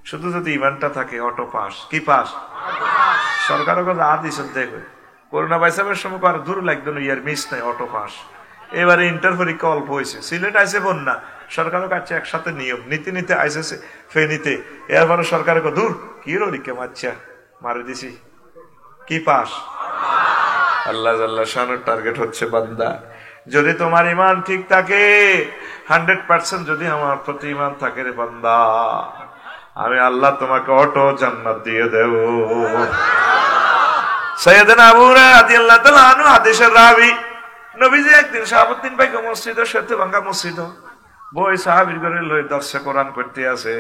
[SPEAKER 1] শুধু যদি ইমানটা থাকে অটো পাস, কি পাস? সরকারের কথা আর দিস দেখবে করোনা ভাইরাসের সময় আর দূর লাগতো না, ইয়ার মিস নাই অটো পাস। এবারে ইন্টার পরীক্ষা অল্প হয়েছে, সিলেট আইসে বন্যা, সরকারের কাছে একসাথে নিয়ম নীতি নিতে আইসেছে ফেনীতে, এরপরে সরকারের দূর কি পরীক্ষা মারছা মারে দিছি, কি পাস? আল্লাহ আল্লাহ শানের টার্গেট হচ্ছে বান্দা, যদি তোমার ইমান ঠিক থাকে 100% যদি আমার প্রতি ইমান থাকে রে বান্দা, আমি আল্লাহ তোমাকে অটো জান্নাত দিয়ে দেব। সাইয়েদনা আবু হুরায়রা রাদিয়াল্লাহু তাআলা আনহু হাদিসের রাবী, নবীজি একদিন শাহাবুদ্দিন ভাইকে মসজিদে সেতু ভাঙ্গা মসজিদ বই সাহাবীর ঘরে লই দর্শে কোরআন পড়তে আছে,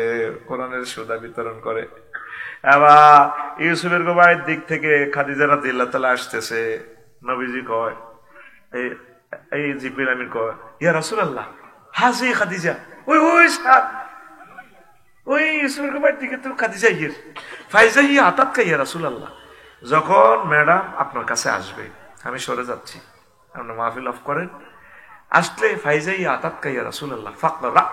[SPEAKER 1] কোরআনের সুদা বিতরণ করে। আবার ইউসুফের গোবাইয়ের দিক থেকে খাদিজা রাদিয়াল্লাহু তাআলা আসতেছে, নবীজি কয় এই জিবরিল আমিন কয় ইয়া রাসূলুল্লাহ হাজি খাদিজা, ওই ওই সাহেব ওই ইউসুফের গোবাইয়ের দিকে তো খাদিজা ইয়ের ফাইজা হি আতাত কা ইয়া রাসূলুল্লাহ, যখন ম্যাডাম আপনার কাছে আসবে আমি সরে যাচ্ছি, আপনি মাহফিল অফ করেন, আসলে ফাইজা হি আতাত কা ইয়া রাসূলুল্লাহ ফাকরা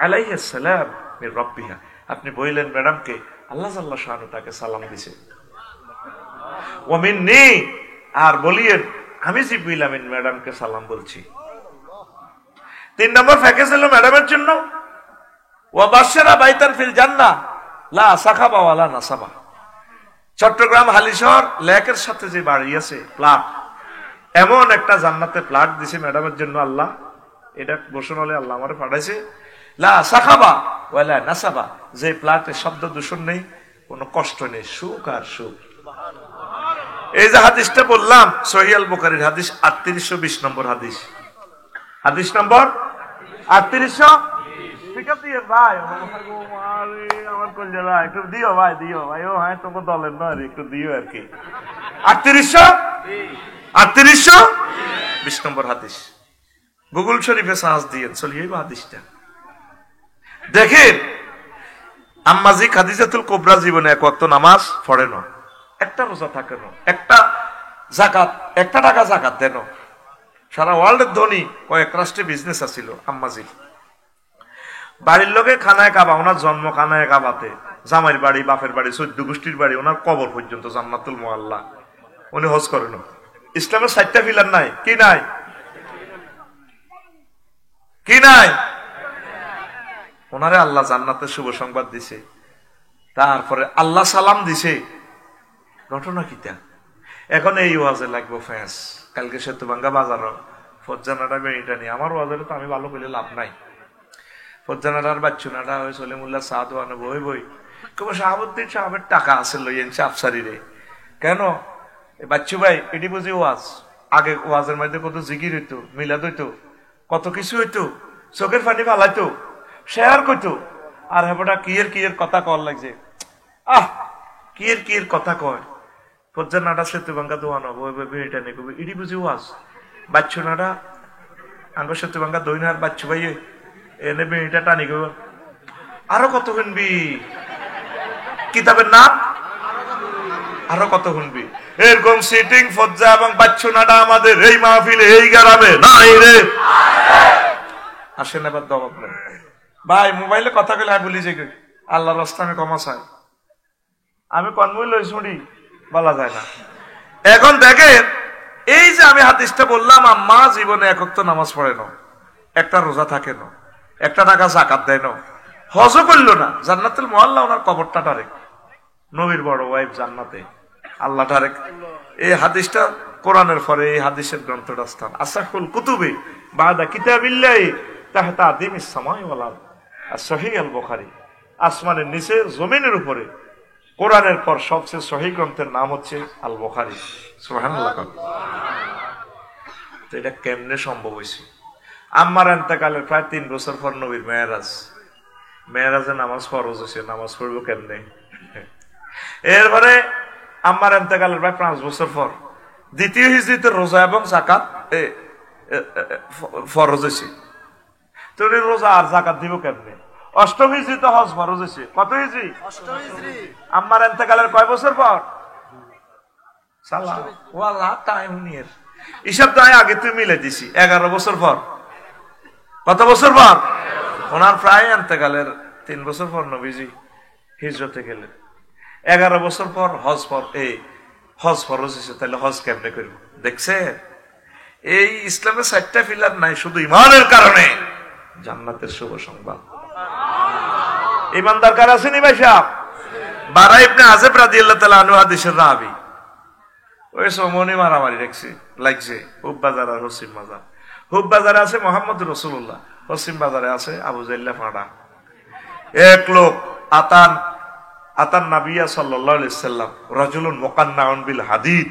[SPEAKER 1] আলাইহিস সালাম মির রাব্বিহা, আপনি বললেন ম্যাডামকে আল্লাহ জাল্লা শানু তাকে সালাম দিছে, ওয়া মিন্নি, আর বলিয়েন আমি জিবরিল আমিন ম্যাডামকে সালাম বলছি। 3 নম্বর প্যাকেজ হলো ম্যাডামের জন্য, ওয়া বাশশারা বাইতান ফিল জান্নাহ লা সাখাবা ওয়ালা নাসাবা, চট্টগ্রাম হালিশহর লেকের সাথে যে বাড়ি আছে প্লাট, এমন একটা জান্নাতে প্লাট দিছে ম্যাডামের জন্য আল্লাহ, এটা বসন হলে আল্লাহ আমারে পাঠাইছে, লা সাখাবা ওয়ালা নাসাবা, যে প্লাটে শব্দ দূষণ নেই, কোনো কষ্ট নেই, সুখ আর সুখ। এই যে হাদিসটা বললাম সহিহ আল বুখারীর হাদিস 3820 নম্বর হাদিস, হাদিস নম্বর 3800, ঠিক আছে ভাই, আমার কলজা ভাই একটু দিও ভাই, দিও ভাই, ও হ্যাঁ তোমার দলের নয় একটু দিও আর কি, 3820 নম্বর হাদিস, গুগল শরীফে সার্চ দিয়ে চলিয়ে হাদিসটা দেখেন। আম্মাজি খাদিজাতুল কুবরা জীবনে 1 ওয়াক্ত নামাজ পড়ে না, একটা রোজা থাকে না, একটা জাকাত 1 টাকা জাকাত দেন, সারা ওয়ার্ল্ডের ধনী কয়েক রাষ্ট্রে বিজনেস আছিল আম্মাজি, বাড়ির লোকে খানায় কাবা, ওনার জন্ম খানায় কাবাতে, জামাইয়ের বাড়ি বাপের বাড়ি 14 গোষ্ঠীর বাড়ি, ওনার কবর পর্যন্ত জান্নাতুল মুআল্লা, উনি হজ করেন। ইসলামের 4টা পিলার নাই, কি নাই? কি নাই? ওনারে আল্লাহ জান্নাতের শুভ সংবাদ দিছে, তারপরে আল্লাহ সালাম দিছে, ঘটনা কিটা? এখন এই ওয়াজে লাগবো ফ্যাস, কালকে সেতু ভাঙ্গা বাজার ফজ্জানাটা বেড়িটা নিয়ে আমার ওয়াজরে তো আমি ভালো বলে লাভ নাই। ফজ্জানাটার বাচ্চুনাটা ওই সলিমুল্লাহ সাদ ওয়ানো বই বই কেবল শাহাবুদ্দিন সাহেবের টাকা আছে লইয়েছে আফসারি রে। কেন বাচ্চু ভাই এটি বুঝি ওয়াজ, আগে ওয়াজের মধ্যে কত জিকির হইতো, মিলাদ হইতো, কত কিছু হইতো, চোখের পানি ফালাইতো, শেয়ার করতো। আর হেবটা কিয়ের কথা কর লাগছে, কিয়ের কথা কয়। ফজ্জার নাটা সেতু ভাঙ্গা দোয়ানো এটা নেই কবি ইডি বুঝি ওয়াজ। বাচ্চু নাটা আঙ্গ সেতু ভাঙ্গা দইনার বাচ্চু ভাই এনে বেড়িটা টানি গো। আরো কত শুনবি কিতাবের নাম, আরো কত শুনবি এরকম সিটিং ফজ্জা এবং বাচ্চু নাটা আমাদের এই মাহফিলে এই গ্রামে নাই রে। আসেন এবার দবাব নেই ভাই, মোবাইলে কথা কইলে আমি বলি যে আল্লাহ রাস্তা আমি ক্ষমা চাই, আমি কনমূল্য শুনি বলা যায় না। এখন দেখেন এই যে আমি হাদিসটা বললাম, আম্মা জীবনে একক তো নামাজ পড়ে না, একটা রোজা থাকে না, একটা টাকা যাকাত দেয় না, হজও করলো না, জান্নাতুল মুআল্লা ওনার কবরটা ডারেক, নবীর বড় ওয়াইফ জান্নাতে, আল্লাহ ডারেক। এই হাদিসটা কোরআনের পরে এই হাদিসের গ্রন্থটা স্থান আসাহুল কুতুবে বাদা কিতাবিল্লাহি তাহতা আদিমিস সামাই ওয়াল আরদ। আর সহিহ আল বুখারী, আসমানের নিচে জমিনের উপরে কোরআনের পর সবচেয়ে সহিহ গ্রন্থের নাম হচ্ছে আল বুখারী। সুবহানাল্লাহ। তো এটা কেমনে সম্ভব হয়েছে? আম্মার ইন্তেকালের প্রায় 3 বছর পর নবীর মেরাজে নামাজ ফরজ হয়েছে, নামাজ পড়বো কেমনে? এরপরে আম্মার ইন্তেকালের প্রায় 5 বছর পর দ্বিতীয় হিজরিতে রোজা এবং যাকাত ফরজ হয়েছে। তো রোজা আর যাকাত দিব কেমনে? অষ্টম হিজরিতে হজ ফরজ হয়েছে। কত হিজরি? আম্মার ইন্তেকালের কয় বছর পর? হিসাব তো আগে তুই মিলে দিছি 11 বছর পর। কত বছর পর? ওনার প্রায় ইন্তেকালের 3 বছর পর নবীজি হিজরতে গেলেন। 11 বছর পর হজ ফরজ হয়েছে। তাহলে হজ কেমনে করব? দেখছে এই ইসলামের 4টা পিলার নাই শুধু ইমানের কারণে জান্নাতের শুভ সংবাদ। ইমানদার কার আছেনি ভাই সাহেব? বারা ইবনে আযিব রাদিয়াল্লাহু তাআলা আনহু হাদিসের রাবি। ওই সমনি মারামারি লাগছে হুব বাজার আর হসিম বাজার। হুব বাজারে আছে মোহাম্মদ রাসূলুল্লাহ, হসিম বাজারে আছে আবু জাইল্লা ফাঁড়া। এক লোক আতান নাবিয়া সাল্লাল্লাহু আলাইহি সাল্লাম রাজুলুন মুকান্নাউন বিল হাদিদ,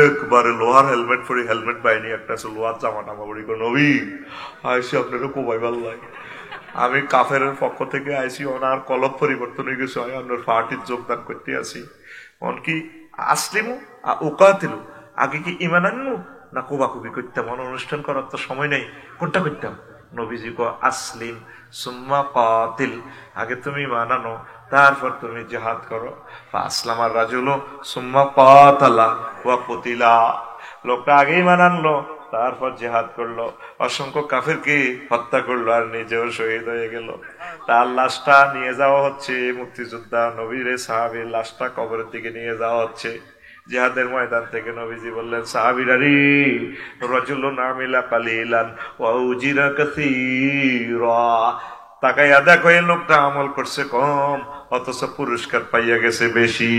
[SPEAKER 1] একবারে লোহার হেলমেট পরে, হেলমেট বাইনি একটা লোহার জামাটা পরি গো নবী আইসি আপনারও কোবাই ভাল লাগে। আমি কাফের পক্ষ থেকে আইসি, ওনার কলব পরিবর্তন হয়ে গেছে, আপনার পার্টির যোগদান করতে আসি। কি আসলিমু উকাতিলু, আগে কি ইমান আনমু না কোবাকুবি করতাম? অনুষ্ঠান করার তো সময় নেই, কোনটা করতাম? নবীজি কো আসলিম সুম্মা কাতিল, আগে তুমি ইমান আনো তারপর তুমি জিহাদ করো। আসলামার রাজুলু সুম্মা কাতালা ওয়া কুতিলা, লোকটা আগে ইমান আনলো তারপর জিহাদ করলো, অসংখ্য কাফেরকে হত্যা করলো আর নিজেও শহীদ হয়ে গেল। তার লাশটা নিয়ে যাওয়া হচ্ছে মুক্তিযোদ্ধা নবীর সাহাবীর লাশটা কবরের দিকে নিয়ে যাওয়া হচ্ছে জিহাদের ময়দান থেকে। নবীজি বললেন সাহাবীরা রে, রাজুলুন আমিলা কালিলান ওয়া উজিরা কাসীরা, তাকাইয়া দেখো এই লোকটা আমল করছে কম অথচ পুরস্কার পাইয়া গেছে বেশি।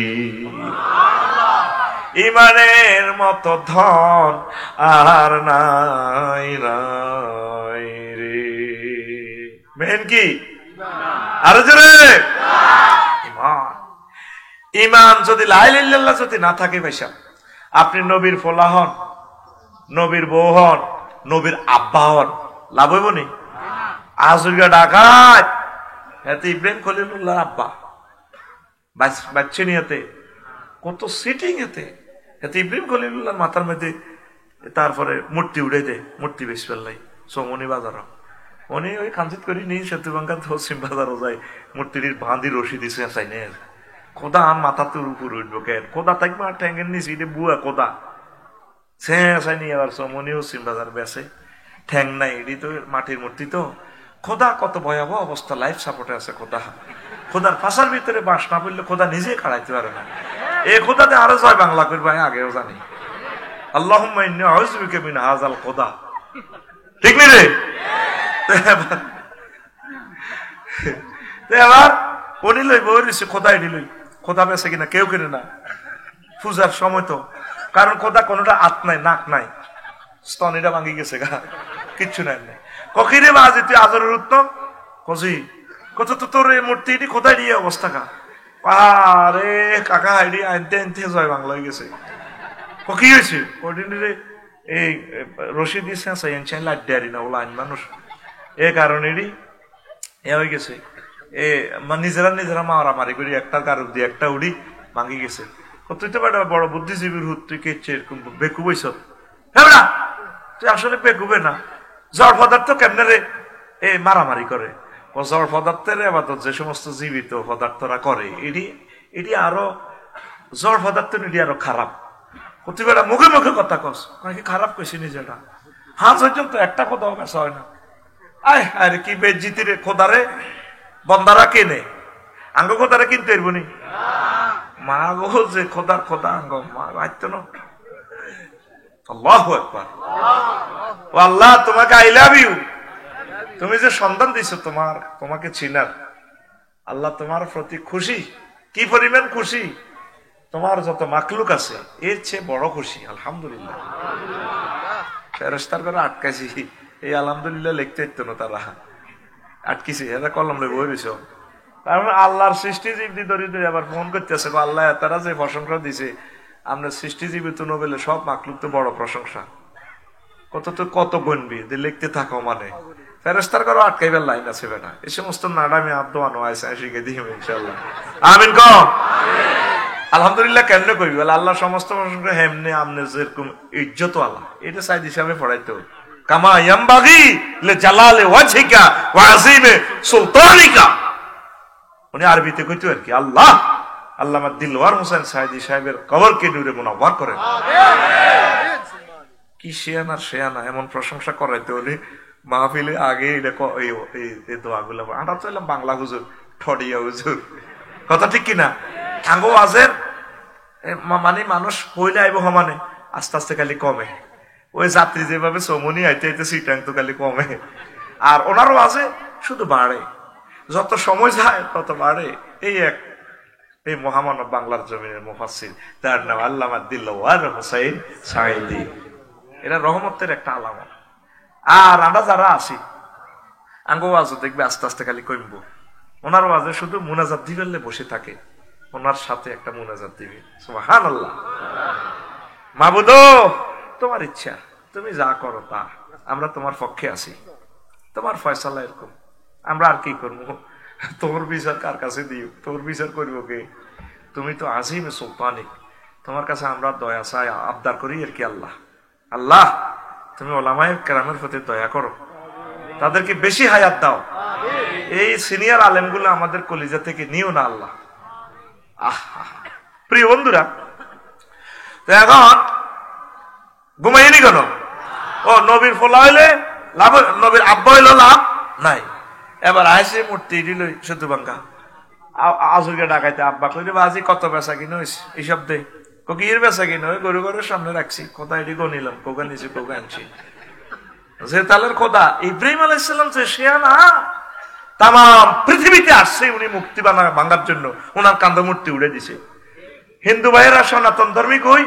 [SPEAKER 1] ইমানের মতো ধন আর নাই নাই রে। মেন কি? আরো জোরে ইমান। ইমান যদি লা ইলাহা ইল্লাল্লাহ যদি না থাকে ভাইসা, আপনি নবীর ফোলা হন, নবীর বউ হন, নবীর আব্বা হন, লাভ হইব নি? আজুরগা ডাকাত এতে ইব্রাহিম খলিলুল্লাহ আব্বা বাচ্চা নিয়েতে কত সিটিং এতে ইব্রাহিম খলিলুল্লাহ মাথার মধ্যে তারপরে মূর্তি উড়ে দে, মূর্তি বেশ ফেললাই সমনি বাজার উনি ওই কাঞ্চিত করি নি সেতুবাঙ্গা হসিম বাজারও যায়, মূর্তির বাঁধি রশি দিছে চাই নে কোদা আম মাথা তোর উপর উঠবো কেন? কোদা থাকবে আর ট্যাঙ্গের নিচে এটা বুয়া কোদা সে চাইনি। আবার সমনি হসিম বাজার বেসে ঠ্যাং নাই, এটি তো মাটির মূর্তি তো। খোদা কত ভয়াবহ অবস্থা, লাইফ সাপোর্টে আছে খোদা। খোদার ফাঁসার ভিতরে বাঁশ না পড়লে খোদা নিজে কাড়াইতে পারে না। এ খোদাতে আরো জয় বাংলা করবো আমি আগেও জানি। আল্লাহুম্মা ইন্নী আউযু বিকা মিন হাযাল খোদা, ঠিক নি রে? এবার উনি লইব খোদা এটি লই, খোদা বেছে কিনা কেউ কিনে না পূজার সময় তো, কারণ খোদা কোনোটা হাত নাই নাক নাই স্তনিটা ভাঙি গেছে গা, কিচ্ছু নাই। কখিরে বাজি তুই আজরের উত্তম কজি কত তো তোর এই মূর্তি এটি কোথায় দিয়ে অবস্থা কা? আরে কাকা আইডি আনতে আনতে জয় বাংলা হয়ে গেছে। কি হয়েছে? এই রশি দিয়েছে লাড্ডি না ওলা আইন মানুষ, এ কারণেরই এ হয়ে গেছে। নিজেরা মারামারি করি, একটা কারুক দিয়ে একটা উড়ি ভাঙি গেছে। তুই তো বড় বুদ্ধিজীবীর হুত, তুই কেছে এরকম বেকু বইস? হ্যাঁ না, তুই আসলে বেকুবে না। জড় পদার্থ কেমনে রে এ মারামারি করে? জড় পদার্থের আবাদত যে সমস্ত জীবিত পদার্থরা করে, এটি আরো জড় পদার্থ এটি আরো খারাপ। প্রতিবার মুখে মুখে কথা কস, খারাপ কইছি নিজেটা। হাঁস হইছেন তো একটা কোথাও কাছে হয় না। আয় আরে কি বেজ্জিতি রে খোদারে, বন্দারা কেনে আঙ্গ খোদারে কিনতে এরবনি মা গো, যে খোদার খোদা আঙ্গ মা রাখতো না। আল্লাহু আকবার। ও আল্লাহ, তোমাকে আই লাভ ইউ। তুমি যে সন্তান দিছো তোমাকে চিনার, আল্লাহ তোমার প্রতি খুশি। কি পরিমাণ খুশি! তোমার যত মাকলুক আছে এর চেয়ে বড় খুশি। আলহামদুলিল্লাহ। ফেরেশতার করে আটকাইছি, এই আলহামদুলিল্লাহ লিখতে হইতো না, তারা আটকিছি, এরা কলম লেগে বইছ। কারণ আল্লাহর সৃষ্টিজীবী দরিদ্র আবার ফোন করতেছে, আল্লাহ তারা যে প্রশংসা দিছে, আমরা সৃষ্টিজীবী তো নোবেলে সব মাকলুক তো বড় প্রশংসা। কত গণবি লিখতে থাকো, মানে ফেরেশতার করে আটকাইবার লাইন আছে বেটা। এই সমস্ত নাডামি আব্দোয়ানো আছে, শিখে দিই ইনশাআল্লাহ। আমিন কও। আলহামদুলিল্লাহ কেমনে কইবি? আল্লাহ সমস্ত প্রশংসা হেমনে আমনে যেরকম ইজ্জত আল্লাহ, এটা সাইদ হিসাবে পড়াইতে হবে। কামা ইয়ামবাগি লিজালালি ওয়াজহিকা ওয়া আযীমি সুলতানিকা। উনি আরবিতে কইতো আর কি, আল্লাহ আল্লামা দিলওয়ার হোসেন সাইদি সাহেবের কবরকে নূরে মুনাওয়ার করেন। আমিন। কি শেয়ানা এমন প্রশংসা করাইতে উনি মাহফিলে আগে এই দোয়াগুলো আমরা তো এলাম বাংলা হুজুর, ঠডিয়া হুজুর, কথা ঠিক কিনা? আঙ্গো আজের মানে মানুষ হইলে আইব সমানে, আস্তে আস্তে খালি কমে। ওই যাত্রী যেভাবে চমনি আইতে আইতে সিটাং তো খালি কমে, আর ওনারও আছে শুধু বাড়ে। যত সময় যায় তত বাড়ে। এই মহামানব বাংলার জমিনের মুফাসসির, তার নাম আল্লামা দিলওয়ার হোসেন সাঈদী। এটা রহমতের একটা আলামত। আর আমরা যারা আছি আঙ্গো ওয়াজও দেখবে আস্তে আস্তে খালি কমবো। ওনার ওয়াজে শুধু মুনাজাত দিবেলে বসে থাকে, ওনার সাথে একটা মুনাজাত দিবে। সুবহানাল্লাহ। মাবুদ, তোমার ইচ্ছা, তুমি যা করো তা, আমরা তোমার পক্ষে আছি, তোমার ফয়সালা এরকম, আমরা আর কি করবো? তোর বিচার কার কাছে দিও? তোর বিচার করবো কে? তুমি তো আজিম সুলতানিক, তোমার কাছে আমরা দয়া চাই, আবদার করি আর কি। আল্লাহ তুমি ওলামায়ে কেরামের প্রতি দয়া করো, তাদেরকে বেশি হায়াত দাও। এই সিনিয়র আলেমগুলো আমাদের কলিজা থেকে নিও না আল্লাহ। প্রিয় বন্ধুরা, তো এখন ঘুমাইনি কেন? ও নবীর ফোলা হইলে লাভ, নবীর আব্বা হইল লাভ নাই। এবার আইসে মূর্তি দিল সেতু বাঙ্গা আজুরকে ডাকাইতে, আব্বা কইলে বাজি কত বেচা কিনে হয়েছে এইসব দে। কোকির বেচা কিনে ওই গরু গরুর সামনে রাখছি, কোথায় এটি গনিলাম, কোকা নিচে কোকা আনছি। যে তালের খোদা ইব্রাহিম আলাইহিসসালাম যে শেয়ানা তাম পৃথিবীতে আসছে উনি মুক্তি ভাঙার জন্য, ওনার কান্দা মূর্তি উড়ে দিছে। হিন্দু ভাইয়েরা সনাতন ধর্মিক হই,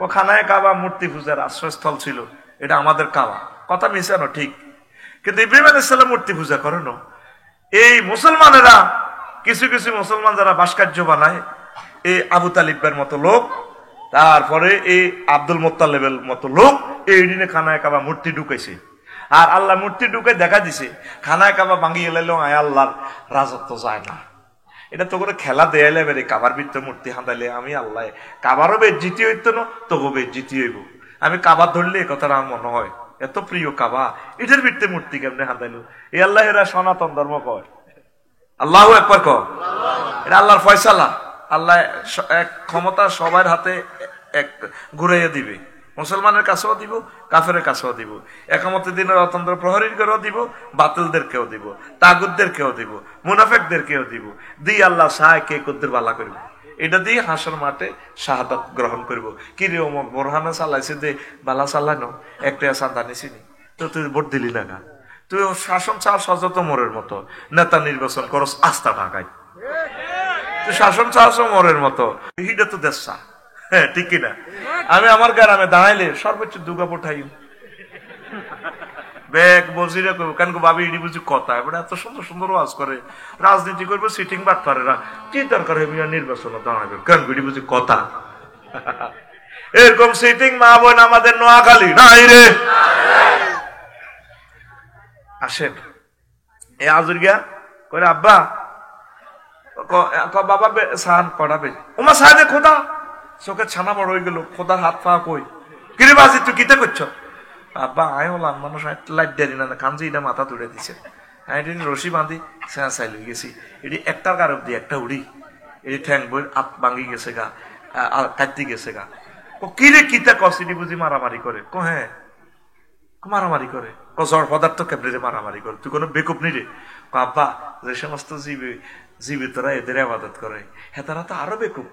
[SPEAKER 1] ও খানায় কাবা মূর্তি পূজার আশ্রয়স্থল ছিল, এটা আমাদের কাবা। কথা মিশানো ঠিক, কিন্তু ইব্রাহিম আলাইহিসসালাম মূর্তি পূজা করেন। এই মুসলমানেরা কিছু কিছু মুসলমান যারা ভাস্কর্য বানায়, এই আবু তালিবের মতো লোক, তারপরে এই আব্দুল মোত্তালেবের মতো লোক এই দিনে খানায় কাবা মূর্তি ঢুকাইছে। আর আল্লাহ মূর্তি ঢুকে দেখা দিছে খানায় কাবা ভাঙিয়ে এলাইলেও আয় আল্লাহর রাজত্ব যায় না। এটা তো করে খেলা দেয়ালে বেড়ে কাবার ভিতরে মূর্তি হাঁদাইলে আমি আল্লাহ কাবারও বেজ্জিতি হইতো না, তবু বেজ্জিতি হইব। আমি কাবা ধরলে এ কথাটা আমার মনে হয়, এত প্রিয় কাবা, এটার ভিতরে মূর্তি কেমনে হাঁদাইলো? এই আল্লাহ এরা সনাতন ধর্ম কয়। আল্লাহু আকবার কয়। এটা আল্লাহর ফয়সালা। আল্লাহ এক ক্ষমতা সবার হাতে এক ঘুরাইয়া দিবে, মুসলমানের কাছেও দিব, কাফেরের কাছেও দিব, একামতের দিনের অতন্ত্র প্রহরীদেরও দিব, বাতিলদেরকেও দিব, তাগুতদেরকেও দিব, মুনাফেকদেরকেও দিব। দিয়ে আল্লাহ সাহায় কে কুদ্দের বালা করব, এটা দিয়ে হাসর মাঠে শাহাদাত গ্রহণ করব। কি রে অমক বোরহানা চালাইছে যে বালা চালানো, একটা চান্দা নিছিনি তো তুই ভোট দিলি না, তুই শাসন চাল সজত মোরের মতো, নেতা নির্বাচন করস আস্থা ঢাকায়, তুই শাসন চালছ মোরের মতো, হিটা তো দেশা। হ্যাঁ ঠিক কিনা? আমি আমার গ্রামে দাঁড়াইলে সর্বোচ্চ দুগা পঠাই, ব্যাগ বজিরে কইব কেন গো ভাবি এডি বুঝি কথা এবার এত সুন্দর সুন্দর ওয়াজ করে রাজনীতি করবো সিটিং বাট পারে না কি দরকার মিয়া নির্বাচন দাঁড়াবে কেন এডি বুঝি কথা এরকম সিটিং মা বোন আমাদের নোয়াখালী নাই রে আসেন এ আজুর গিয়া কইরে আব্বা বাবা সাহান পড়াবে ওমা সাহানে খোদা চোখের ছানা বড় হয়ে গেল খোদার হাত পা কই কিরে বাজি তুই কিতে করছ আব্বা আয় হলাম মানুষ লাইট দেরি না কাঞ্জি এটা মাথা তুলে দিছে রশি বাঁধি চাই লই গেছি এটি একটার কারক দিয়ে একটা উড়ি এটি ঠ্যাং বই আত ভাঙি গেছে গা কাটতে গেছে গা ও কিরে কিতা কসিডি বুঝি মারামারি করে কো হ্যাঁ মারামারি করে জড় পদার্থ কেবলে মারামারি করে তুই কোনো বেকুপ নি রে আব্বা যে সমস্ত জীবিতরা এদের আবাদত করে হেতারা তো আরো বেকুপ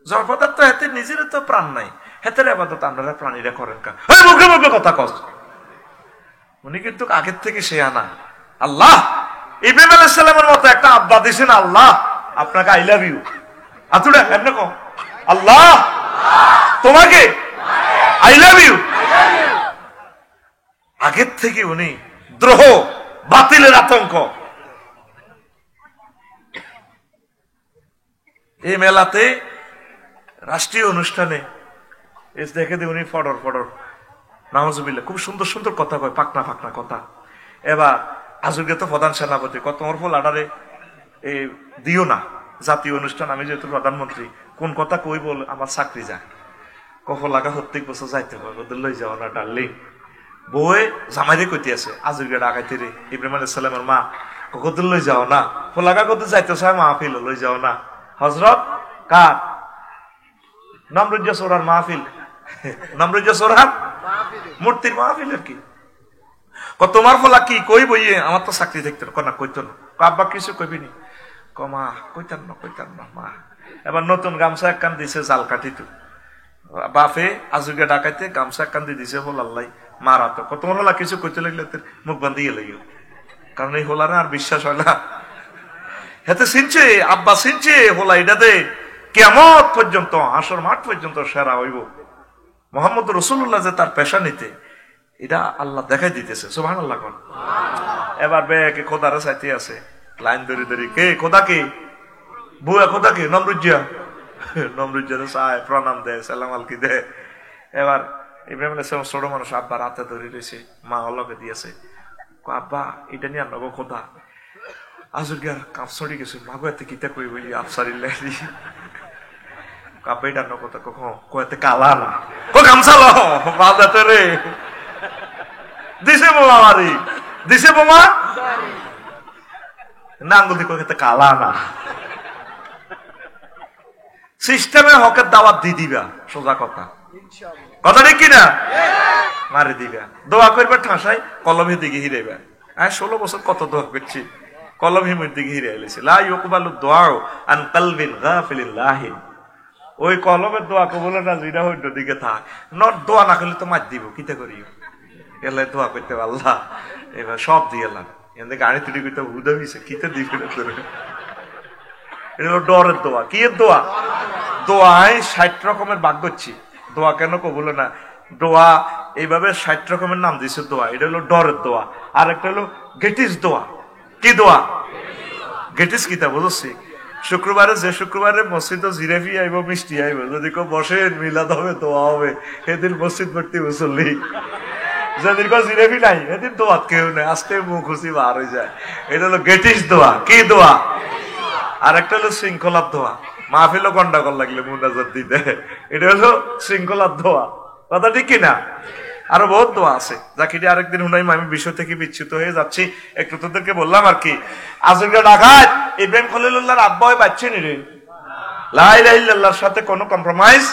[SPEAKER 1] জড় পদার্থ হেতে নিজের তো প্রাণ নাই হেতের আবাদত আপনারা প্রাণীরা করেন কা মুখে মুখে কথা কস উনি কিন্তু আগের থেকে সে আনা আল্লাহ ইব্রাহিম আলাইহিস সালামের মতো একটা আব্বা দিয়েছেন আল্লাহ আপনাকে আই লাভ ইউ আতুড়া এমনি কো আল্লাহ তোমাকে আই লাভ ইউ আগের থেকে উনি দ্রোহ বাতিলের আতঙ্ক এই মেলাতে রাষ্ট্রীয় অনুষ্ঠানে দেখে দিয়ে উনি ফডর ফডর নাউজুবিল্লাহ খুব সুন্দর সুন্দর কথা কয় পাকনা ফাকনা কথা এবার আজকে তো প্রধান সেনাপতি কত ওর ফল আডারে দিও না জাতীয় অনুষ্ঠান আমি যেহেতু প্রধানমন্ত্রী কোন কথা কই বল আমার চাকরি যায় কফল লাগা প্রত্যেক বছর যাইতে হবে ওদের লই যাও না ডার্লিং বই জামাইরে কইতে আছে আজকে ডাকাইতে রে ইব্রাহিম আলাইহিস সালামের মা কতদূর লই যাও না ফলাগা কত যাইতে চায় মাহফিল লই যাও না হযরত কার নমরুজ্জা সোরার মাহফিল নমরুজ্জা সোরার মূর্তির মাহফিলের কি তোমার ফলা কি কই বইয়ে আমার তো চাকরি দেখতে না কইতো না আব্বা কিছু কইবি নি কমা কইতাম না মা এবার নতুন গামছা একখান দিছে জাল কাটিতো বাপে আজুগে ডাকাইতে গামছা একখান দিয়ে দিছে বল আল্লাহ মারা তো তোমার হলা কিছু কইতে লাগলে মুখ বান্ধিয়ে লাগিও কারণ এই হোলা না আর বিশ্বাস হয় না হেতে চিনছে আব্বা চিনছে হোলা এটাতে কিয়ামত পর্যন্ত হাসর মাঠ পর্যন্ত সেরা হইব মুহাম্মদ রাসূলুল্লাহ যে তার পেশা নিতে এটা আল্লাহ দেখাই দিতেছে সুবহানাল্লাহ কোন এবার বেকে খোদারে চাইতে আছে লাইন ধরে ধরে কে খোদা কে বুয়া খোদা কে নমরুজ্জা চায় প্রণাম দেয় সালাম আলকি দেয় এবার ইব্রাহিম আলাইহিস সালাম ছোট মানুষ আব্বা রাতে ধরে রয়েছে মা অলকে দিয়েছে আব্বা এটা নিয়ে আনবো খোদা আজুর গিয়ার কাপ ছড়ি গেছে মাগো এতে কিতা কই বলি আফসারি লাইলি কাপে ডানো কথা কখন কয়েতে কালা না কো গামছা লো বাদাতে রে দিছে বোমা মারি দিছে বোমা না আঙ্গুল দিয়ে কয়েতে কালা না সিস্টেমে হকের দাওয়াত দি দিবা সোজা কথা কথা ঠিক কিনা মারি দিবা দোয়া করবে ঠাসাই কলমে দিকে হিরেবা 16 বছর কত দোয়া করছি কলম হিমের দিকে হিরে এলেছে লা ইউকবালু দুআউ আন কলবিন গাফিলিন লাহিন ওই কলমের দোয়া কবুল না জিরা হইতো দিকে থাক নট দোয়া না করলে তো মার দিব কিতে করিও এলাই দোয়া করতে আল্লাহ এবার সব দিয়ে এলাম এনে গাড়ি তুলি করতে হুদা হইছে কিতে দিবে তোরে এটা হলো ডরের দোয়া কি এর দোয়া দোয়ায় 60 রকমের ভাগ করছি দোয়া কেন কবুল না দোয়া এইভাবে 60 রকমের নাম দিছে দোয়া এটা হলো ডরের দোয়া আর একটা হলো গেটিস দোয়া কি দোয়া গেটিস কিতা বুঝছি শুক্রবারে যে শুক্রবারে মসজিদ জিরাফি আইব মিষ্টি আইব যদি কেউ বসেন মিলাদ হবে দোয়া হবে সেদিন মসজিদ ভর্তি মুসল্লি যেদিন কেউ জিরাফি নাই সেদিন দোয়া কেউ নেই আস্তে মুখ খুশি বার হয়ে যায় এটা হলো গেটিস দোয়া কি দোয়া আর একটা হলো শৃঙ্খলার দোয়া মাহফিলও গন্ডাগোল লাগলে মুনাজাত দিতে এটা হলো শৃঙ্খলার দোয়া কথা ঠিক কিনা আরো বহুত দোয়া আছে যাকে আরেকদিন হুনাইম আমি বিষয় থেকে বিচ্যুত হয়ে যাচ্ছি একটু তোদেরকে বললাম আর কি আজকে ডাকাত ইব্রাহিম খলিলুল্লাহর আব্বা হয় বাচ্চা নি রে লা ইলাহা ইল্লাল্লাহর সাথে কোনো কম্প্রোমাইজ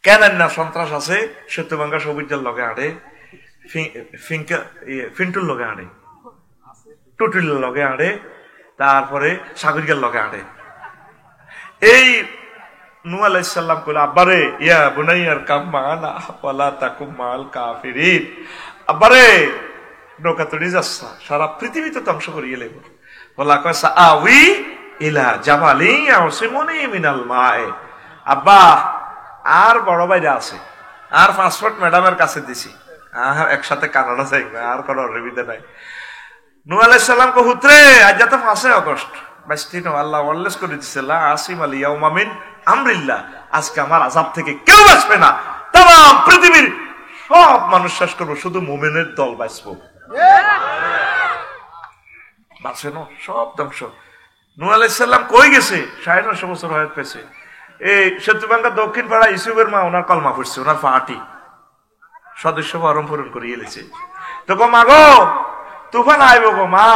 [SPEAKER 1] কেন না সন্ত্রাস আছে সত্যবাঙ্গা সবুজের লগে আড়ে ফিন্টুর লগে আড়ে টুটুল লগে আড়ে তারপরে সাগরিকার লগে আড়ে এই নূহ আলাইহিস সালাম কইলো আব্বারে ইয়া বুনাইয়ার কাম মানা ওয়ালা তাকুম মাল কাফিরিন আব্বারে নৌকা তুলি যাচ্ছে সারা পৃথিবীতে ধ্বংস করিয়ে লেব বলা কয় সাআউই ইলা জাবালি ইয়াসিমুনি মিনাল মায়ে আব্বা আর বড় ভাইরা আছে আর পাসপোর্ট ম্যাডামের কাছে দিছি আর একসাথে কানাডা যাই আর কোনো অসুবিধা নাই। নূহ আলাইহিস সালাম কো হুতরে আজ তো 5 আগস্ট 22 আল্লাহ ওয়াল্লেস করে দিছে লা আসিম আল ইয়াউমা মিন আমরিল্লাহ, আজকে আমার আযাব থেকে কেউ বাঁচবে না, তাম পৃথিবীর সব মানুষ শেষ করবো, শুধু মুমিনের দল বাঁচবো। বাঁচে না, সব ধ্বংস। নূহ আলাইহিস সালাম কই গেছে? 950 বছর হয়ে পেয়েছে। এই সেতুবাঙ্গা দক্ষিণ পাড়া ইসুবের মা ওনার কলমা পড়ছে, ওনার পাহাটি সদস্য ফরম পূরণ করিয়ে এলেছে। তো গো মা গো তুফান আইব গো মা,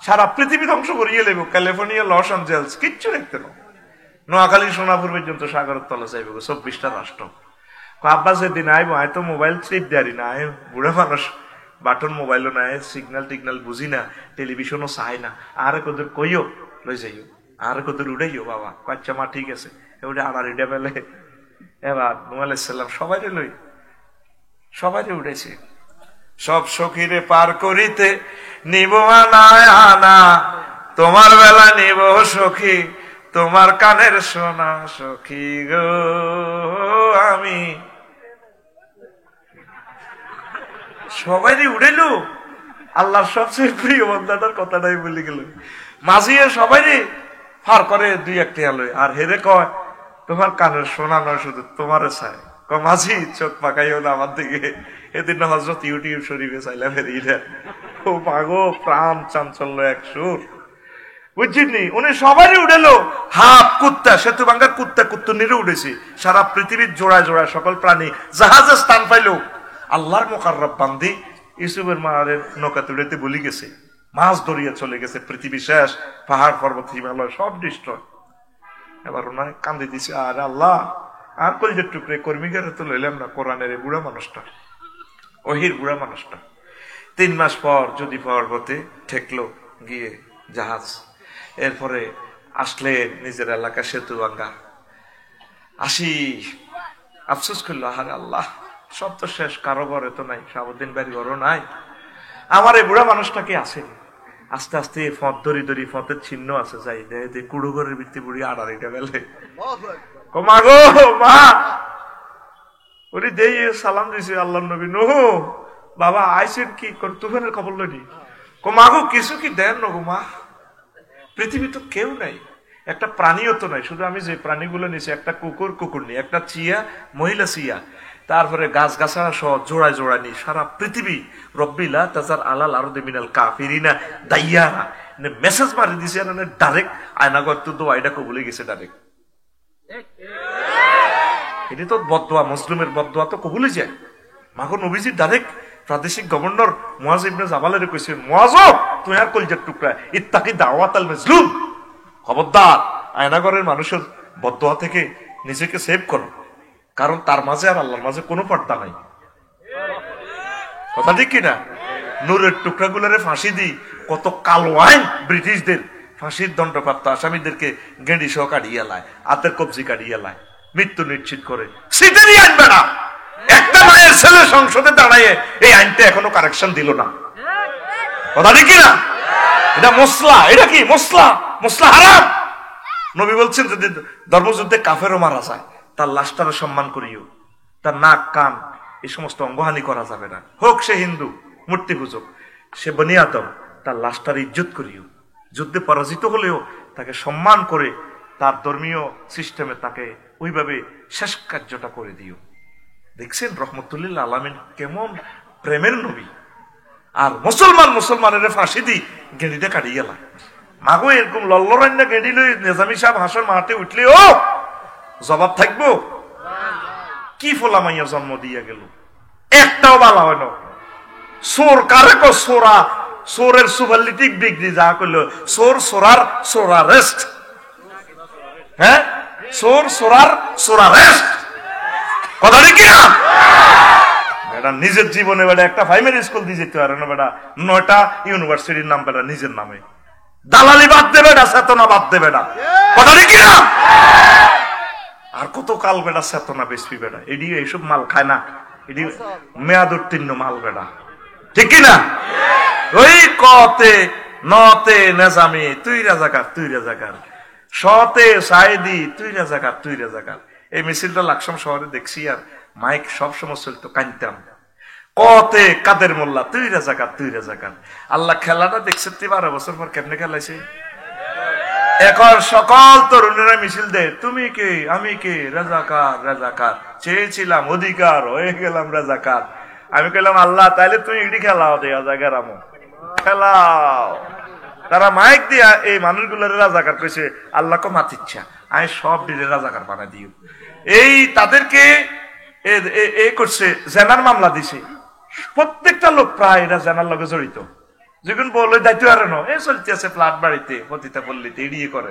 [SPEAKER 1] সারা পৃথিবী ধ্বংস করিয়ে লেব, ক্যালিফোর্নিয়া লস অ্যাঞ্জেলস কিচ্ছু দেখতে না, নোয়াখালী সোনাপুর পর্যন্ত সাগরের তলে যাইব গো, 24টা রাষ্ট্র। আব্বা যেদিন আইব আয় তো মোবাইল চিপ দেয়ারি না, আয় বুড়া মানুষ, বাটন মোবাইলও নাই, সিগন্যাল টিগনাল বুঝি না, টেলিভিশনও চাই না, আরে কদর কইও লই যাইও, আরে কদর উড়াইও বাবা। আচ্ছা মা ঠিক আছে, ওটা আড়ার ইডা বেলে। এবার নূহ আলাইহিস সালাম সবাইরে লই, সবাইরে উঠেছে। সব সখীরে পার করিতে নিব আনায় আনা, তোমার বেলা নিব সখী তোমার কানের সোনা সখী গো আমি। সবাইরে উড়াইলো, আল্লাহর সবচেয়ে প্রিয় বান্দাটার কথাটাই বলে গেল। মাঝিয়ে সবাইরে ফার করে 2-1 আলোয়, আর হেরে কয় তোমার কানের সোনা নয় শুধু তোমারে চাই। মাঝি চোখ পাকাইও না আমার দিকে। এদিন হযরত ইউটিউব শরীফে চাইলাম এদিকে, ও মাগো প্রাণ চাঞ্চল্য এক সুর, বুঝছিনি? উনি সবারই উঠেলো, হাফ কুত্তা, সেতু ভাঙ্গার কুত্তা কুত্তুনিরে উঠেছে, সারা পৃথিবীর জোড়ায় জোড়ায় সকল প্রাণী জাহাজে স্থান পাইল। আল্লাহর মুকাররব বান্দি ইউসুফের মায়ের নৌকা তুলেতে বলি গেছে, মাছ ধরিয়ে চলে গেছে, পৃথিবী শেষ, পাহাড় পর্বত হিমালয় সব ডিস্ট্রয়। এবার ওনার কান্দি দিছে, আর আল্লাহ আর কলিজের টুকরে কর্মীগারে তো লইলাম না, কোরআনের এই বুড়া মানুষটা, ওহির বুড়া মানুষটা। 3 মাস পর যদি পর্বতে ঠেকলো গিয়ে জাহাজ, এরপরে আসলে নিজের এলাকা সেতু ভাঙ্গা, আসি আফসোস করলো, আরে আল্লাহ সব তো শেষ, কারো ঘরে তো নাই, সাবুদ্দিন বাড়ি ঘরও নাই, আমার এই বুড়া মানুষটা কি আছে? আস্তে আস্তে ফদ ধরি ধরি, ফতের চিহ্ন আছে, যাই দে কুড়ো ঘরের ভিত্তি বুড়ি আড়ারিটা বেলে, ও মা গো মা, উনি দেই সালাম দিছে আল্লাহর নবী, নূহ বাবা আইসেন কি করে, তুফানের খবর লইনি, কো মা গো কিছু কি দেন না গো মা, পৃথিবী তো কেউ নাই, একটা প্রাণীও তো নাই, শুধু আমি যে প্রাণীগুলো নিয়েছি, একটা কুকুর নিয়ে, একটা চিয়া মহিলা চিয়া, তারপরে গাছ গাছারা সহ জোড়ায় জোড়ায় নি, সারা পৃথিবী রব্বিলা তাজার আলাল আরদে মিনাল কাফিরিনা দাইয়ারা মেসেজ মারি দিছে, ডাইরেক্ট আয়নাগর তো দোয়াইটা কবুলে গেছে ডাইরেক্ট। এটি তো বদদোয়া, মুসলিমের বদদোয়া তো কবুলে যায়। মাখন নবীজি ডাইরেক্ট প্রাদেশিক গভর্নর মুয়াজ ইবনে জাবালের কইছে, মুয়াজ তুই আর কলজার টুকরা ইত্তাকি দাওয়াতাল মাজলুম, খবরদার আয়নাগরের মানুষের বদদোয়া থেকে নিজেকে সেভ করো, কারণ তার মাঝে আর আল্লাহর মাঝে কোনো পর্দা নাই। কথা ঠিক কিনা? নূরের টুকরা গুলারে ফাঁসি দিই, কত কালো আইন ব্রিটিশদের ফাঁসির দণ্ডপ্রাপ্ত আসামিদেরকে গেঁড়ি সহ কাটিয়ে লায়, হাতের কবজি কাটিয়ে লায়, মৃত্যু নিশ্চিত করে, সিটেরই আনবে না। একটা মায়ের ছেলে সংসদে দাঁড়ায় এই আইনটা এখনো কারেকশন দিল না। কথা ঠিক কিনা? এটা মশলা, এটা কি মশলা? মশলা হারাম। নবী বলছেন যদি ধর্মযুদ্ধে কাফেরও মারা যায়, তার লাশটারে সম্মান করিও, তার নাক কান এই সমস্ত অঙ্গহানি করা যাবে না, হোক সে হিন্দু মূর্তি পূজক, সে বনি আদম, তার লাশটার ইজ্জত করিও, যুদ্ধে পরাজিত হলেও তাকে সম্মান করে তার ধর্মীয় সিস্টেমে তাকে ওইভাবে শেষ কার্যটা করে দিও। দেখছেন রহমতুল্লাহ আলামিন কেমন প্রেমের নবী। আর মুসলমানের ফাঁসি দি গেঁড়িটা কাটিয়ে গেলাম, মাগো এরকম লল্লরান্না গেঁড়ি লই নেজামি সাহেব হাসর মাঠে উঠলে ও জবাব থাকবো? কি ফোলা মাইয়া জন্ম দিয়া গেল, একটাও বালা হয় না। সোর কারে কো সোরা, সোরের সুপারলিটিক ডিগ্রি যা করলো, সোর সোরার সোরা রেস্ট, হ্যাঁ সোর সোরার সোরা রেস্ট। কথা কি না? বেটা নিজের জীবনে বেটা একটা প্রাইমারি স্কুল দিয়ে যেতে পারে না, বেটা 9টা ইউনিভার্সিটির নাম বেটা নিজের নামে, দালালি বাদ দেবে না, চেতনা বাদ দেবে না। কথা কি না? আর কত কাল বেটা চেতনা বেশি বেটা, এডি এইসব মাল খায় না, এডি মেয়াদ উত্তীর্ণ মাল বেটা, ঠিক কিনা? ওই কতে নতে নেজামি তুই রাজাকার, তুই রাজাকার, সতে সাইদি তুই রাজাকার, তুই রাজাকার। এই মিছিলটা লাকসাম শহরে দেখছি, আর মাইক সবসময় চলতো, কানতাম, কতে কাদের মোল্লা তুই রাজাকার তুই রাজাকার। আল্লাহ খেলাটা দেখছে 12 বছর পর কেমনে খেলাইছে। এখন সকল তরুণেরা মিছিল দেয়, তুমি কে আমি কে, রাজাকার রাজাকার, চেয়েছিলাম অধিকার হয়ে গেলাম রাজাকার। আমি কইলাম আল্লাহ তাইলে তুমি এটি খেলাও দেয়া জায়গার আমো খেলাও। তারা মাইক দিয়া এই মানুষগুলোর রাজাকার কইছে, আল্লাহকে মাতিচ্ছা আমি সব ডিলে রাজাকার বানাই দিও। এই তাদেরকে এ করছে, জেনার মামলা দিছে। প্রত্যেকটা লোক প্রায় এরা জেনার লগে জড়িত। যখন বলে দায়িত্ব আর ন এ চলতে আছে ফ্ল্যাট বাড়িতে পতিতা পল্লীতে এড়িয়ে করে,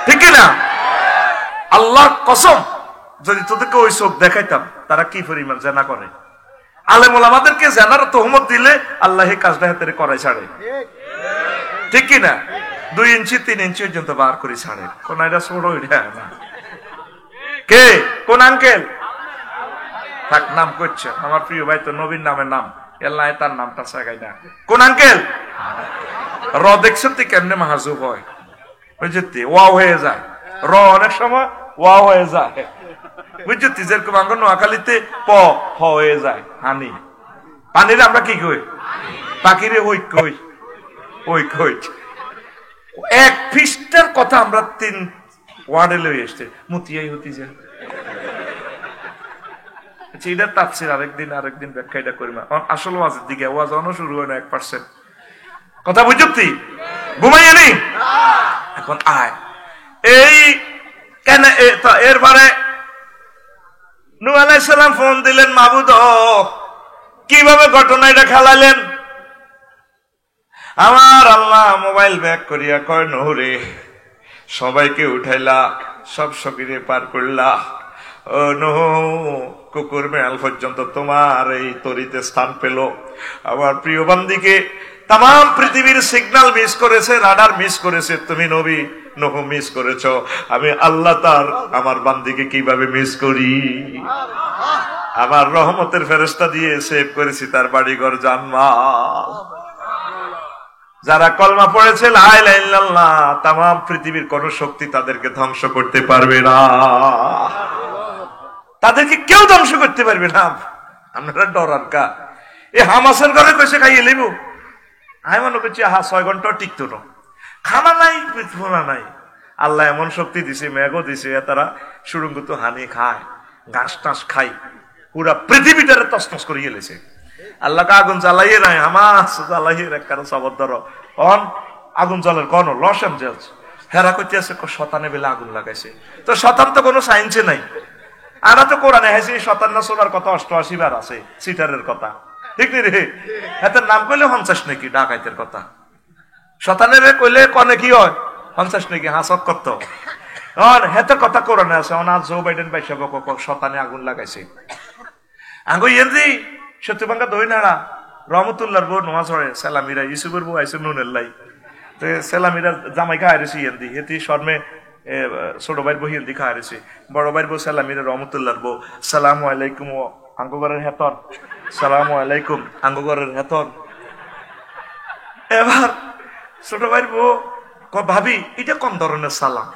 [SPEAKER 1] ঠিক না? আল্লাহর কসম যদি তোদেরকে ওই চোখ দেখাইতাম তারা কি পরিমাণ জেনা করে। আলেম ওলামাদেরকে জেনার তহমত দিলে আল্লাহ এই কাজটা হাতে করাই ছাড়ে, ঠিক কিনা? 2 ইঞ্চি 3 ইঞ্চি পর্যন্ত বার করে ছাড়ে। কোন এটা ছোট না কে, কোন আঙ্কেল থাক নাম করছে, আমার প্রিয় ভাই তো নবীন নামের নাম এল্লাহ তার নামটা সাগাই না। কোন আঙ্কেল? র দেখছেন তুই কেমনে মাহাজুব হয়, বুঝলি ওয়াও হয়ে যায়, র অনেক সময় ওয়াও হয়ে যায়, বুঝলি? যেরকম আমরা নোয়াখালীতে প হয়ে যায় হানি, পানির আমরা কি কই পাখিরে ওই কই ওই কই। এক পৃষ্ঠার কথা আমরা 3 ওয়ার্ডে লই এসছে, মতিয়াই হতি যায়। এটা তাফসীর আরেকদিন ব্যাখ্যা এটা করি না। আসল ওয়াজের দিকে ওয়াজ অন শুরু হয় না 1%। কথা বুঝতি ঘুমাইয়ে নি এখন আয় এই কেন এরপরে নূহ আলাইহিস সালাম ফোন দিলেন, মাবুদ কিভাবে ঘটনা এটা খেলালেন? আমার আল্লাহ মোবাইল ব্যাক করিয়া কয়, নূহ রে সবাইকে উঠাইলা, সব সকিরে পার করলা, ও নূহ কুকুর মেয়াল পর্যন্ত তোমার এই তরিতে স্থান পেল। আমার প্রিয় বান্দিকে তাম পৃথিবীর সিগন্যাল মিস করেছে, রাডার মিস করেছে, তুমি নবী নূহ মিস করেছ। আমি আল্লাহ তার আমার বান্দিকে কিভাবে মিস করি? আমার রহমতের ফেরেশতা দিয়ে সেভ করেছি তার বাড়িঘর জান্নাত। যারা কলমা পড়েছে লা ইলাহা ইল্লাল্লাহ, তাম পৃথিবীর কোন শক্তি তাদেরকে ধ্বংস করতে পারবে না, তাদেরকে কেউ ধ্বংস করতে পারবে না। আপনারা ডরান কা? এ হামাসের ঘরে কইছে খাইয়ে লিব, আমি মনে করছি 6 ঘন্টা টিকতো না, খানা নাই পিঠা নাই। আল্লাহ এমন শক্তি দিছে, মেঘও দিছে, তারা সুরঙ্গ তো হানি খায়, ঘাস টাস খাই, পুরা পৃথিবীটারে তছনছ করে গেলেছে। আল্লাহকে আগুন জ্বালাইয়ে নাই, হামাস জ্বালাইয়ে এক কারো সবর ধরো অন আগুন জ্বলের কোন লস এঞ্জেলস হেরা করতে আছে শতানে বেলা আগুন লাগাইছে। তো শতান তো কোনো সাইন্সে নাই। আরা তো কোরআনে হাসি শতান না সোনার কথা 88 বার আছে, সিটারের কথা, ঠিক নি রে? হাতের নাম কইলে 50 নাকি ডাকাইতের কথা, শতানের কইলে কনে কি হয় 50 নাকি হাসক করত। আর হেতের কথা কোরআনে আছে, অনাজ জো বাইডেন বাইসা শতানে আগুন লাগাইছে। আঙ্গো ইয়েন্দি সত্যবাঙ্গা দই নাড়া রহমতুল্লাহর বউ নমাজ পড়ে, সেলামিরা ইসুফের বউ আইসে নুনের লাই, তো সেলামিরা জামাই খাওয়া হারিয়েছে ইয়েন্দি, হেতি শর্মে ছোট ভাইয়ের বউ হিন্দি খাওয়া হারিয়েছে, বড় ভাইয়ের বউ সেলামিরা রহমতুল্লাহর বউ সালামু আলাইকুম আঙ্গগরের হেতন, সালামু আলাইকুম আঙ্গগরের হেতন। এবার ছোট ভাইয়ের বউ ভাবি এটা কোন ধরনের সালাম?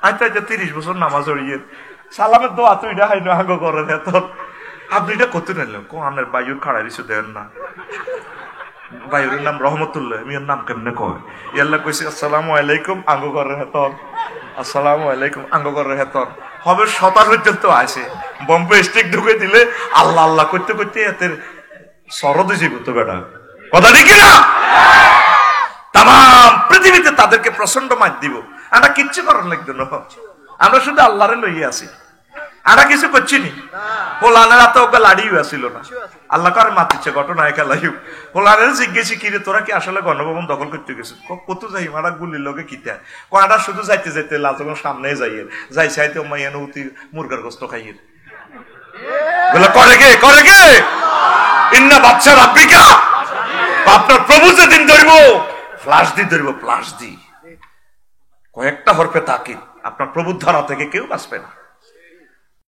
[SPEAKER 1] আচ্ছা 30 বছর নামাজ পড়িয়ে সালামের দোয়া তুই এটা হাই না আঙ্গগরের হেতন। আপনি এটা করতে নিলেন আপনার বায়ুর খাড়া কিছু দেন না, বায়ুরের নাম রহমতুল্লাহ, আমি নাম কেমনে কয়? ইয়াল্লাহ কইছে আসসালামু আলাইকুম আঙ্গগরের হেতন, আসসালামু আলাইকুম আঙ্গগরের হেতন। হবে 17 পর্যন্ত আছে, বম্বে স্টিক ঢুকে দিলে আল্লাহ আল্লাহ করতে করতে এতের সরদে জীবিত বেটা, কথা ঠিক না? তাম পৃথিবীতে তাদেরকে প্রচন্ড মার দিব, আমরা কিচ্ছু করার লাগবে না, আমরা শুধু আল্লাহরে লইয়ে আছি, আমরা কিছু করছি নি। পোলানের হাতে ওকে লাড়িও আসিল না, আল্লাহ কার মাতিচ্ছে ঘটনা খেলাইও। পোলানের জিজ্ঞেসি কিরে তোরা কি আসলে গণভবন দখল করতে গেছিস? কত যাই মারা গুলির লোকে কিতা কয়টা শুধু যাইতে যাইতে লাজন সামনে যাইয়ে যাই চাইতে মাইয়ানুতি মুরগার গোস্ত খাইয়ে বলে করে গে ইন্না বাচ্চা রাব্বিকা, আপনার প্রভু যেদিন ধরব ফ্লাশ ধরব, ফ্লাশ দি কয়েকটা হরফে তাকিদ, আপনার প্রভুর ধারা থেকে কেউ বাঁচবে না।